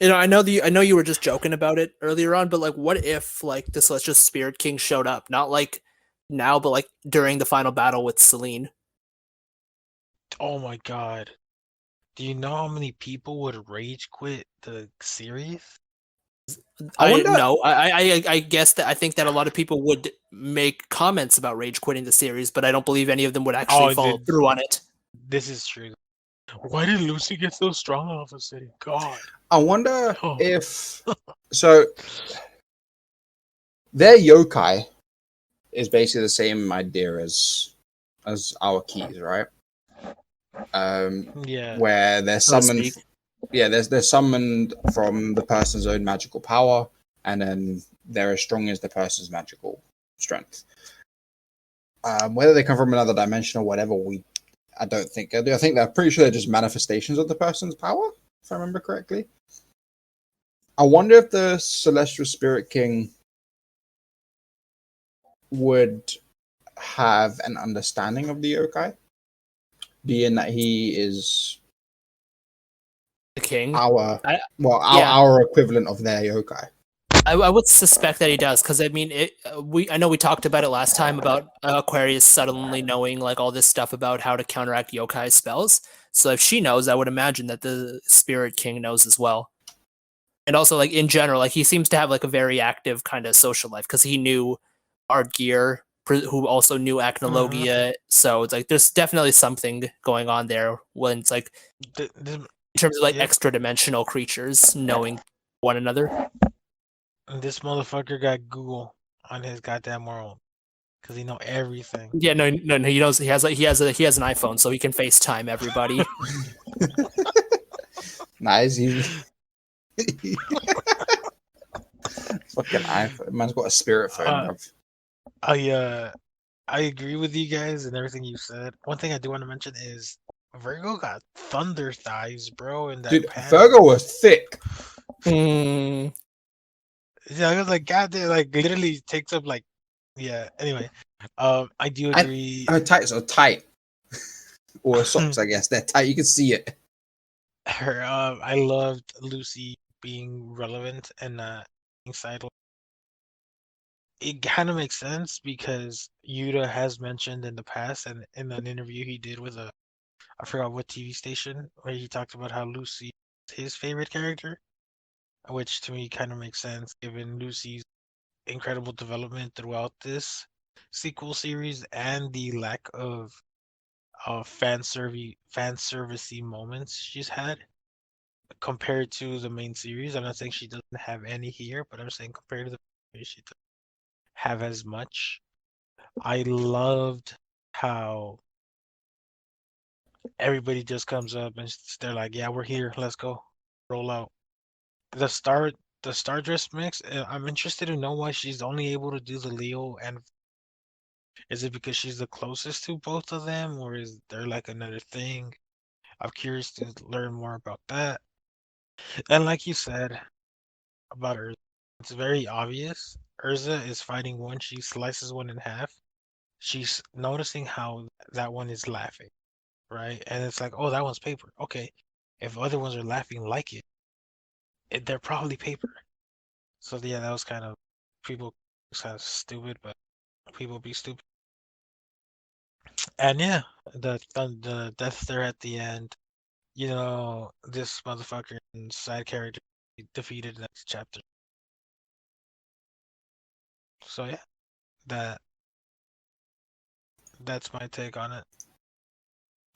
[SPEAKER 1] I know you were just joking about it earlier on, but like, what if like the Celestial Spirit King showed up? Not like now, but like during the final battle with Celine.
[SPEAKER 2] Oh my god! Do you know how many people would rage quit the series?
[SPEAKER 1] I guess that I think that a lot of people would make comments about rage quitting the series, but I don't believe any of them would actually follow through on it.
[SPEAKER 2] This is true. Why did Lucy get so strong all of a sudden? God.
[SPEAKER 3] I wonder if so. Their yokai is basically the same idea as our keys, right? Where they're summoned. They're summoned from the person's own magical power, and then they're as strong as the person's magical strength. Whether they come from another dimension or whatever, I don't think. I think they're pretty sure they're just manifestations of the person's power, if I remember correctly. I wonder if the Celestial Spirit King would have an understanding of the yokai, being that he is
[SPEAKER 1] The king.
[SPEAKER 3] our
[SPEAKER 1] I,
[SPEAKER 3] our,
[SPEAKER 1] yeah,
[SPEAKER 3] our equivalent of their yokai.
[SPEAKER 1] I would suspect that he does because I mean, I know we talked about it last time about Aquarius suddenly knowing like all this stuff about how to counteract yokai spells. So if she knows, I would imagine that the Spirit King knows as well. And also, like in general, like he seems to have like a very active kind of social life because he knew Ardgeir, who also knew Acnologia. So it's like there's definitely something going on there when it's like in terms of like
[SPEAKER 2] Yep.
[SPEAKER 1] extra dimensional creatures knowing one another.
[SPEAKER 2] This motherfucker got Google on his goddamn world because he know everything.
[SPEAKER 1] Yeah, no, he knows he has he has an iPhone, so he can FaceTime everybody.
[SPEAKER 3] Nice. Fucking iPhone. Man's got a spirit phone,
[SPEAKER 2] Uh,
[SPEAKER 3] bruv.
[SPEAKER 2] I agree with you guys and everything you said. One thing I do want to mention is Virgo got thunder thighs, bro, in that
[SPEAKER 3] Dude,
[SPEAKER 2] panel.
[SPEAKER 3] Virgo was thick.
[SPEAKER 1] Mm,
[SPEAKER 2] Yeah, I was like, God damn, like literally takes up like, yeah. Anyway, I do
[SPEAKER 3] And
[SPEAKER 2] agree.
[SPEAKER 3] her tights are tight. Or her socks, I guess. They're tight. You can see it.
[SPEAKER 2] I loved Lucy being relevant and inside. It kind of makes sense because Yuta has mentioned in the past and in an interview he did with I forgot what TV station where he talked about how Lucy is his favorite character, which to me kind of makes sense given Lucy's incredible development throughout this sequel series and the lack of fan servicey moments she's had compared to the main series. I'm not saying she doesn't have any here, but I'm saying compared to the series, she doesn't have as much. I loved how everybody just comes up and they're like, "Yeah, we're here. Let's go, roll out." The star, the Stardust mix. I'm interested to know why she's only able to do the Leo, and is it because she's the closest to both of them, or is there like another thing? I'm curious to learn more about that. And like you said about Urza, it's very obvious. Urza is fighting one. She slices one in half. She's noticing how that one is laughing, right? And it's like, oh, that one's paper. Okay, if other ones are laughing like they're probably paper. So yeah, that was kind of people kind of stupid, but people be stupid. And yeah, the death there at the end. This motherfucker and side character defeated next chapter. So yeah, that that's my take on it.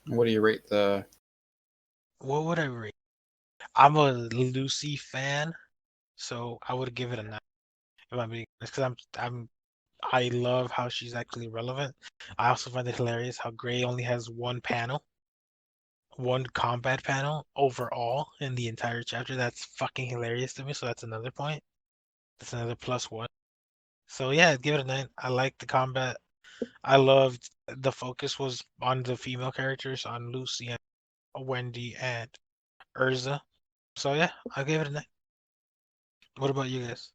[SPEAKER 3] What do you rate the...
[SPEAKER 2] What would I rate? I'm a Lucy fan, so I would give it a 9. If I'm being honest, because I love how she's actually relevant. I also find it hilarious how Gray only has one panel, one combat panel overall in the entire chapter. That's fucking hilarious to me. So that's another point. That's another +1. So yeah, I'd give it a 9. I like the combat. I loved the focus was on the female characters, on Lucy and Wendy and Urza. So yeah, I'll give it a 9. What about you guys?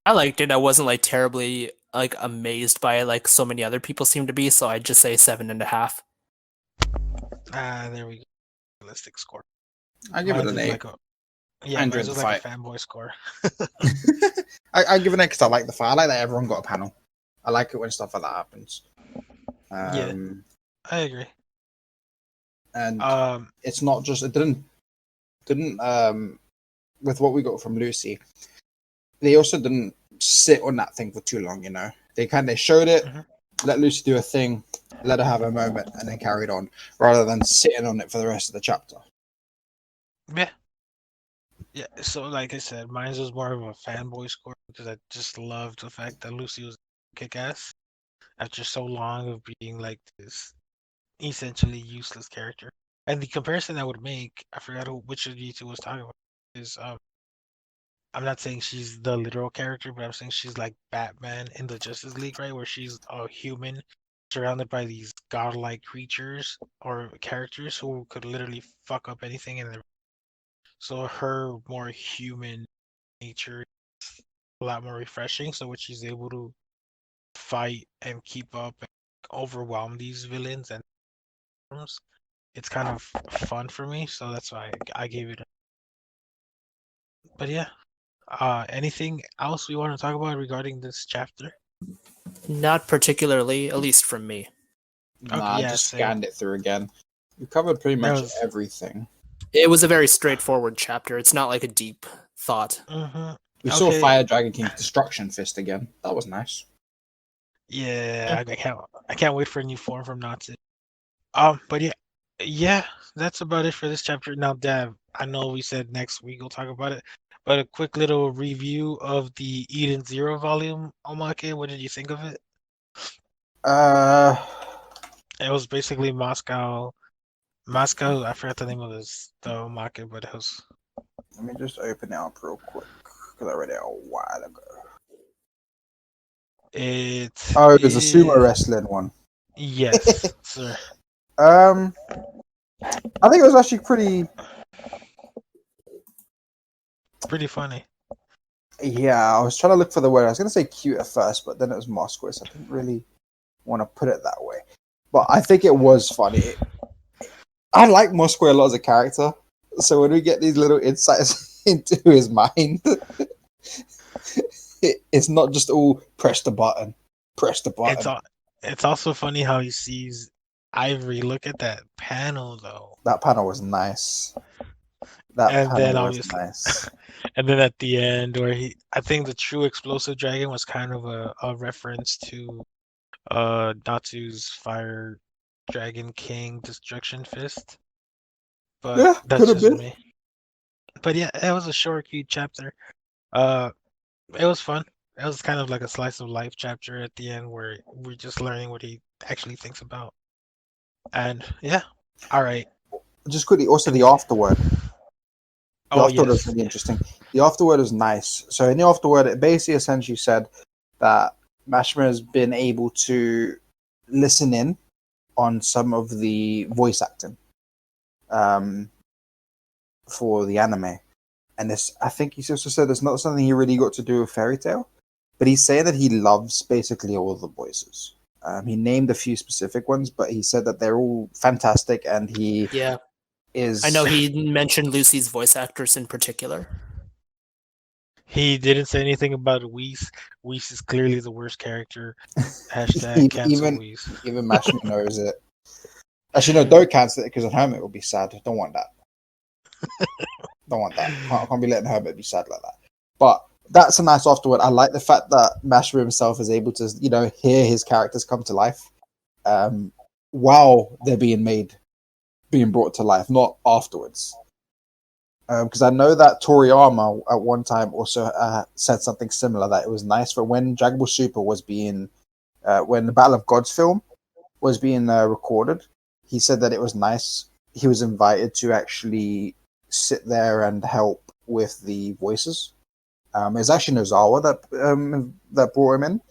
[SPEAKER 1] I liked it. I wasn't like terribly like amazed by it like so many other people seem to be. So I'd just say 7.5.
[SPEAKER 2] There we go. Realistic score.
[SPEAKER 3] I give it
[SPEAKER 2] Mine's
[SPEAKER 3] an
[SPEAKER 2] is
[SPEAKER 3] 8.
[SPEAKER 2] like
[SPEAKER 3] I enjoyed
[SPEAKER 2] mine's
[SPEAKER 3] the
[SPEAKER 2] was like a
[SPEAKER 3] fight.
[SPEAKER 2] fanboy score.
[SPEAKER 3] I give it an 8 because I like the fight. I like that everyone got a panel. I like it when stuff like that happens.
[SPEAKER 2] Yeah, I agree.
[SPEAKER 3] And
[SPEAKER 2] Um,
[SPEAKER 3] it's not just... It didn't with what we got from Lucy, they also didn't sit on that thing for too long, you know. They showed it,
[SPEAKER 2] mhm.
[SPEAKER 3] let Lucy do a thing, let her have a moment, and then carried on, rather than sitting on it for the rest of the chapter.
[SPEAKER 2] Yeah, yeah. So like I said, mine was more of a fanboy score because I just loved the fact that Lucy was kick ass after so long of being like this essentially useless character. And the comparison I would make, I forgot which of you two was talking about, is I'm not saying she's the literal character, but I'm saying she's like Batman in the Justice League, right? Where she's a human surrounded by these godlike creatures or characters who could literally fuck up anything in their so her more human nature a lot more refreshing. So when she's able to fight and keep up and overwhelm these villains and forms, it's kind of fun for me. So that's why I gave it. But yeah, anything else we want to talk about regarding this chapter?
[SPEAKER 1] Not particularly, at least from me.
[SPEAKER 2] Okay,
[SPEAKER 3] Nah, I
[SPEAKER 2] yeah,
[SPEAKER 3] just
[SPEAKER 2] same.
[SPEAKER 3] scanned it through again. We covered pretty
[SPEAKER 2] That
[SPEAKER 3] much
[SPEAKER 2] was.
[SPEAKER 3] everything.
[SPEAKER 1] It was a very straightforward chapter. It's not like a deep thought.
[SPEAKER 3] We saw
[SPEAKER 2] Okay.
[SPEAKER 3] Fire Dragon King's Destruction Fist again. That was nice.
[SPEAKER 2] Yeah, I can't wait for a new form from Natsu. But yeah, that's about it for this chapter. Now, Dev, I know we said next week we'll talk about it, but a quick little review of the Eden Zero volume, Omake. What did you think of it?
[SPEAKER 3] Uh,
[SPEAKER 2] It was basically Moscow. I forgot the name of the Omake, but it was.
[SPEAKER 3] let me just open it up real quick because I read it a while ago.
[SPEAKER 2] It
[SPEAKER 3] Oh, it was a sumo
[SPEAKER 2] is
[SPEAKER 3] wrestling one.
[SPEAKER 2] yes, sir.
[SPEAKER 3] I think it was actually
[SPEAKER 2] Pretty funny.
[SPEAKER 3] Yeah, I was trying to look for the word. I was going to say cute at first, but then it was Moscow, so I didn't really want to put it that way. But I think it was funny. I like Moscow a lot as a character, so when we get these little insights into his mind, it's not just all press the button.
[SPEAKER 2] It's it's also funny how he sees Ivory. Look at that panel though.
[SPEAKER 3] That panel was nice.
[SPEAKER 2] And then
[SPEAKER 3] Was
[SPEAKER 2] obviously
[SPEAKER 3] nice.
[SPEAKER 2] and then at the end where I think the true explosive dragon was kind of a reference to Natsu's Fire Dragon King Destruction Fist. But
[SPEAKER 3] Yeah, could
[SPEAKER 2] that's
[SPEAKER 3] have
[SPEAKER 2] just
[SPEAKER 3] been.
[SPEAKER 2] me. But yeah, it was a short, cute chapter. Uh it was fun. It was kind of like a slice of life chapter at the end where we're just learning what he actually thinks about. And yeah. All right.
[SPEAKER 3] Just quickly, also the
[SPEAKER 2] Any
[SPEAKER 3] afterword. The
[SPEAKER 2] Oh
[SPEAKER 3] afterword was
[SPEAKER 2] yes.
[SPEAKER 3] really interesting. The afterword was nice. So in the afterword, it basically essentially said that Mashima has been able to listen in on some of the voice acting um, for the anime. And this, I think he's also said it's not something he really got to do with Fairy Tail, but he's saying that he loves basically all the voices. He named a few specific ones, but he said that they're all fantastic, and he
[SPEAKER 1] Yeah.
[SPEAKER 3] is.
[SPEAKER 1] I know he mentioned Lucy's voice actress in particular.
[SPEAKER 2] He didn't say anything about Whis. Whis is clearly the worst character. Hashtag cancel
[SPEAKER 3] even
[SPEAKER 2] Whis.
[SPEAKER 3] even Mashima knows it. Actually, no, don't cancel it because Hermit will be sad. Don't want that. Don't want that. Can't be letting Hermit be sad like that. But that's a nice afterword. I like the fact that Mashima himself is able to, hear his characters come to life while they're being brought to life, not afterwards. Because I know that Toriyama at one time also said something similar, that it was nice for when Dragon Ball Super was when the Battle of Gods film was being recorded. He said that it was nice. He was invited to actually sit there and help with the voices. It was actually Nozawa that brought him in,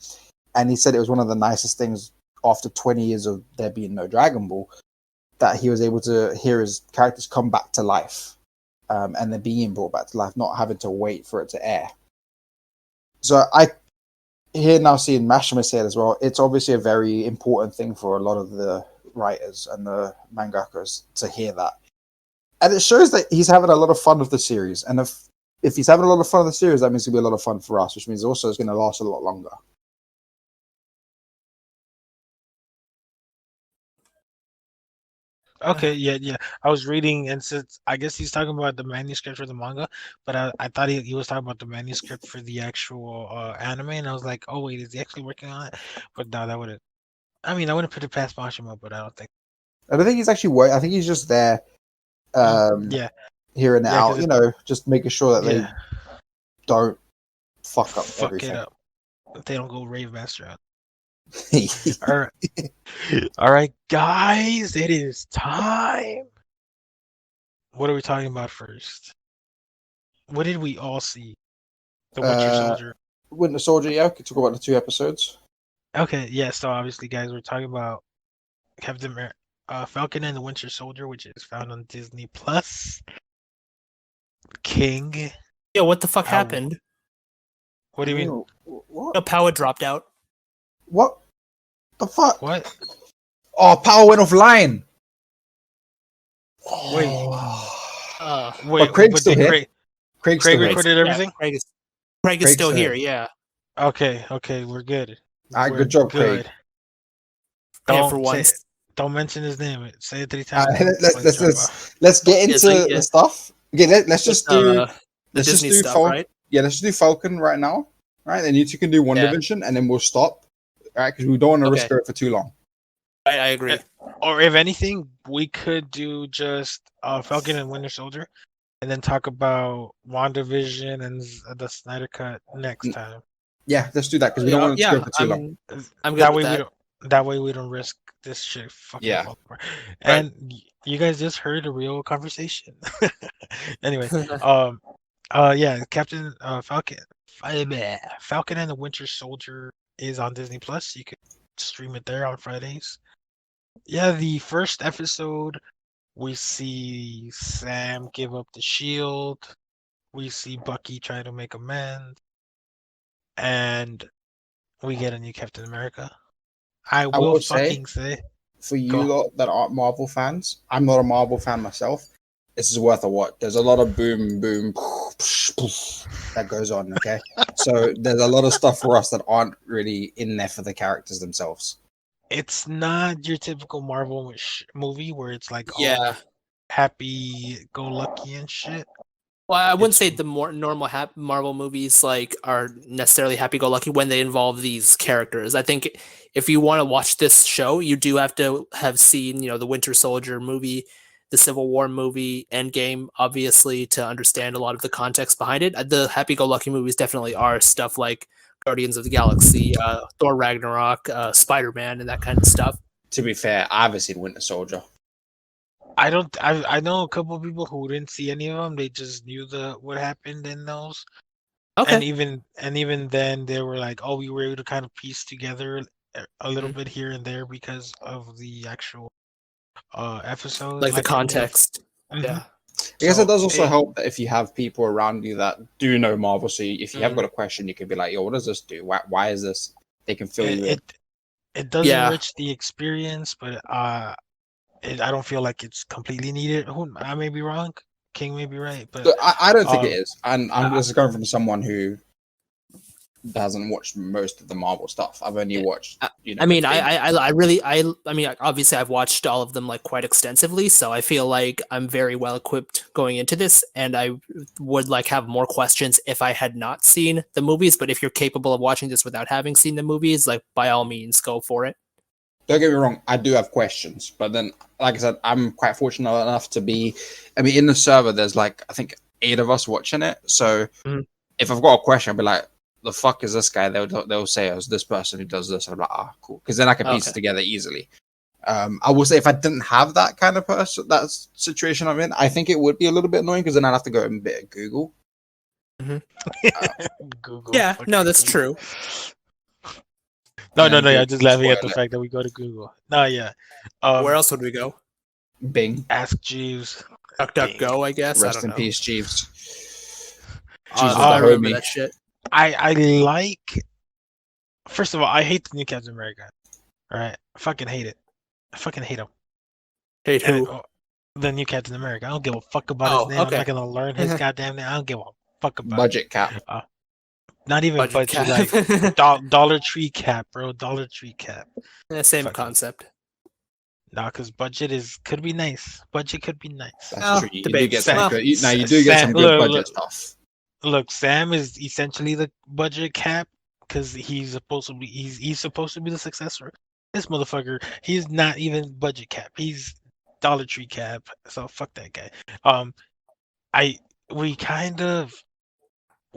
[SPEAKER 3] and he said it was one of the nicest things after 20 years of there being no Dragon Ball, that he was able to hear his characters come back to life, and they're being brought back to life, not having to wait for it to air. So I here now seeing Mashima say it as well. It's obviously a very important thing for a lot of the writers and the mangakas to hear that, and it shows that he's having a lot of fun with the series. And if he's having a lot of fun with the series, that means it's gonna be a lot of fun for us, which means also it's going to last a lot longer.
[SPEAKER 2] Okay, yeah. I was reading, and since I guess he's talking about the manuscript for the manga, but I thought he was talking about the manuscript for the actual anime, and I was like, oh wait, is he actually working on it? But no, that wouldn't. I mean, I wouldn't put it past Mashima, but I don't think.
[SPEAKER 3] I don't think he's actually working. I think he's just there,
[SPEAKER 2] Yeah,
[SPEAKER 3] hearing it
[SPEAKER 2] yeah,
[SPEAKER 3] out.
[SPEAKER 2] because
[SPEAKER 3] Just making sure that they
[SPEAKER 2] yeah,
[SPEAKER 3] don't fuck up
[SPEAKER 2] fuck it
[SPEAKER 3] everything.
[SPEAKER 2] up. If they don't go rave master out. All right, all right, guys, it is time. What are we talking about first? What did we all see? The Winter Soldier.
[SPEAKER 3] Winter Soldier, yeah, we could talk about the 2 episodes.
[SPEAKER 2] Okay, yeah. So obviously, guys, we're talking about Falcon and the Winter Soldier, which is found on Disney Plus. King.
[SPEAKER 1] Yeah, what the fuck
[SPEAKER 2] Uh,
[SPEAKER 1] happened?
[SPEAKER 2] What do you mean?
[SPEAKER 1] No,
[SPEAKER 3] What?
[SPEAKER 1] Power dropped out.
[SPEAKER 3] What the fuck?
[SPEAKER 2] What?
[SPEAKER 3] Oh, power went offline.
[SPEAKER 2] Wait.
[SPEAKER 3] But Craig's
[SPEAKER 2] But
[SPEAKER 3] still
[SPEAKER 2] did
[SPEAKER 3] here.
[SPEAKER 2] Craig
[SPEAKER 3] Craig's still here.
[SPEAKER 2] recorded everything?
[SPEAKER 1] Craig is
[SPEAKER 3] Craig's
[SPEAKER 1] still
[SPEAKER 3] still
[SPEAKER 1] here.
[SPEAKER 3] here.
[SPEAKER 1] Yeah.
[SPEAKER 2] Okay, we're good.
[SPEAKER 3] All right,
[SPEAKER 2] We're
[SPEAKER 3] good job, Craig.
[SPEAKER 2] good.
[SPEAKER 1] Yeah, for
[SPEAKER 2] Don't
[SPEAKER 1] once.
[SPEAKER 2] don't mention his name. Say it 3
[SPEAKER 3] All
[SPEAKER 2] times.
[SPEAKER 3] right,
[SPEAKER 2] Don't like drop off.
[SPEAKER 3] let's get
[SPEAKER 1] Yeah,
[SPEAKER 3] into
[SPEAKER 1] so, yeah,
[SPEAKER 3] the stuff. Okay, let's just do
[SPEAKER 1] the Disney stuff, right?
[SPEAKER 3] Yeah, let's just do Falcon right now. Right, then you two can do One
[SPEAKER 1] Yeah.
[SPEAKER 3] Division, and then we'll stop. All right, because we don't want to risk
[SPEAKER 1] Okay.
[SPEAKER 3] it for too long.
[SPEAKER 1] I agree.
[SPEAKER 2] Or if anything, we could do just Falcon and Winter Soldier, and then talk about WandaVision and the Snyder Cut next time.
[SPEAKER 3] Yeah, let's do that because we don't want it to go for too long.
[SPEAKER 1] I'm good
[SPEAKER 2] That
[SPEAKER 1] with
[SPEAKER 2] way
[SPEAKER 1] that.
[SPEAKER 2] that way we don't risk this shit fucking
[SPEAKER 3] Yeah.
[SPEAKER 2] fall apart. And you guys just heard a real conversation. Anyway, yeah, Falcon and the Winter Soldier is on Disney Plus. You could stream it there on Fridays. Yeah, the first episode we see Sam give up the shield. We see Bucky trying to make amends. And we get a new Captain America. I will fucking say,
[SPEAKER 3] for you lot that aren't Marvel fans, I'm not a Marvel fan myself. This is worth a watch. There's a lot of boom, that goes on. Okay, so there's a lot of stuff for us that aren't really in there for the characters themselves.
[SPEAKER 2] It's not your typical Marvel movie where it's like
[SPEAKER 1] Yeah.
[SPEAKER 2] all happy-go-lucky and shit.
[SPEAKER 1] Well, I wouldn't say the more normal Marvel movies like are necessarily happy-go-lucky when they involve these characters. I think if you want to watch this show, you do have to have seen, the Winter Soldier movie, the Civil War movie, Endgame, obviously, to understand a lot of the context behind it. The happy-go-lucky movies definitely are stuff like Guardians of the Galaxy, Thor Ragnarok, Spider-Man, and that kind of stuff.
[SPEAKER 3] To be fair, I haven't seen Winter Soldier.
[SPEAKER 2] I know a couple of people who didn't see any of them. They just knew what happened in those.
[SPEAKER 1] Okay.
[SPEAKER 2] And even then they were like, oh, we were able to kind of piece together a little bit here and there because of the actual episode,
[SPEAKER 1] like the context. Yeah.
[SPEAKER 3] I guess it does also help that if you have people around you that do know Marvel, so if you have got a question, you can be like, yo, what does this do? Why is this? They can fill you in.
[SPEAKER 2] It does enrich the experience, but I don't feel like it's completely needed. I may be wrong. King may be right, but
[SPEAKER 3] I don't think it is. And this is coming from someone who hasn't watched most of the Marvel stuff. I've only watched.
[SPEAKER 1] I mean, I really, obviously, I've watched all of them like quite extensively, so I feel like I'm very well equipped going into this, and I would like have more questions if I had not seen the movies. But if you're capable of watching this without having seen the movies, like by all means, go for it.
[SPEAKER 3] Don't get me wrong, I do have questions, but then, like I said, I'm quite fortunate enough to be. I mean, in the server, there's like I think 8 of us watching it. So if I've got a question, I'll be like, "The fuck is this guy?" They'll say, "Oh, it's this person who does this." And I'm like, "Ah, cool," because then I can piece it together easily. I will say if I didn't have that kind of person, that situation I'm in, I think it would be a little bit annoying because then I'd have to go and bit of Google.
[SPEAKER 2] Google.
[SPEAKER 1] Yeah, no, that's true.
[SPEAKER 2] No. I'm just laughing at the fact that we go to Google. No, yeah.
[SPEAKER 1] Where else would we go?
[SPEAKER 3] Bing.
[SPEAKER 2] Ask Jeeves.
[SPEAKER 1] DuckDuckGo, I guess.
[SPEAKER 3] Rest
[SPEAKER 1] I don't
[SPEAKER 3] in
[SPEAKER 1] know.
[SPEAKER 3] peace, Jeeves.
[SPEAKER 1] Jeeves I remember that shit.
[SPEAKER 2] I like. First of all, I hate the new Captain America. All right, I fucking hate it. I fucking hate him.
[SPEAKER 1] Hate who?
[SPEAKER 2] The new Captain America. I don't give a fuck about his name. Okay. I'm not gonna learn his goddamn name. I don't give a fuck about
[SPEAKER 3] budget cap.
[SPEAKER 2] Not even budget like Dollar Tree cap, bro. Dollar Tree cap.
[SPEAKER 1] Same concept.
[SPEAKER 2] Nah, because budget could be nice. Budget could be nice.
[SPEAKER 3] That's true. You do get some good. You do get some good budget stuff.
[SPEAKER 2] Look, Sam is essentially the budget cap because he's supposed to be the successor. This motherfucker, he's not even budget cap. He's Dollar Tree cap. So fuck that guy.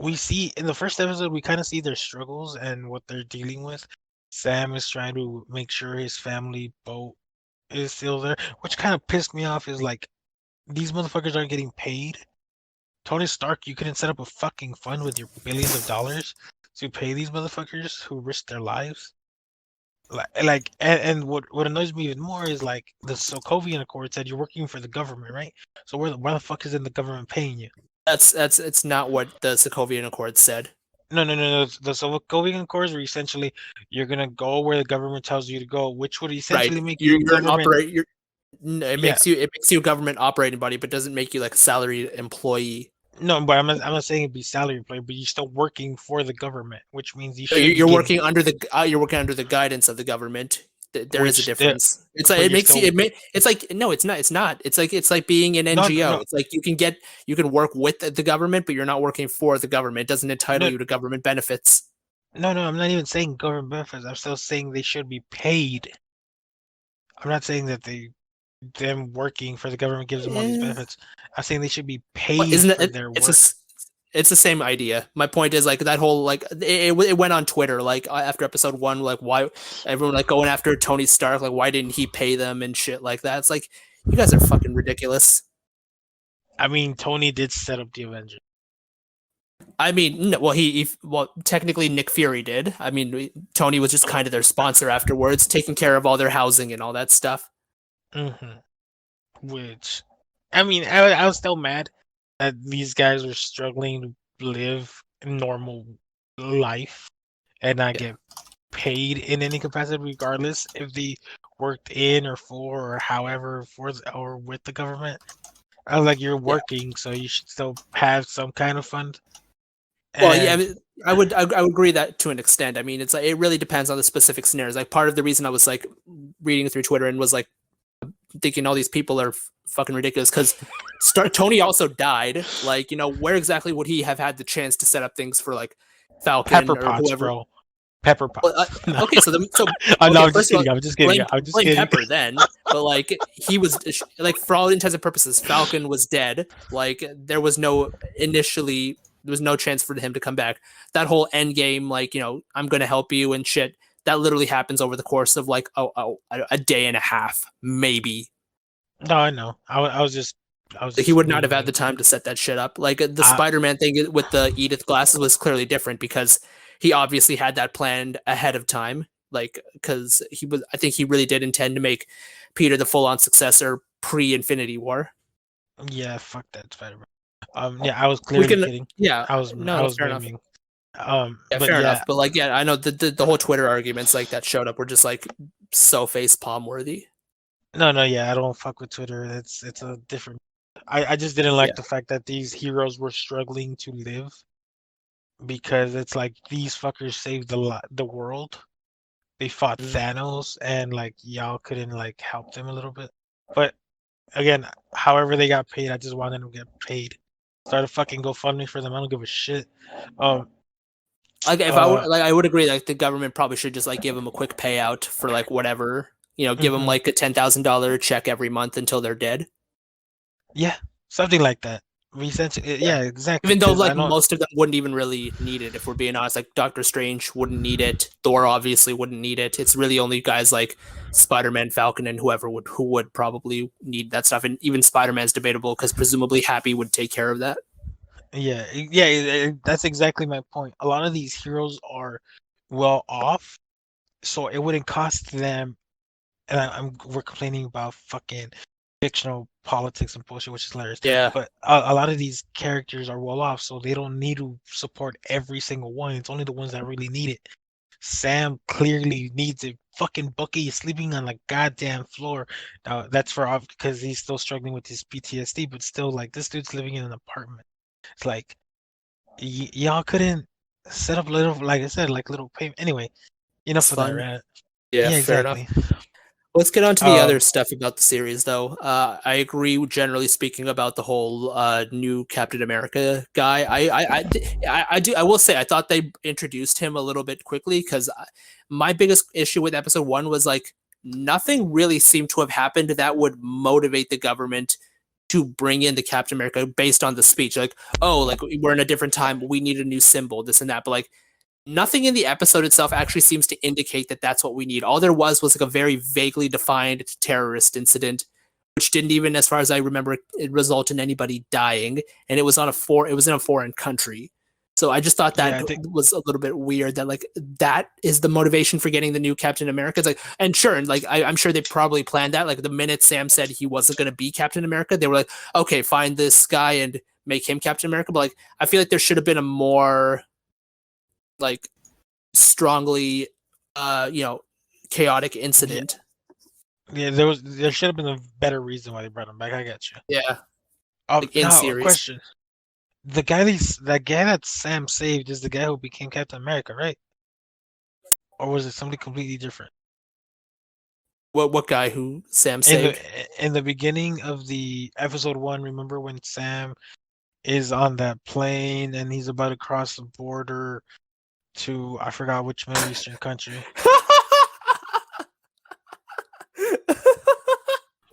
[SPEAKER 2] We see in the first episode, we kind of see their struggles and what they're dealing with. Sam is trying to make sure his family boat is still there, which kind of pissed me off. Is like these motherfuckers aren't getting paid. Tony Stark, you couldn't set up a fucking fund with your billions of dollars to pay these motherfuckers who risk their lives. And what annoys me even more is like the Sokovian Accord said you're working for the government, right? So why the fuck isn't the government paying you?
[SPEAKER 1] It's not what the Sokovian Accord said.
[SPEAKER 2] No. The Sokovian Accords were essentially you're gonna go where the government tells you to go, which would
[SPEAKER 1] Right.
[SPEAKER 2] essentially make you a
[SPEAKER 1] You're an
[SPEAKER 2] government.
[SPEAKER 1] operator. It
[SPEAKER 2] Yeah,
[SPEAKER 1] makes you a government operating body, but doesn't make you like a salaried employee.
[SPEAKER 2] no, but I'm not saying it'd be salary employee, but you're still working for the government, which means you
[SPEAKER 1] No,
[SPEAKER 2] should be
[SPEAKER 1] you're
[SPEAKER 2] getting,
[SPEAKER 1] working under the guidance of the government. There is a
[SPEAKER 2] which the,
[SPEAKER 1] difference. It's like
[SPEAKER 2] but
[SPEAKER 1] it
[SPEAKER 2] you're
[SPEAKER 1] makes you
[SPEAKER 2] still,
[SPEAKER 1] it may, it's like no, it's not. It's not. It's like being an
[SPEAKER 2] no,
[SPEAKER 1] NGO.
[SPEAKER 2] no,
[SPEAKER 1] It's like you can work with the government, but you're not working for the government. It doesn't entitle
[SPEAKER 2] no,
[SPEAKER 1] you to government benefits.
[SPEAKER 2] no. I'm not even saying government benefits. I'm still saying they should be paid. I'm not saying that them working for the government gives them all these
[SPEAKER 1] Eh,
[SPEAKER 2] benefits. I'm saying they should be
[SPEAKER 1] But
[SPEAKER 2] paid
[SPEAKER 1] isn't
[SPEAKER 2] for
[SPEAKER 1] it?
[SPEAKER 2] their
[SPEAKER 1] It's
[SPEAKER 2] work.
[SPEAKER 1] it's the same idea. My point is like that whole like it went on Twitter like after episode 1, like why everyone like going after Tony Stark, like why didn't he pay them and shit like that. It's like you guys are fucking ridiculous.
[SPEAKER 2] I mean, Tony did set up the Avengers.
[SPEAKER 1] I mean, no, well, well, technically Nick Fury did. I mean, Tony was just kind of their sponsor afterwards, taking care of all their housing and all that stuff.
[SPEAKER 2] Hmm. Which, I mean, I was still mad that these guys were struggling to live a normal life and not
[SPEAKER 1] Yeah.
[SPEAKER 2] get paid in any capacity, regardless if they worked in or for or however or with the government. I was like, you're
[SPEAKER 1] Yeah.
[SPEAKER 2] working, so you should still have some kind of fund.
[SPEAKER 1] Well, yeah, I,
[SPEAKER 2] And
[SPEAKER 1] mean, I would agree that to an extent. I mean, it's like it really depends on the specific scenarios. Like part of the reason I was like reading through Twitter and was like thinking all these people are fucking ridiculous because Tony also died. Like, where exactly would he have had the chance to set up things for like
[SPEAKER 2] Pepper
[SPEAKER 1] Falcon or
[SPEAKER 2] Potts,
[SPEAKER 1] whoever?
[SPEAKER 2] bro. Pepper
[SPEAKER 1] Well,
[SPEAKER 2] Potts. No.
[SPEAKER 1] okay, so
[SPEAKER 2] Oh, no,
[SPEAKER 1] okay,
[SPEAKER 2] I'm just
[SPEAKER 1] first of all,
[SPEAKER 2] kidding. I'm just kidding. I'm just
[SPEAKER 1] blame
[SPEAKER 2] kidding.
[SPEAKER 1] Pepper then, but like he was like for all intents and purposes, Falcon was dead. Like there was no chance for him to come back. That whole end game, like I'm gonna help you and shit. That literally happens over the course of like a day and a half, maybe.
[SPEAKER 2] No, I know. I was
[SPEAKER 1] Like, he
[SPEAKER 2] just
[SPEAKER 1] would not
[SPEAKER 2] being
[SPEAKER 1] have had the
[SPEAKER 2] mean.
[SPEAKER 1] time to set that shit up. Like the
[SPEAKER 2] I,
[SPEAKER 1] Spider-Man thing with the Edith glasses was clearly different because he obviously had that planned ahead of time. Like because I think he really did intend to make Peter the full-on successor pre-Infinity War.
[SPEAKER 2] yeah, fuck that Spider-Man. Yeah, I was
[SPEAKER 1] We
[SPEAKER 2] clearly
[SPEAKER 1] can,
[SPEAKER 2] kidding.
[SPEAKER 1] yeah,
[SPEAKER 2] I
[SPEAKER 1] no,
[SPEAKER 2] was
[SPEAKER 1] fair
[SPEAKER 2] being
[SPEAKER 1] enough.
[SPEAKER 2] mean.
[SPEAKER 1] Yeah,
[SPEAKER 2] But
[SPEAKER 1] fair enough.
[SPEAKER 2] yeah,
[SPEAKER 1] But like, yeah, I know the whole Twitter arguments like that showed up were just like so face palm worthy.
[SPEAKER 2] no, yeah, I don't fuck with Twitter. It's a different. I just didn't like
[SPEAKER 1] Yeah.
[SPEAKER 2] the fact that these heroes were struggling to live because it's like these fuckers saved the world. They fought
[SPEAKER 1] Mhm.
[SPEAKER 2] Thanos and like y'all couldn't like help them a little bit. But again, however they got paid, I just wanted them to get paid. Start a fucking GoFundMe for them. I don't give a shit. Um,
[SPEAKER 1] Like if
[SPEAKER 2] uh,
[SPEAKER 1] I would agree like the government probably should just like give them a quick payout for like whatever, give them
[SPEAKER 2] mhm.
[SPEAKER 1] like a $10,000 check every month until they're dead.
[SPEAKER 2] Yeah, something like that. Essentially,
[SPEAKER 1] Yeah.
[SPEAKER 2] yeah, exactly.
[SPEAKER 1] Even though
[SPEAKER 2] Because I
[SPEAKER 1] like
[SPEAKER 2] know,
[SPEAKER 1] most of them wouldn't even really need it if we're being honest. Like Doctor Strange wouldn't need it. Thor obviously wouldn't need it. It's really only guys like Spider-Man, Falcon, and who would probably need that stuff. And even Spider-Man's debatable because presumably Happy would take care of that.
[SPEAKER 2] yeah, that's exactly my point. A lot of these heroes are well off, so it wouldn't cost them. And we're complaining about fucking fictional politics and bullshit, which is hilarious.
[SPEAKER 1] Yeah.
[SPEAKER 2] But a lot of these characters are well off, so they don't need to support every single one. It's only the ones that really need it. Sam clearly needs it. Fucking Bucky is sleeping on the goddamn floor. Now that's because he's still struggling with his PTSD, but still, like this dude's living in an apartment. It's like y'all couldn't set up little, like I said, like little payment. Anyway, enough
[SPEAKER 1] It's
[SPEAKER 2] of that,
[SPEAKER 1] fun.
[SPEAKER 2] right?
[SPEAKER 1] Yeah,
[SPEAKER 2] Yeah,
[SPEAKER 1] fair enough.
[SPEAKER 2] exactly.
[SPEAKER 1] Let's get on to the other
[SPEAKER 2] Um,
[SPEAKER 1] stuff about the series, though. I agree, generally speaking, about the whole new Captain America guy. I do. I will say, I thought they introduced him a little bit quickly because my biggest issue with episode 1 was like nothing really seemed to have happened that would motivate the government to bring in the Captain America based on the speech. Like, oh, like we're in a different time, we need a new symbol, this and that. But like nothing in the episode itself actually seems to indicate that that's what we need. All there was like a very vaguely defined terrorist incident, which didn't even, as far as I remember, it result in anybody dying, and it was it was in a foreign country. So I just thought
[SPEAKER 2] yeah,
[SPEAKER 1] that
[SPEAKER 2] I think
[SPEAKER 1] was a little bit weird. That like that is the motivation for getting the new Captain America. It's like, and sure, and like I'm sure they probably planned that. Like the minute Sam said he wasn't going to be Captain America, they were like, okay, find this guy and make him Captain America. But like I feel like there should have been a more like strongly chaotic incident.
[SPEAKER 2] Yeah, there should have been a better reason why they brought him back. I got you.
[SPEAKER 1] Yeah, like in
[SPEAKER 2] Now a
[SPEAKER 1] series.
[SPEAKER 2] question: that guy that Sam saved is the guy who became Captain America, right? Or was it somebody completely different?
[SPEAKER 1] What guy who Sam saved?
[SPEAKER 2] In the beginning of the episode 1, remember when Sam is on that plane and he's about to cross the border to I forgot which Middle Eastern country.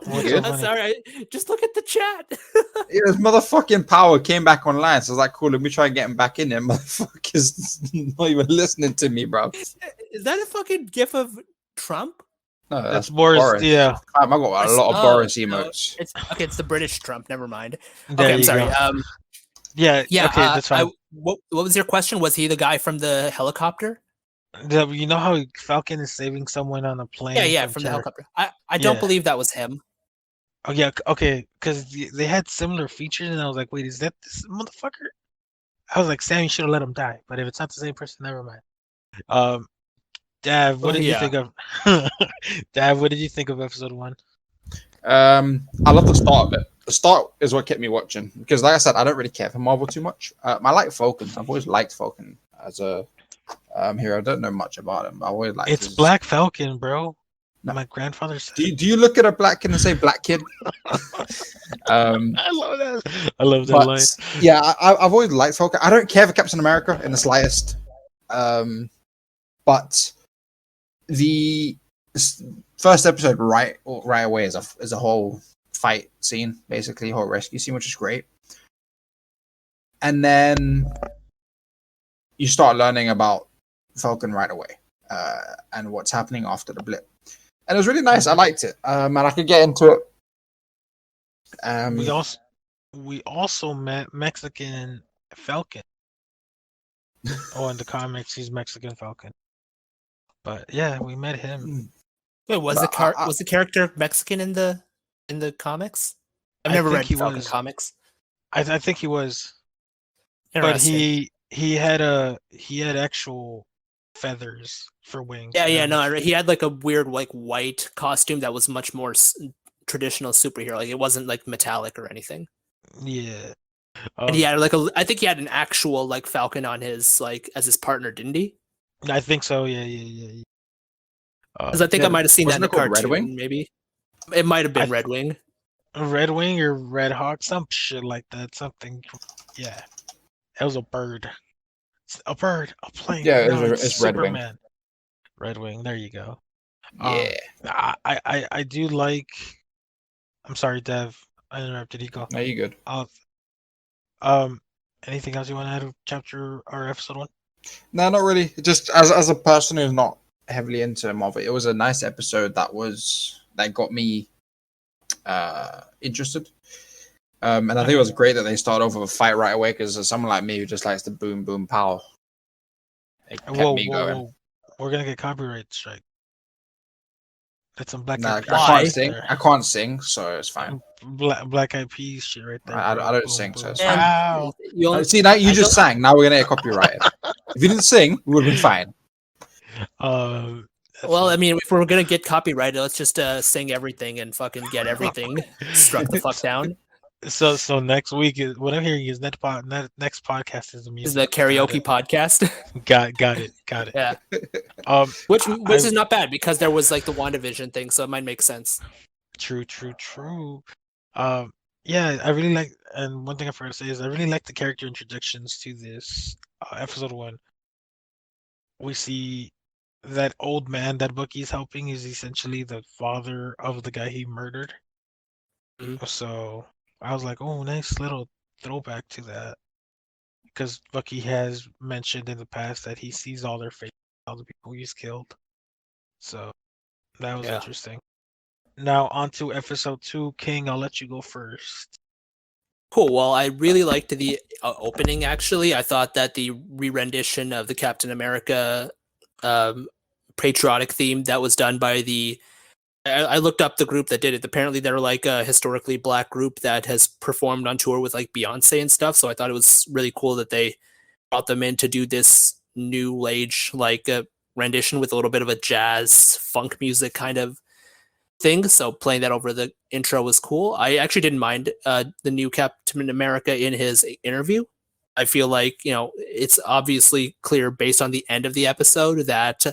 [SPEAKER 2] What's so
[SPEAKER 3] good?
[SPEAKER 1] I'm
[SPEAKER 2] funny?
[SPEAKER 1] sorry. Just look at the chat.
[SPEAKER 3] Yeah, his motherfucking power came back online. So I was like, cool, let me try and get him back in there. Motherfucker's not even listening to me, bro.
[SPEAKER 1] Is that a fucking gif of Trump?
[SPEAKER 3] No,
[SPEAKER 2] That's
[SPEAKER 3] that's
[SPEAKER 2] Boris.
[SPEAKER 3] Boris.
[SPEAKER 2] Yeah,
[SPEAKER 3] I got a lot of Boris
[SPEAKER 1] No,
[SPEAKER 3] emotes.
[SPEAKER 1] it's the British Trump. Never mind.
[SPEAKER 2] there
[SPEAKER 1] Okay, I'm
[SPEAKER 2] you
[SPEAKER 1] sorry.
[SPEAKER 2] go. Yeah,
[SPEAKER 1] Yeah.
[SPEAKER 2] okay, that's fine.
[SPEAKER 1] What was your question? Was he the guy from the helicopter?
[SPEAKER 2] You know how Falcon is saving someone on a plane
[SPEAKER 1] Yeah,
[SPEAKER 2] from
[SPEAKER 1] from the
[SPEAKER 2] terror?
[SPEAKER 1] helicopter. I don't
[SPEAKER 2] Yeah.
[SPEAKER 1] believe that was him.
[SPEAKER 2] Oh yeah, okay, because they had similar features, and I was like, wait, is that this motherfucker? I was like, Sam, you should have let him die. But if it's not the same person, never mind. Dav, what
[SPEAKER 1] Oh,
[SPEAKER 2] did you
[SPEAKER 1] yeah.
[SPEAKER 2] think of? Dav, what did you think of episode 1?
[SPEAKER 3] I love the start of it. The start is what kept me watching because, like I said, I don't really care for Marvel too much. I like Falcon. I've always liked Falcon as a hero. I don't know much about him. I always liked.
[SPEAKER 2] It's Black Falcon, bro.
[SPEAKER 3] No.
[SPEAKER 2] My grandfather said.
[SPEAKER 3] Do you look at a black kid and say black kid?
[SPEAKER 2] I love that. I love that
[SPEAKER 3] But
[SPEAKER 2] line.
[SPEAKER 3] yeah, I've always liked Falcon. I don't care for Captain America in the slightest. But the first episode right away is a whole fight scene, basically whole rescue scene, which is great. And then you start learning about Falcon right away and what's happening after the blip. And it was really nice. I liked it, and I could get into it.
[SPEAKER 2] We also met Mexican Falcon. Oh, in the comics, he's Mexican Falcon. But yeah, we met him.
[SPEAKER 1] Wait, was the character Mexican in the comics? I've
[SPEAKER 2] I
[SPEAKER 1] never
[SPEAKER 2] think
[SPEAKER 1] read
[SPEAKER 2] he
[SPEAKER 1] Falcon
[SPEAKER 2] was.
[SPEAKER 1] comics.
[SPEAKER 2] I think he was. But he had actual feathers for wings.
[SPEAKER 1] Yeah, no, he had like a weird like white costume that was much more traditional superhero. Like it wasn't like metallic or anything.
[SPEAKER 2] Yeah.
[SPEAKER 1] And he had like I think he had an actual like Falcon on his like as his partner, didn't he?
[SPEAKER 2] I think so. Yeah.
[SPEAKER 1] Because I think I might have seen that in the cartoon.
[SPEAKER 3] Red Wing?
[SPEAKER 1] Maybe it might have been Red Wing.
[SPEAKER 2] Red Wing or Red Hawk, some shit like that. Something. Yeah. It was a bird. A bird. A plane.
[SPEAKER 3] Yeah,
[SPEAKER 2] no,
[SPEAKER 3] it's Red Wing.
[SPEAKER 2] Superman. Red Wing. There you go.
[SPEAKER 3] Yeah.
[SPEAKER 2] I do like. I'm sorry, Dev. I interrupted. You go.
[SPEAKER 3] No, you good.
[SPEAKER 2] Anything else you want to add to chapter or episode 1?
[SPEAKER 3] No, not really. Just as a person who's not heavily into Marvel, it was a nice episode that got me interested. And I think it was great that they started off with a fight right away because someone like me who just likes the boom boom pow. It kept me going.
[SPEAKER 2] Whoa. We're gonna get copyright strike. That's some Black
[SPEAKER 3] Nah,
[SPEAKER 2] Eyed Peas
[SPEAKER 3] I can't
[SPEAKER 2] right
[SPEAKER 3] sing.
[SPEAKER 2] there.
[SPEAKER 3] I can't sing, so it's fine.
[SPEAKER 2] Black Eyed Peas shit right there.
[SPEAKER 3] I
[SPEAKER 2] bro.
[SPEAKER 3] don't
[SPEAKER 2] Boom,
[SPEAKER 3] sing, so
[SPEAKER 2] boom.
[SPEAKER 3] it's fine.
[SPEAKER 2] Wow.
[SPEAKER 3] See, now you just sang. Now we're gonna get copyrighted. If you didn't sing, we would have been fine.
[SPEAKER 1] Well, I mean, if we're gonna get copyrighted, let's just sing everything and fucking get everything struck the fuck down.
[SPEAKER 2] So next week is what I'm hearing is next podcast is the music.
[SPEAKER 1] Is the karaoke podcast?
[SPEAKER 2] Got it.
[SPEAKER 1] Yeah. Which is not bad because there was like the WandaVision thing, so it might make sense.
[SPEAKER 2] True. Yeah, I really like, and one thing I forgot to say is I really like the character introductions to this episode 1. We see that old man that Bucky's helping is essentially the father of the guy he murdered.
[SPEAKER 1] Mhm.
[SPEAKER 2] So I was like, oh, nice little throwback to that. Because Bucky has mentioned in the past that he sees all their faces, all the people he's killed. So that was interesting. Now on to episode 2. King, I'll let you go first.
[SPEAKER 1] Cool. Well, I really liked the opening. Actually, I thought that the re-rendition of the Captain America patriotic theme that was done by I looked up the group that did it. Apparently, they're like a historically black group that has performed on tour with like Beyonce and stuff. So I thought it was really cool that they brought them in to do this new age like rendition with a little bit of a jazz funk music kind of thing. So playing that over the intro was cool. I actually didn't mind the new Captain America in his interview. I feel like it's obviously clear based on the end of the episode that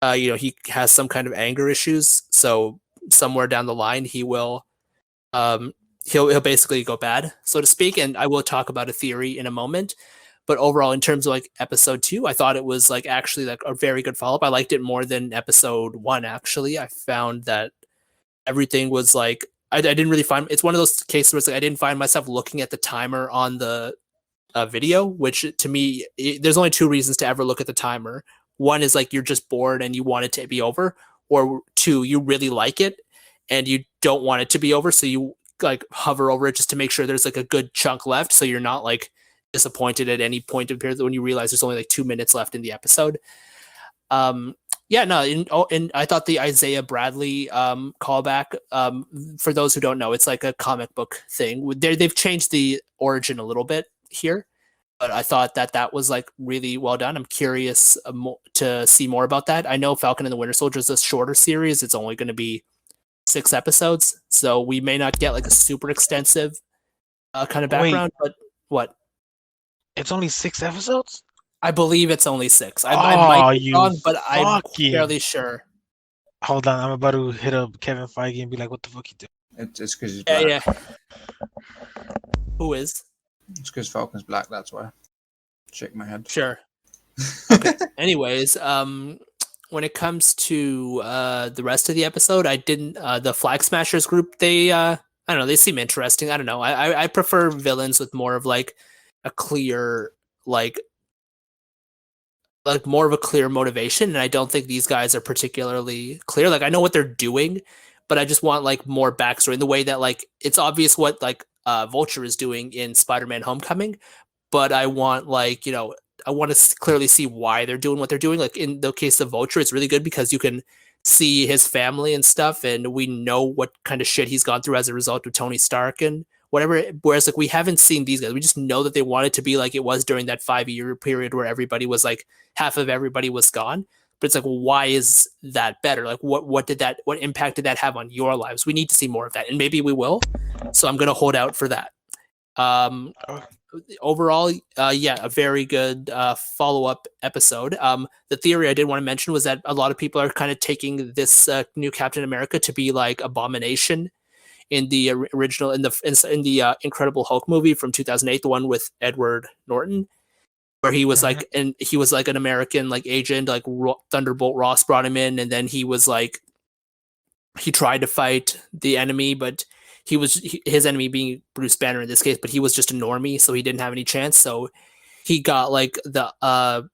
[SPEAKER 1] he has some kind of anger issues. So somewhere down the line, he will he'll basically go bad, so to speak. And I will talk about a theory in a moment. But overall, in terms of like episode 2, I thought it was like actually like a very good follow up. I liked it more than episode 1. Actually, I found that everything was like I didn't really find it's one of those cases where it's like I didn't find myself looking at the timer on the video, which to me, there's only 2 reasons to ever look at the timer. One is like you're just bored and you want it to be over, or 2, you really like it and you don't want it to be over, so you like hover over it just to make sure there's like a good chunk left, so you're not like disappointed at any point in the period when you realize there's only like 2 minutes left in the episode. Yeah, no, and I thought the Isaiah Bradley callback, for those who don't know, it's like a comic book thing. They've changed the origin a little bit here, but I thought that was like really well done. I'm curious to see more about that. I know Falcon and the Winter Soldier is a shorter series. It's only going to be 6 episodes, so we may not get like a super extensive kind of background.
[SPEAKER 2] Wait,
[SPEAKER 1] but what?
[SPEAKER 2] it's only 6 episodes?
[SPEAKER 1] I believe it's only 6. I might be
[SPEAKER 2] you
[SPEAKER 1] wrong, but I'm
[SPEAKER 2] fucking...
[SPEAKER 1] fairly sure.
[SPEAKER 2] Hold on, I'm about to hit up Kevin Feige and be like, what the fuck you doing?
[SPEAKER 3] It's because he's black.
[SPEAKER 1] Yeah. Who is?
[SPEAKER 3] It's because Falcon's black, that's why. Shake my head.
[SPEAKER 1] Sure. Okay. Anyways, when it comes to the rest of the episode, I didn't the Flag Smashers group, they I don't know, they seem interesting. I don't know. I prefer villains with more of like a clear like more of a clear motivation, and I don't think these guys are particularly clear. Like I know what they're doing, but I just want like more backstory in the way that like it's obvious what like Vulture is doing in Spider-Man Homecoming, but I want like I want to clearly see why they're doing what they're doing. Like in the case of Vulture, it's really good because you can see his family and stuff, and we know what kind of shit he's gone through as a result of Tony Stark and whatever. Whereas like we haven't seen these guys. We just know that they wanted to be like it was during that 5-year period where everybody was like half of everybody was gone. But it's like, well, why is that better? Like what impact did that have on your lives? We need to see more of that, and maybe we will. So I'm gonna hold out for that. Overall, yeah, a very good follow-up episode. The theory I did want to mention was that a lot of people are kind of taking this new Captain America to be like Abomination in the original in the Incredible Hulk movie from 2008, the one with Edward Norton, where he was like an American like agent, like Thunderbolt Ross brought him in, and then he was like he tried to fight the enemy, but his enemy being Bruce Banner in this case, but he was just a normie, so he didn't have any chance. So he got like the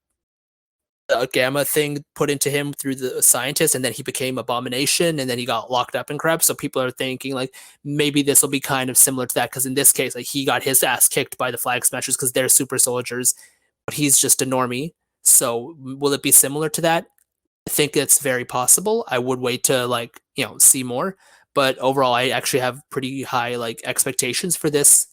[SPEAKER 1] gamma thing put into him through the scientist, and then he became Abomination, and then he got locked up and crap. So people are thinking like maybe this will be kind of similar to that, because in this case, like he got his ass kicked by the Flag Smashers because they're super soldiers, but he's just a normie. So will it be similar to that? I think it's very possible. I would wait to like see more. But overall, I actually have pretty high like expectations for this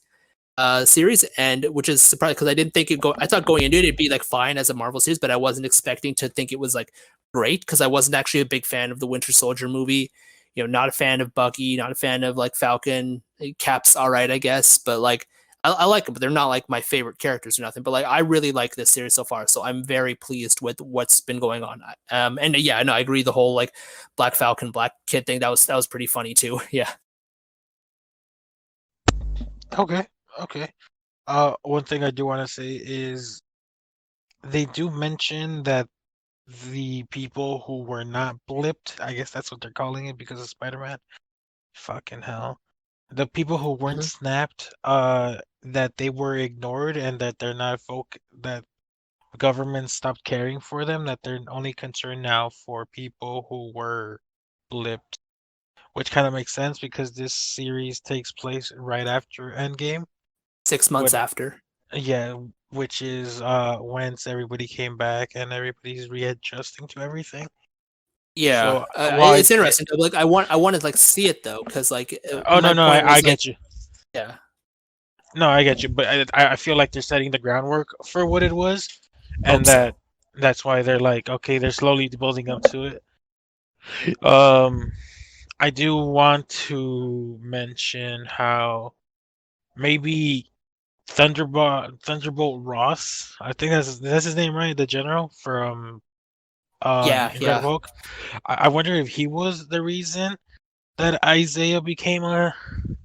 [SPEAKER 1] series, and which is surprising because I didn't think I thought going into it it'd be like fine as a Marvel series, but I wasn't expecting to think it was like great because I wasn't actually a big fan of the Winter Soldier movie. Not a fan of Bucky, not a fan of like Falcon. Cap's all right, I guess, but like I like them, but they're not like my favorite characters or nothing. But like I really like this series so far, so I'm very pleased with what's been going on. And yeah, no, I agree. The whole like Black Falcon, Black Kid thing that was pretty funny too. Yeah.
[SPEAKER 2] Okay. One thing I do want to say is they do mention that the people who were not blipped, I guess that's what they're calling it because of Spider-Man. Fucking hell. The people who weren't snapped, that they were ignored and that they're not that government stopped caring for them, that they're only concerned now for people who were blipped, which kind of makes sense because this series takes place right after Endgame.
[SPEAKER 1] 6 months after.
[SPEAKER 2] Yeah, which is once everybody came back and everybody's readjusting to everything.
[SPEAKER 1] Yeah, so, it's interesting. Like I want to like see it though, because like
[SPEAKER 2] I get you.
[SPEAKER 1] Yeah,
[SPEAKER 2] no, I get you, but I feel like they're setting the groundwork for what it was, and that That's why they're like, okay, they're slowly building up to it. Um, I do want to mention how maybe Thunderbolt Ross, I think that's his name, right? The general from
[SPEAKER 1] Yeah,
[SPEAKER 2] Incredible
[SPEAKER 1] yeah.
[SPEAKER 2] Hulk. I wonder if he was the reason that Isaiah became a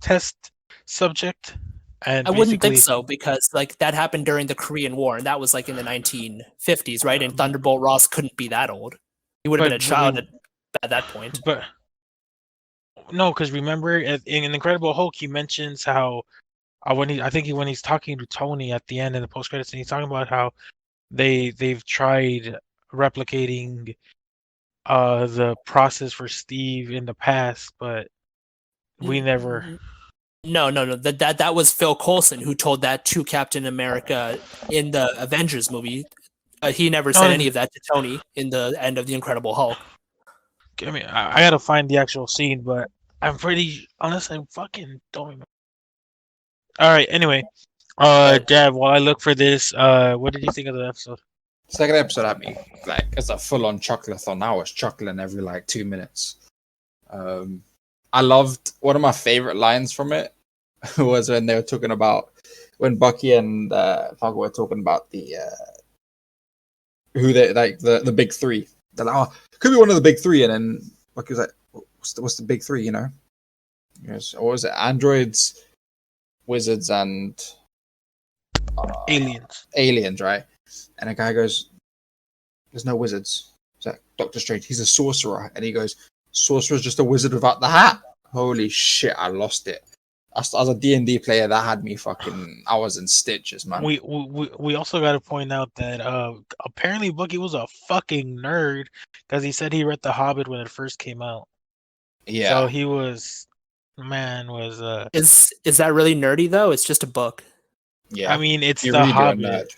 [SPEAKER 2] test subject, and
[SPEAKER 1] I wouldn't think
[SPEAKER 2] basically,
[SPEAKER 1] so because like that happened during the Korean War, and that was like in the 1950s, right? And Thunderbolt Ross couldn't be that old. He would have been
[SPEAKER 2] but
[SPEAKER 1] a child at that point.
[SPEAKER 2] but no, because remember in Incredible Hulk, he mentions how when he's talking to Tony at the end in the post credits, and he's talking about how they've tried replicating the process for Steve in the past, but we never.
[SPEAKER 1] No, no, no. That was Phil Coulson who told that to Captain America in the Avengers movie. He never said any
[SPEAKER 2] Oh,
[SPEAKER 1] of that to Tony in the end of the Incredible Hulk.
[SPEAKER 2] I mean, I gotta find the actual scene, but I'm pretty honest. I fucking don't remember. All right. Anyway,
[SPEAKER 3] But
[SPEAKER 2] Dad, while I look for this, what did you think of the episode?
[SPEAKER 3] second episode had me like it's a full on chuckle-a-thon. I was chuckling every like 2 minutes. I loved one of my favorite lines from it was when they were talking about when Bucky and Falcon were talking about the who they like the big three. They're like, oh, could be one of the big three, and then Bucky was like, what's the big three? You know, yes, or was it androids, wizards, and
[SPEAKER 2] Aliens.
[SPEAKER 3] aliens, right? And a guy goes, "There's no wizards." It's like Doctor Strange. He's a sorcerer, and he goes, "Sorcerer's just a wizard without the hat." Holy shit! I lost it. As a D&D player, that had me fucking. I was in stitches, man.
[SPEAKER 2] We also got to point out that apparently Bucky was a fucking nerd because he said he read The Hobbit when it first came out. So
[SPEAKER 3] Yeah,
[SPEAKER 2] he was man was
[SPEAKER 1] Is that really nerdy though? It's just a book.
[SPEAKER 3] yeah.
[SPEAKER 2] I mean it's
[SPEAKER 3] You
[SPEAKER 2] The
[SPEAKER 3] read, you're a
[SPEAKER 2] Hobbit.
[SPEAKER 3] nerd.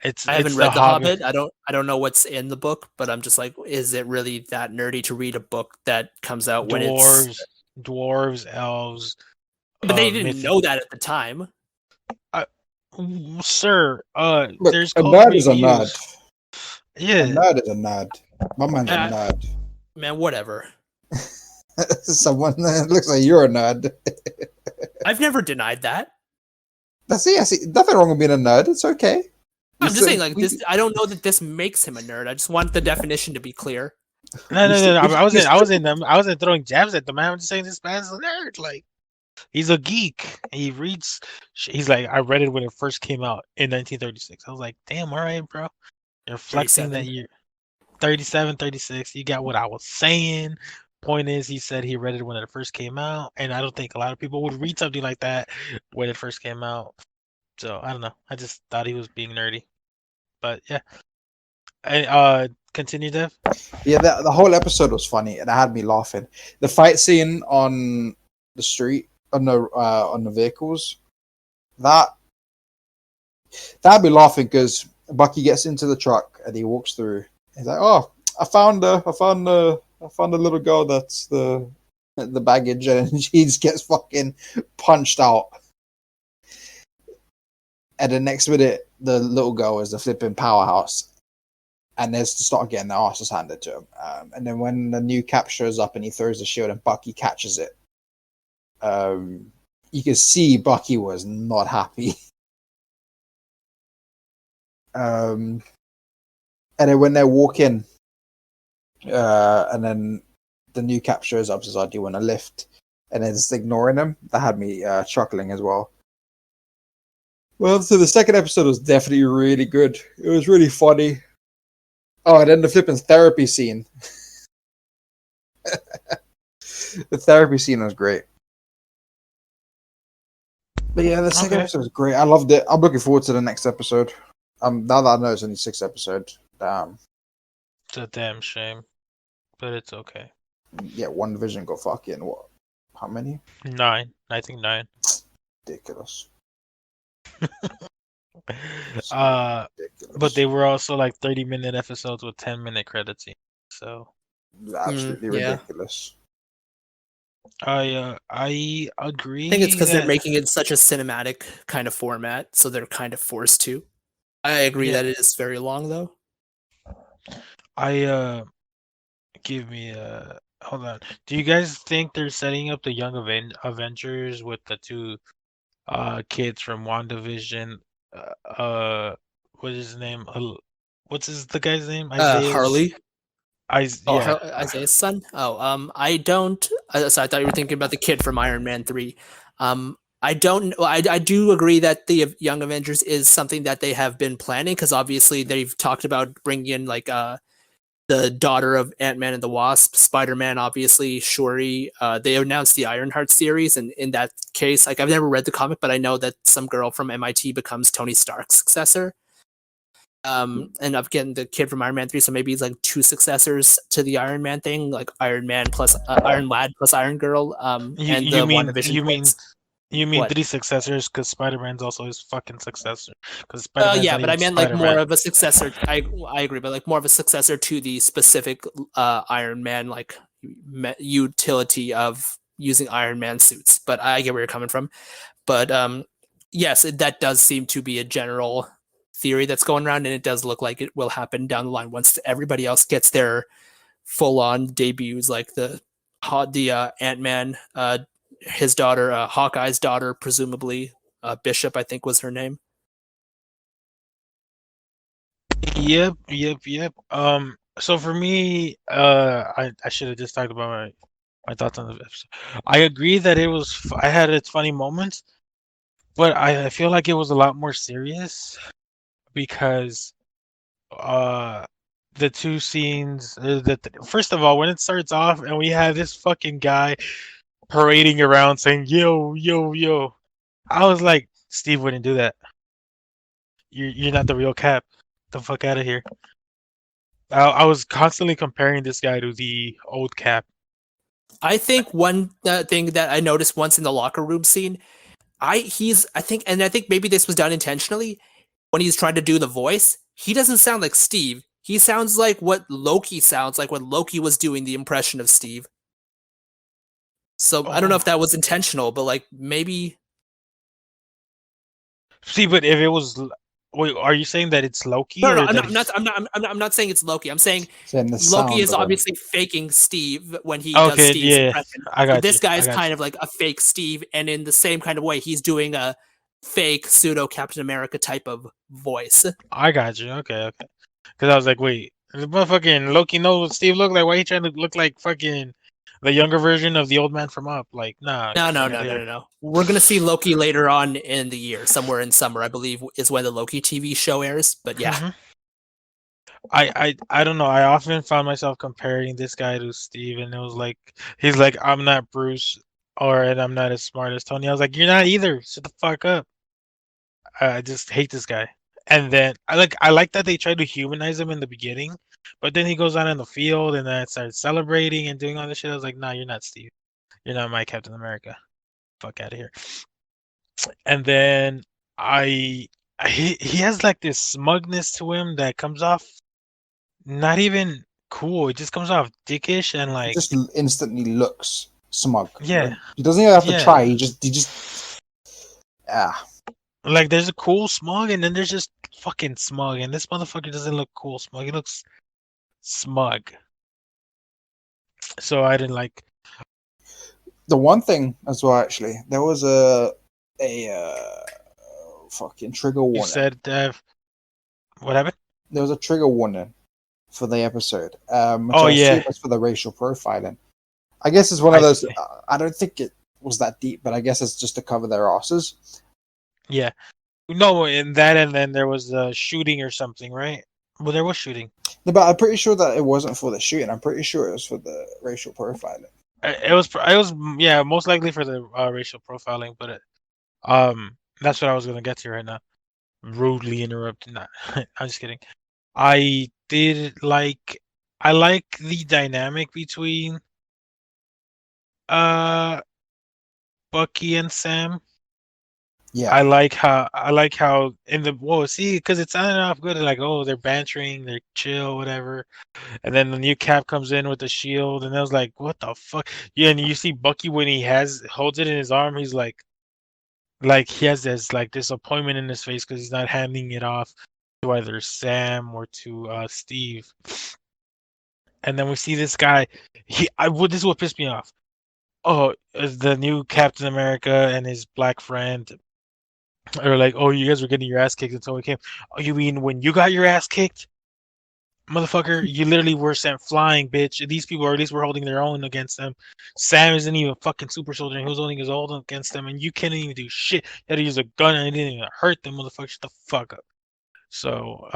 [SPEAKER 1] I
[SPEAKER 2] It's
[SPEAKER 1] haven't
[SPEAKER 2] The
[SPEAKER 1] read The
[SPEAKER 2] Hobbit.
[SPEAKER 1] Hobbit. I don't know what's in the book, but I'm just like, is it really that nerdy to read a book that comes out when it's?
[SPEAKER 2] Dwarves, elves,
[SPEAKER 1] But they didn't
[SPEAKER 2] mythic.
[SPEAKER 1] know that at the time.
[SPEAKER 2] Uh, Sir,
[SPEAKER 3] Look,
[SPEAKER 2] there's
[SPEAKER 3] a
[SPEAKER 2] called
[SPEAKER 3] nerd is a nerd.
[SPEAKER 2] reviews.
[SPEAKER 3] A
[SPEAKER 2] Yeah,
[SPEAKER 3] nerd is a nerd. My man's a
[SPEAKER 2] uh,
[SPEAKER 3] nerd.
[SPEAKER 1] Man, whatever.
[SPEAKER 3] Someone that looks like you're a nerd.
[SPEAKER 1] I've never denied that.
[SPEAKER 3] That's it. I see nothing wrong with being a nerd. It's okay.
[SPEAKER 1] I'm just saying, like this. I don't know that this makes him a nerd. I just want the definition to be clear.
[SPEAKER 2] no. I wasn't throwing jabs at the man. I'm just saying this man's a nerd. Like he's a geek. He reads. He's like, I read it when it first came out in 1936. I was like, damn, all right, bro. You're flexing that
[SPEAKER 1] 37.
[SPEAKER 2] you're 37, 36. You got what I was saying. Point is, he said he read it when it first came out, and I don't think a lot of people would read something like that when it first came out. So I don't know. I just thought he was being nerdy. But yeah. And, continue, Dev.
[SPEAKER 3] Yeah, the whole episode was funny and it had me laughing. The fight scene on the street on the vehicles that had me laughing because Bucky gets into the truck and he walks through. He's like, "Oh, I found the little girl that's the baggage," and she just gets fucking punched out. And the next minute, the little girl is the flipping powerhouse. And they start getting their asses handed to him. And then when the new cap shows up and he throws the shield and Bucky catches it, you can see Bucky was not happy. And then when they're walking, and then the new cap shows up, says, "Oh, do you want a lift?" And then just ignoring him, that had me chuckling as well. Well, so the second episode was definitely really good. It was really funny. Oh, and then the flipping therapy scene. The therapy scene was great. But yeah, the second episode was great. I loved it. I'm looking forward to the next episode. Now that I know it's only 6 episodes. Damn.
[SPEAKER 2] It's a damn shame, but it's okay.
[SPEAKER 3] Yeah, One Division got fucking what? How many?
[SPEAKER 2] 9. I think 9.
[SPEAKER 3] Ridiculous.
[SPEAKER 2] Ridiculous. But they were also like 30-minute episodes with 10-minute credits. So
[SPEAKER 3] absolutely ridiculous.
[SPEAKER 2] I agree.
[SPEAKER 1] I think it's because they're
[SPEAKER 2] that
[SPEAKER 1] making it such a cinematic kind of format, so they're kind of forced to. I agree that it is very long, though.
[SPEAKER 2] Give me hold on. Do you guys think they're setting up the Young Avengers with the two kids from WandaVision? What is his name? The guy's name? Isaiah's.
[SPEAKER 1] Harley. Oh,
[SPEAKER 2] Yeah.
[SPEAKER 1] Isaiah's son. Oh, I don't. So I thought you were thinking about the kid from Iron Man 3. I don't. Well, I do agree that the Young Avengers is something that they have been planning because obviously they've talked about bringing in like the daughter of Ant-Man and the Wasp, Spider-Man, obviously, Shuri. They announced the Ironheart series, and in that case, like I've never read the comic, but I know that some girl from MIT becomes Tony Stark's successor. And I'm getting the kid from Iron Man 3, so maybe he's like two successors to the Iron Man thing, like Iron Man plus Iron Lad plus Iron Girl,
[SPEAKER 2] You
[SPEAKER 1] and
[SPEAKER 2] you
[SPEAKER 1] the
[SPEAKER 2] mean
[SPEAKER 1] WandaVision
[SPEAKER 2] you mean
[SPEAKER 1] twins.
[SPEAKER 2] you mean
[SPEAKER 1] What?
[SPEAKER 2] three successors because Spider-Man's also his fucking successor because Spider-Man's
[SPEAKER 1] Yeah,
[SPEAKER 2] not
[SPEAKER 1] but I
[SPEAKER 2] even
[SPEAKER 1] meant like more
[SPEAKER 2] Spider-Man.
[SPEAKER 1] of a successor. I agree, but like more of a successor to the specific Iron Man like utility of using Iron Man suits. But I get where you're coming from. But yes, that does seem to be a general theory that's going around, and it does look like it will happen down the line once everybody else gets their full-on debuts, like the Ant-Man, his daughter, Hawkeye's daughter, presumably Bishop, I think was her name.
[SPEAKER 2] Yep. So for me, I should have just talked about my thoughts on the episode. I agree that I had its funny moments, but I feel like it was a lot more serious because uh the two scenes first of all when it starts off and we have this fucking guy parading around saying yo, I was like, Steve wouldn't do that. You're not the real Cap. The fuck out of here. I was constantly comparing this guy to the old Cap.
[SPEAKER 1] I think one thing that I noticed once in the locker room scene, I think maybe this was done intentionally when he's trying to do the voice. He doesn't sound like Steve. He sounds like what Loki sounds like when Loki was doing the impression of Steve. So I don't know
[SPEAKER 2] Oh,
[SPEAKER 1] if that was intentional, but like maybe.
[SPEAKER 2] see, but if it was, wait, are you saying that it's Loki
[SPEAKER 1] No, no,
[SPEAKER 2] or
[SPEAKER 1] I'm
[SPEAKER 2] that
[SPEAKER 1] not. I'm not.
[SPEAKER 2] he's
[SPEAKER 1] I'm not. I'm not saying it's Loki. I'm saying
[SPEAKER 3] Saying the
[SPEAKER 1] Loki
[SPEAKER 3] sound
[SPEAKER 1] is
[SPEAKER 3] of him.
[SPEAKER 1] obviously faking Steve when he does
[SPEAKER 2] okay?
[SPEAKER 1] Steve's
[SPEAKER 2] Yeah,
[SPEAKER 1] impression.
[SPEAKER 2] I
[SPEAKER 1] So
[SPEAKER 2] got you.
[SPEAKER 1] this guy
[SPEAKER 2] I
[SPEAKER 1] is
[SPEAKER 2] got
[SPEAKER 1] kind
[SPEAKER 2] you.
[SPEAKER 1] of like a fake Steve, and in the same kind of way, he's doing a fake pseudo Captain America type of voice.
[SPEAKER 2] I got you. Okay. Because I was like, wait, the motherfucking Loki knows what Steve looked like. Why he trying to look like fucking the younger version of the old man from Up? Like, nah, get
[SPEAKER 1] No,
[SPEAKER 2] the
[SPEAKER 1] no,
[SPEAKER 2] fuck out
[SPEAKER 1] no,
[SPEAKER 2] of
[SPEAKER 1] no,
[SPEAKER 2] here.
[SPEAKER 1] no, no. We're gonna see Loki later on in the year, somewhere in summer, I believe, is when the Loki TV show airs. But yeah,
[SPEAKER 2] hmm I don't know. I often found myself comparing this guy to Steve, and it was like he's like, I'm not Bruce, and I'm not as smart as Tony. I was like, you're not either. Shut the fuck up. I just hate this guy. And then I like that they tried to humanize him in the beginning, but then he goes out in the field and then starts celebrating and doing all this shit. I was like, nah, you're not Steve. You're not my Captain America. Fuck out of here. And then I he has like this smugness to him that comes off not even cool. It just comes off dickish and
[SPEAKER 3] He
[SPEAKER 2] like,
[SPEAKER 3] just instantly looks smug.
[SPEAKER 2] yeah,
[SPEAKER 3] He doesn't even have to
[SPEAKER 2] yeah.
[SPEAKER 3] try. He just ah.
[SPEAKER 2] Like there's a cool smug and then there's just fucking smug. And this motherfucker doesn't look cool smug. He looks smug. So I didn't like.
[SPEAKER 3] The one thing as well, actually, there was a fucking trigger
[SPEAKER 2] You
[SPEAKER 3] warning.
[SPEAKER 2] said what happened?
[SPEAKER 3] There was a trigger warning for the episode, which
[SPEAKER 2] Oh
[SPEAKER 3] I assume
[SPEAKER 2] yeah,
[SPEAKER 3] is for the racial profiling. I guess it's one of
[SPEAKER 2] I
[SPEAKER 3] those.
[SPEAKER 2] see.
[SPEAKER 3] I don't think it was that deep, but I guess it's just to cover their asses.
[SPEAKER 2] Yeah. No, in that and then there was a shooting or something, right? Well, there was shooting.
[SPEAKER 3] No, but I'm pretty sure that it wasn't for the shooting. I'm pretty sure it was for the racial profiling.
[SPEAKER 2] It was yeah, most likely for the racial profiling, but that's what I was gonna get to right now. Rudely interrupted. Nah, I'm just kidding. I did like I like the dynamic between uh Bucky and Sam.
[SPEAKER 3] Yeah,
[SPEAKER 2] I like how in the whoa, see, because it sounded off good, like, oh, they're bantering, they're chill, whatever. And then the new Cap comes in with the shield, and I was like, what the fuck? Yeah, and you see Bucky when he holds it in his arm, he's like he has this like disappointment in his face because he's not handing it off. to either Sam or to Steve. And then we see this guy. This is what pissed me off. Oh, the new Captain America and his black friend are like, oh, you guys were getting your ass kicked until we came. Oh, you mean when you got your ass kicked? Motherfucker, you literally were sent flying, bitch. These people, or at least, were holding their own against them. Sam isn't even a fucking super soldier, and he was holding his own against them, and you can't even do shit. You had to use a gun, and it didn't even hurt them, motherfucker. Shut the fuck up. So,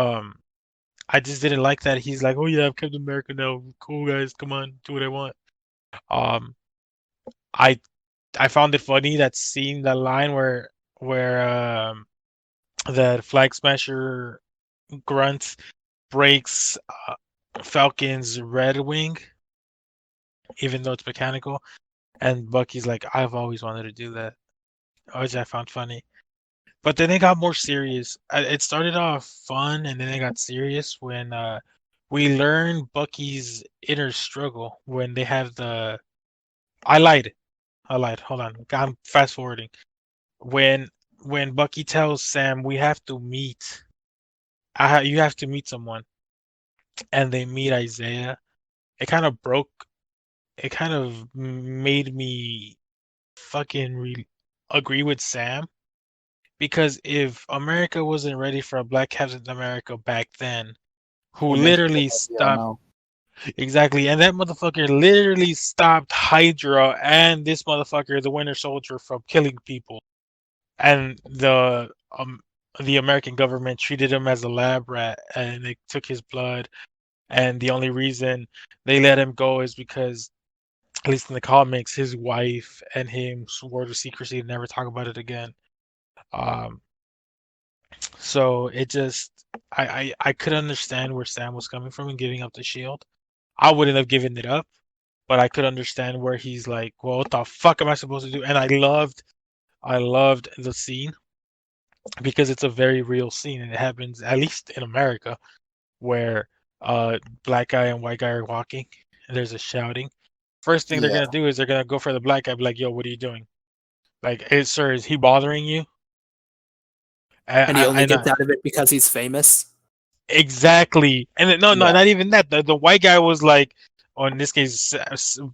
[SPEAKER 2] I just didn't like that. He's like, oh yeah, I'm Captain America now. Cool guys, come on, do what I want. Um, I I found it funny that scene, that line where the Flag Smasher grunt breaks Falcon's red wing, even though it's mechanical, and Bucky's like, I've always wanted to do that, which I found funny. But then it got more serious. It started off fun, and then it got serious when we learn Bucky's inner struggle when they have the. I lied. Hold on. I'm fast forwarding. When Bucky tells Sam, we have to meet. You have to meet someone, and they meet Isaiah. It kind of broke. It kind of made me fucking agree with Sam, because if America wasn't ready for a Black Captain America back then, who
[SPEAKER 3] What makes it
[SPEAKER 2] literally
[SPEAKER 3] ready
[SPEAKER 2] stopped.
[SPEAKER 3] now?
[SPEAKER 2] Exactly, and that motherfucker literally stopped Hydra and this motherfucker, the Winter Soldier, from killing people, and the American government treated him as a lab rat, and they took his blood, and the only reason they let him go is because, at least in the comics, his wife and him swore to secrecy to never talk about it again. Um, so it just, I could understand where Sam was coming from in giving up the shield. I wouldn't have given it up, but I could understand where he's like, well, what the fuck am I supposed to do? And I loved the scene, because it's a very real scene, and it happens at least in America, where black guy and white guy are walking, and there's a shouting. First thing they're
[SPEAKER 3] Yeah,
[SPEAKER 2] gonna do is they're gonna go for the black guy, be like, yo, what are you doing? Like, hey, sir, is he bothering you?
[SPEAKER 1] And he only
[SPEAKER 2] I
[SPEAKER 1] gets out of it because he's famous.
[SPEAKER 2] Exactly. And then, no,
[SPEAKER 3] yeah.
[SPEAKER 2] not even that. The white guy was like, or in this case,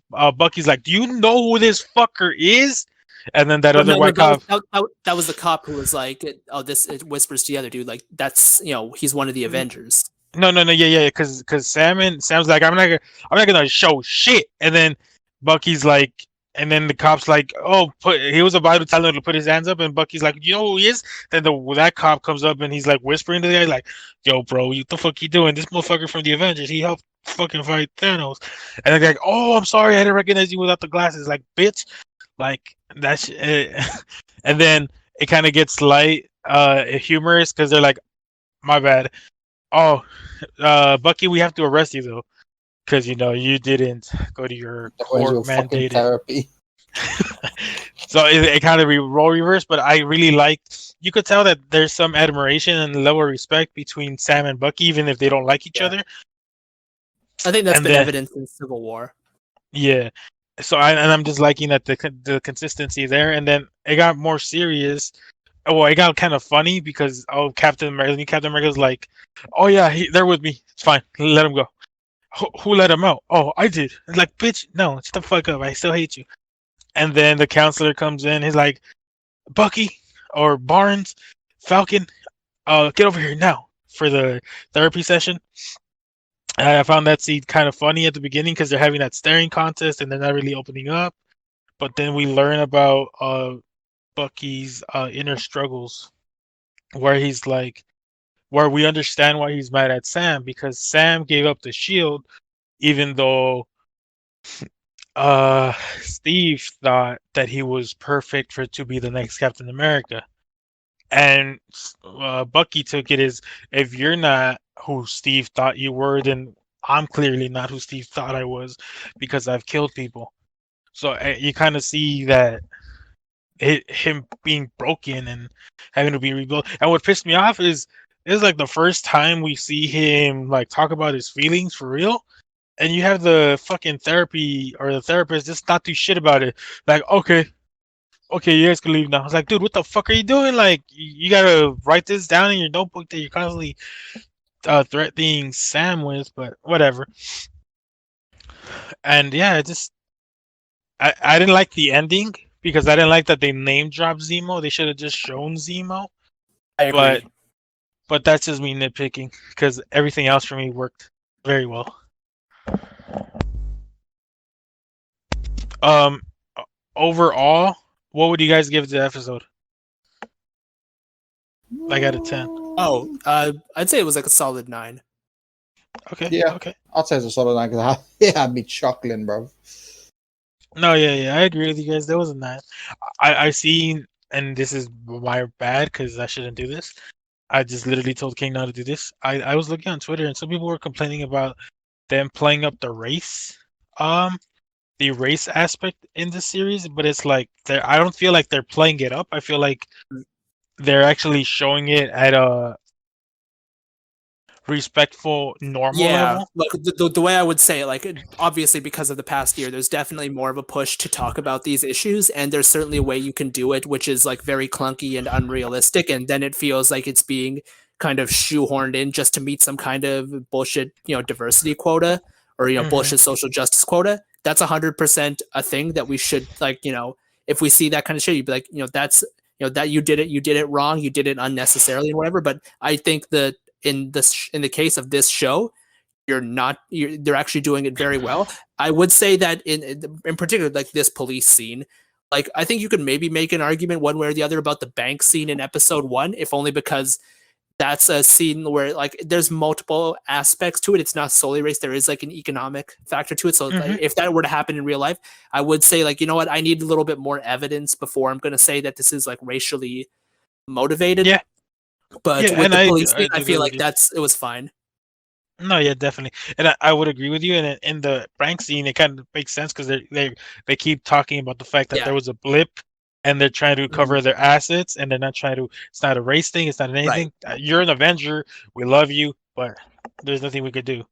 [SPEAKER 2] Bucky's like, do you know who this fucker is? And then that
[SPEAKER 1] Oh,
[SPEAKER 2] other
[SPEAKER 1] no, no,
[SPEAKER 2] white cop.
[SPEAKER 1] that was the cop who was like, "Oh, this." It whispers to the other dude, like, "That's he's one of the Avengers."
[SPEAKER 2] No, yeah, because Sam's like, I'm not gonna show shit. And then Bucky's like, and then the cop's like, oh, he was about to tell him to put his hands up, and Bucky's like, you know who he is? Then that cop comes up and he's like whispering to the guy, like, yo, bro, what the fuck you doing? This motherfucker from the Avengers, he helped fucking fight Thanos. And the guy's like, oh, I'm sorry, I didn't recognize you without the glasses. Like, bitch, like that's. And then it kind of gets light, humorous, because they're like, my bad. Oh, Bucky, we have to arrest you though, because you didn't go to your
[SPEAKER 3] That was your
[SPEAKER 2] court
[SPEAKER 3] fucking
[SPEAKER 2] mandated.
[SPEAKER 3] therapy.
[SPEAKER 2] So it kind of role reverse, but I really liked. You could tell that there's some admiration and level of respect between Sam and Bucky, even if they don't like each
[SPEAKER 1] Yeah.
[SPEAKER 2] other.
[SPEAKER 1] I think that's
[SPEAKER 2] And
[SPEAKER 1] been
[SPEAKER 2] then,
[SPEAKER 1] evident in Civil War.
[SPEAKER 2] yeah. So I'm just liking that the consistency there, and then it got more serious. Well, it got kind of funny because Captain America's like, oh yeah, they're with me. It's fine. Let him go. Who let him out? Oh, I did. It's like, bitch, no, shut the fuck up. I still hate you. And then the counselor comes in. He's like, Bucky or Barnes, Falcon, get over here now for the therapy session. I found that scene kind of funny at the beginning because they're having that staring contest and they're not really opening up. But then we learn about Bucky's inner struggles, where he's like, where we understand why he's mad at Sam, because Sam gave up the shield, even though Steve thought that he was perfect to be the next Captain America. And Bucky took it as, if you're not who Steve thought you were, then I'm clearly not who Steve thought I was, because I've killed people. So you kind of see that him being broken and having to be rebuilt. And what pissed me off is like the first time we see him like talk about his feelings for real. And you have the fucking therapy or the therapist just not do shit about it. Like, okay, okay, you guys can leave now. I was like, dude, what the fuck are you doing? Like, you gotta write this down in your notebook that you're constantly threatening Sam with, but whatever. And yeah, I didn't like the ending because I didn't like that they name dropped Zemo. They should have just shown Zemo.
[SPEAKER 1] I agree.
[SPEAKER 2] But that's just me nitpicking because everything else for me worked very well. Um, overall, what would you guys give the episode? Like out of 10.
[SPEAKER 1] Oh, I'd say it was like a solid 9.
[SPEAKER 2] Okay.
[SPEAKER 3] Yeah.
[SPEAKER 2] Okay.
[SPEAKER 3] I'll say it's a solid 9 because it had me chuckling, bro.
[SPEAKER 2] No, yeah, I agree with you guys. There wasn't that. I seen, and this is my bad because I shouldn't do this. I just literally told King not to do this. I was looking on Twitter and some people were complaining about them playing up the race aspect in the series, but it's like I don't feel like they're playing it up. I feel like they're actually showing it at a respectful, normal
[SPEAKER 1] Yeah,
[SPEAKER 2] level.
[SPEAKER 1] like the way I would say it, like obviously because of the past year, there's definitely more of a push to talk about these issues, and there's certainly a way you can do it, which is like very clunky and unrealistic, and then it feels like it's being kind of shoehorned in just to meet some kind of bullshit, diversity quota or bullshit social justice quota. That's 100% a thing that we should like, if we see that kind of shit, you'd be like, that's that you did it wrong, you did it unnecessarily and whatever. But I think that in the case of this show, they're actually doing it very well. I would say that in particular, like this police scene, like I think you could maybe make an argument one way or the other about the bank scene in episode 1, if only because that's a scene where like there's multiple aspects to it. It's not solely race. There is like an economic factor to it. So like, if that were to happen in real life, I would say like, you know what, I need a little bit more evidence before I'm going to say that this is like racially motivated.
[SPEAKER 2] Yeah.
[SPEAKER 1] But
[SPEAKER 2] Yeah,
[SPEAKER 1] with
[SPEAKER 2] and
[SPEAKER 1] the
[SPEAKER 2] I
[SPEAKER 1] police
[SPEAKER 2] I
[SPEAKER 1] scene, I
[SPEAKER 2] do agree
[SPEAKER 1] feel
[SPEAKER 2] with
[SPEAKER 1] like
[SPEAKER 2] you.
[SPEAKER 1] it was fine.
[SPEAKER 2] No, yeah, definitely, and I would agree with you. And in the prank scene, it kind of makes sense because they keep talking about the fact that
[SPEAKER 1] Yeah.
[SPEAKER 2] there was a blip, and they're trying to cover
[SPEAKER 1] Mhm.
[SPEAKER 2] their assets, and they're not trying to. It's not a race thing. It's not anything.
[SPEAKER 1] Right.
[SPEAKER 2] You're an Avenger. We love you, but there's nothing we could do.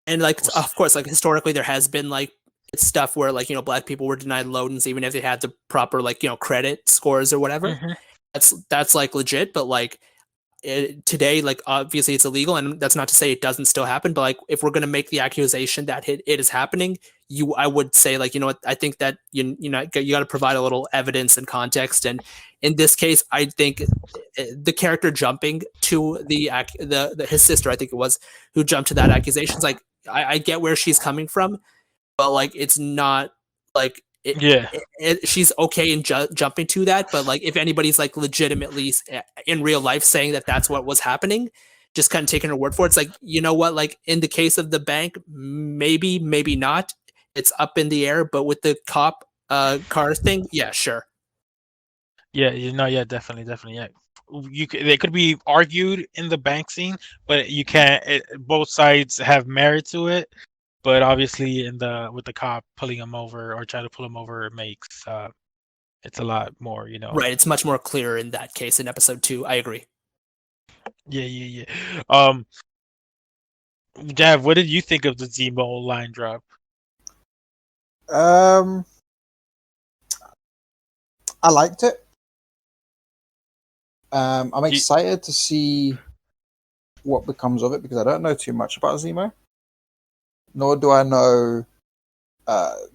[SPEAKER 1] And like of course, like historically there has been like stuff where like black people were denied loans even if they had the proper like credit scores or whatever.
[SPEAKER 2] Mm-hmm.
[SPEAKER 1] That's like legit, but like today, like obviously it's illegal, and that's not to say it doesn't still happen. But like if we're gonna make the accusation that it is happening, I would say like what, I think that you got to provide a little evidence and context. And in this case, I think the character jumping to the his sister, I think it was, who jumped to that accusation, is like I get where she's coming from, but like it's not like
[SPEAKER 2] Yeah,
[SPEAKER 1] she's okay in jumping to that. But like if anybody's like legitimately in real life saying that that's what was happening, just kind of taking her word for it, it's like, you know what, like in the case of the bank, maybe not, it's up in the air. But with the cop car thing, yeah, sure.
[SPEAKER 2] yeah, yeah, definitely, yeah. They could be argued in the bank scene, but you can't. Both sides have merit to it. But obviously, with the cop pulling him over or trying to pull him over, it makes it's a lot more,
[SPEAKER 1] Right, it's much more clear in that case in episode 2. I agree.
[SPEAKER 2] Yeah. Jav, what did you think of the Zemo line drop?
[SPEAKER 3] I liked it. I'm excited to see what becomes of it because I don't know too much about Zemo, nor do I know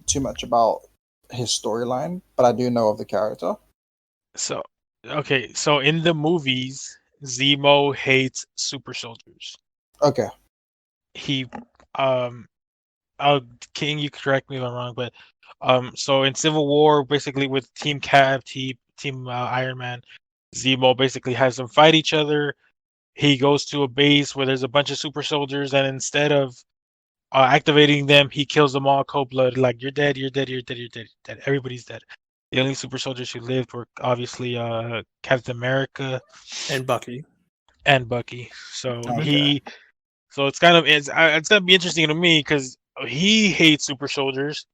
[SPEAKER 3] too much about his storyline, but I do know of the character.
[SPEAKER 2] So, okay, so in the movies, Zemo hates super soldiers.
[SPEAKER 3] Okay.
[SPEAKER 2] He, King, you correct me if I'm wrong, but so in Civil War, basically with Team Cap, Team Iron Man, Zemo basically has them fight each other. He goes to a base where there's a bunch of super soldiers, and instead of activating them, he kills them all cold blood. Like, you're dead, you're dead, you're dead, you're dead, you're dead. Everybody's dead. The only super soldiers who lived were obviously Captain America
[SPEAKER 1] And Bucky.
[SPEAKER 2] So
[SPEAKER 3] Okay.
[SPEAKER 2] so it's gonna be interesting to me because he hates super soldiers.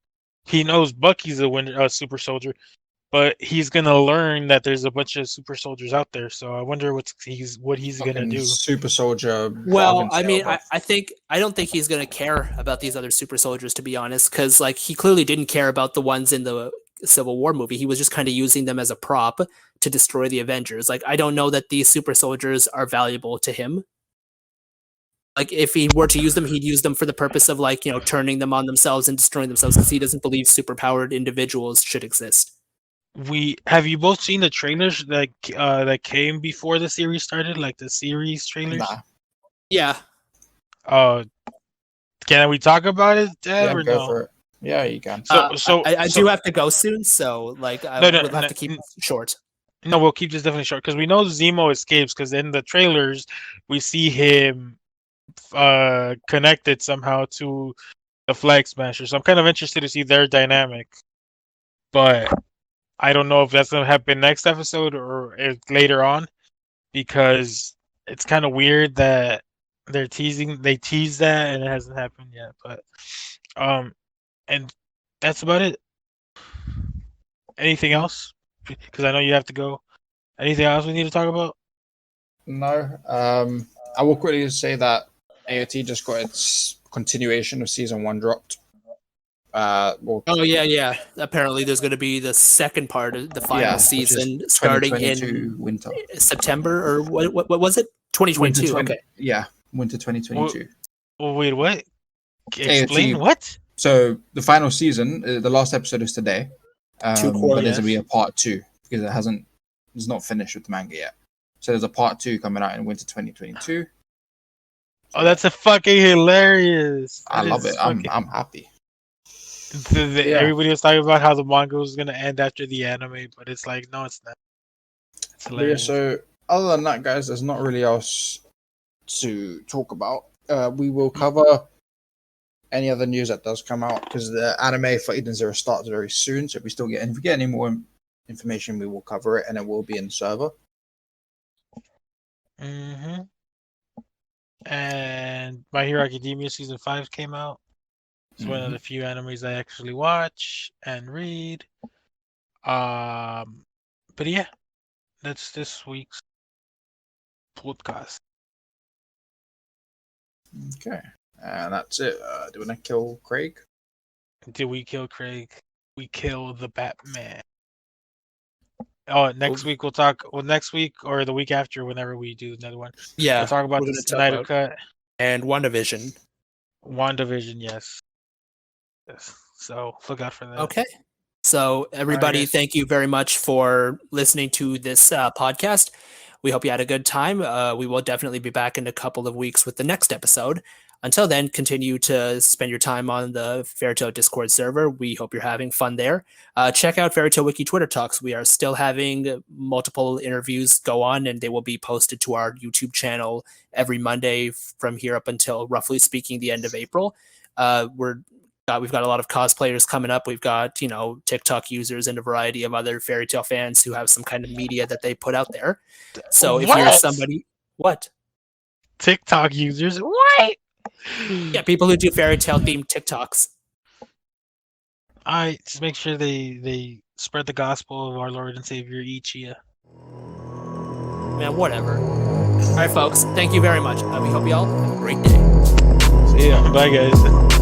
[SPEAKER 2] He knows Bucky's a super soldier, but he's gonna learn that there's a bunch of super soldiers out there. So I wonder what he's gonna
[SPEAKER 3] Fucking
[SPEAKER 2] do.
[SPEAKER 3] super soldier.
[SPEAKER 1] Well, I mean, I don't think he's gonna care about these other super soldiers, to be honest, because like he clearly didn't care about the ones in the Civil War movie. He was just kind of using them as a prop to destroy the Avengers. Like, I don't know that these super soldiers are valuable to him. Like, if he were to use them, he'd use them for the purpose of, like, you know, turning them on themselves and destroying themselves, because he doesn't believe superpowered individuals should exist.
[SPEAKER 2] Have you both seen the trailers that came before the series started, like the series trailers?
[SPEAKER 3] Nah.
[SPEAKER 1] Yeah.
[SPEAKER 2] Can we talk about it, Dad,
[SPEAKER 3] Yeah,
[SPEAKER 2] or
[SPEAKER 3] go
[SPEAKER 2] no?
[SPEAKER 3] for it. Yeah, you can.
[SPEAKER 1] I do have to go soon, so like we'll have to keep it short.
[SPEAKER 2] No, we'll keep this definitely short because we know Zemo escapes, because in the trailers we see him connected somehow to the Flag Smasher. So I'm kind of interested to see their dynamic, but I don't know if that's gonna happen next episode or if later on, because it's kind of weird that they tease that and it hasn't happened yet. But and that's about it. Anything else? Because I know you have to go. Anything else we need to talk about?
[SPEAKER 3] No. I will quickly say that AOT just got its continuation of season 1 dropped.
[SPEAKER 1] Oh yeah. Apparently, there's going to be the second part of the final season starting in
[SPEAKER 3] winter,
[SPEAKER 1] September, or what was it? 2022. Okay.
[SPEAKER 3] Yeah, winter 2022.
[SPEAKER 2] Wait, what? Explain what?
[SPEAKER 3] So the final season, the last episode is today, but there's going to be a part 2 because it's not finished with the manga yet. So there's a part 2 coming out in winter 2022.
[SPEAKER 2] Oh, that's a fucking hilarious!
[SPEAKER 3] I love it. I'm happy.
[SPEAKER 2] Everybody was talking about how the manga was gonna end after the anime, but it's like, no, it's not. It's hilarious.
[SPEAKER 3] So other than that, guys, there's not really else to talk about. We will cover any other news that does come out, because the anime for Eden Zero starts very soon. So if we get any more information, we will cover it, and it will be in the server.
[SPEAKER 2] Mm-hmm. And My Hero Academia season 5 came out. It's one of the few animes I actually watch and read. But yeah, that's this week's podcast.
[SPEAKER 3] Okay, and that's it. Do we want to kill Craig?
[SPEAKER 2] Did we kill Craig? We kill the Batman. Oh, next week we'll talk. Well, next week or the week after, whenever we do another one.
[SPEAKER 1] Yeah,
[SPEAKER 2] we'll talk about the Snyder Cut
[SPEAKER 1] and WandaVision.
[SPEAKER 2] WandaVision, yes. So look out for that.
[SPEAKER 1] Okay. So everybody, thank you very much for listening to this podcast. We hope you had a good time. We will definitely be back in a couple of weeks with the next episode. Until then, continue to spend your time on the Fairytale Discord server. We hope you're having fun there. Check out Fairytale Wiki Twitter Talks. We are still having multiple interviews go on, and they will be posted to our YouTube channel every Monday from here up until, roughly speaking, the end of April. We've got a lot of cosplayers coming up. We've got, TikTok users and a variety of other fairy tale fans who have some kind of media that they put out there. So if you're somebody, what?
[SPEAKER 2] TikTok users? What?
[SPEAKER 1] Yeah, people who do fairy tale themed TikToks.
[SPEAKER 2] I just make sure they spread the gospel of our Lord and Savior Ichiya.
[SPEAKER 1] Man, whatever. All right, folks. Thank you very much. We hope you all have a great day.
[SPEAKER 2] See ya. Bye, guys.